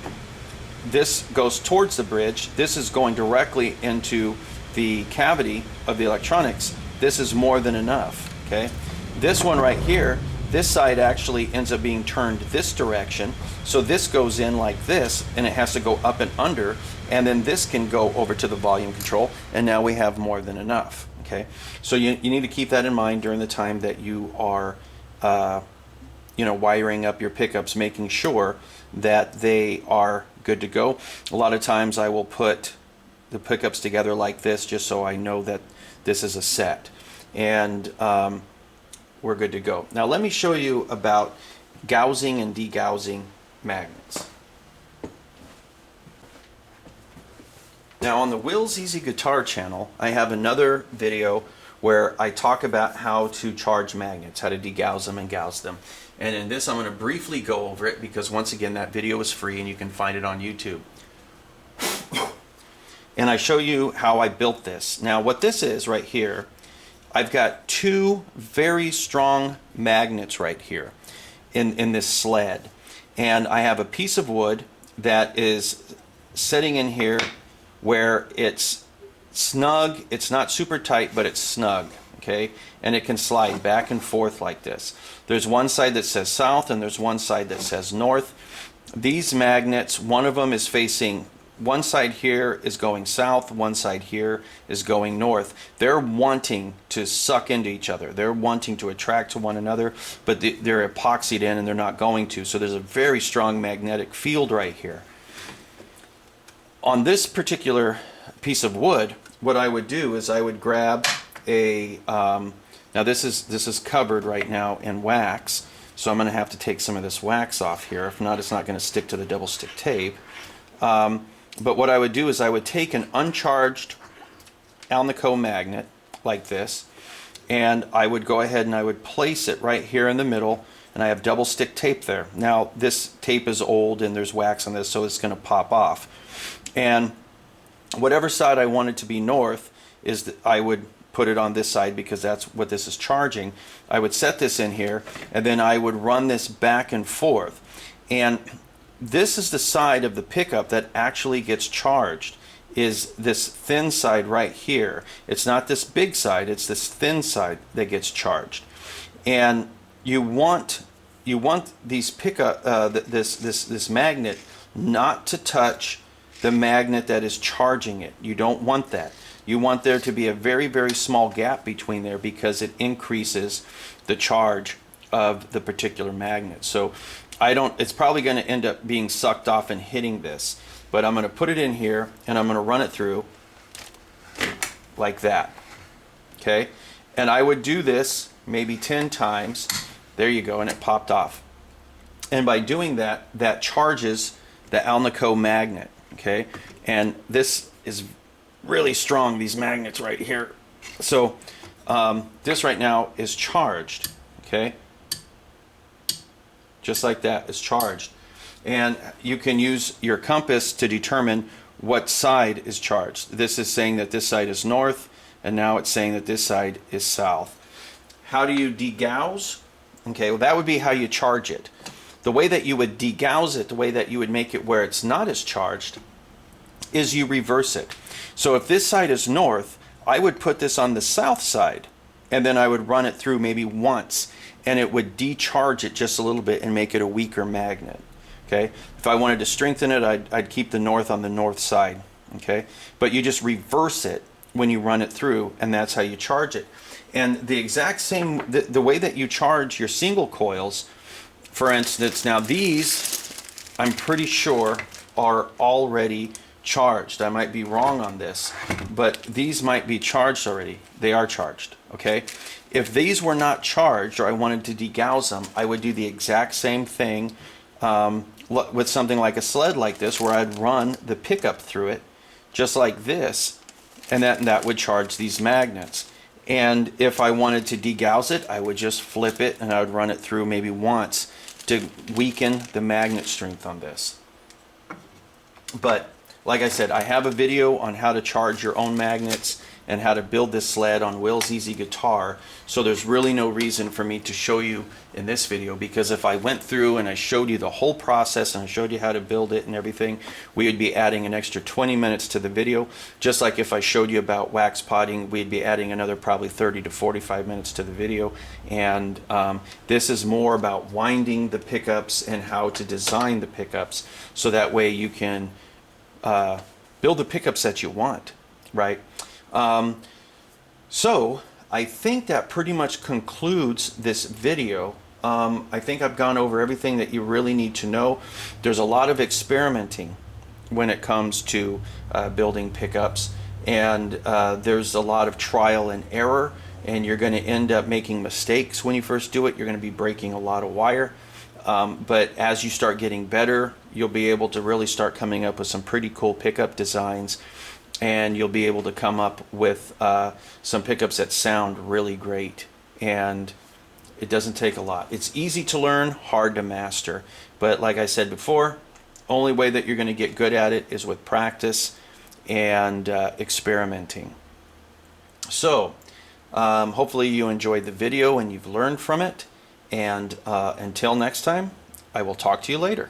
this goes towards the bridge. This is going directly into the cavity of the electronics. This is more than enough. Okay, this one right here, this side actually ends up being turned this direction. So this goes in like this, and it has to go up and under, and then this can go over to the volume control, and now we have more than enough. Okay, so you need to keep that in mind during the time that you are wiring up your pickups, making sure that they are good to go. A lot of times I will put the pickups together like this just so I know that this is a set, and we're good to go. Now let me show you about gaussing and degaussing magnets. Now on the Will's Easy Guitar channel, I have another video where I talk about how to charge magnets, how to degauss them and gauss them. And in this I'm going to briefly go over it because once again that video is free and you can find it on YouTube. And I show you how I built this. Now what this is right here, I've got 2 very strong magnets right here in this sled. And I have a piece of wood that is sitting in here where it's snug. It's not super tight, but it's snug. Okay, and it can slide back and forth like this. There's one side that says south and there's one side that says north. These magnets, one of them is facing, one side here is going south, one side here is going north. They're wanting to suck into each other. They're wanting to attract to one another, but they're epoxied in and they're not going to. So there's a very strong magnetic field right here. On this particular piece of wood, what I would do is I would grab a, now this is covered right now in wax, so I'm going to have to take some of this wax off here. If not, it's not going to stick to the double stick tape. But what I would do is I would take an uncharged Alnico magnet like this, and I would go ahead and I would place it right here in the middle, and I have double stick tape there. Now this tape is old and there's wax on this, so it's going to pop off. And whatever side I wanted to be north is that I would put it on this side because that's what this is charging. I would set this in here and then I would run this back and forth. And this is the side of the pickup that actually gets charged, is this thin side right here. It's not this big side, it's this thin side that gets charged. And you want these pickup this magnet not to touch the magnet that is charging it. You don't want that. You want there to be a very, very small gap between there because it increases the charge of the particular magnet. So it's probably going to end up being sucked off and hitting this, but I'm going to put it in here and I'm going to run it through like that. Okay, and I would do this maybe 10 times. There you go, and it popped off. And by doing that, that charges the Alnico magnet. Okay, and this is really strong, these magnets right here. So this right now is charged. Okay, just like that, it's charged. And you can use your compass to determine what side is charged. This is saying that this side is north, and now it's saying that this side is south. How do you degauss? Okay, well that would be how you charge it. The way that you would degauss it, the way that you would make it where it's not as charged, is you reverse it. So if this side is north, I would put this on the south side and then I would run it through maybe once, and it would decharge it just a little bit and make it a weaker magnet. Okay, if I wanted to strengthen it, I'd keep the north on the north side. Okay, but you just reverse it when you run it through, and that's how you charge it. And the exact same, the way that you charge your single coils, for instance, now these, I'm pretty sure, are already charged. I might be wrong on this, but these might be charged already. They are charged, okay? If these were not charged, or I wanted to degauss them, I would do the exact same thing with something like a sled like this, where I'd run the pickup through it, just like this, and that would charge these magnets. And if I wanted to degauss it, I would just flip it, and I would run it through maybe once to weaken the magnet strength on this. But like I said, I have a video on how to charge your own magnets and how to build this sled on Will's Easy Guitar. So there's really no reason for me to show you in this video, because if I went through and I showed you the whole process and I showed you how to build it and everything, we would be adding an extra 20 minutes to the video. Just like if I showed you about wax potting, we'd be adding another probably 30 to 45 minutes to the video. And this is more about winding the pickups and how to design the pickups, so that way you can build the pickups that you want, right? So I think that pretty much concludes this video. I think I've gone over everything that you really need to know. There's a lot of experimenting when it comes to building pickups, and there's a lot of trial and error, and you're going to end up making mistakes when you first do it. You're going to be breaking a lot of wire. But as you start getting better, you'll be able to really start coming up with some pretty cool pickup designs, and you'll be able to come up with some pickups that sound really great. And it doesn't take a lot. It's easy to learn, hard to master. But like I said before, only way that you're going to get good at it is with practice and experimenting. So hopefully you enjoyed the video and you've learned from it. And until next time, I will talk to you later.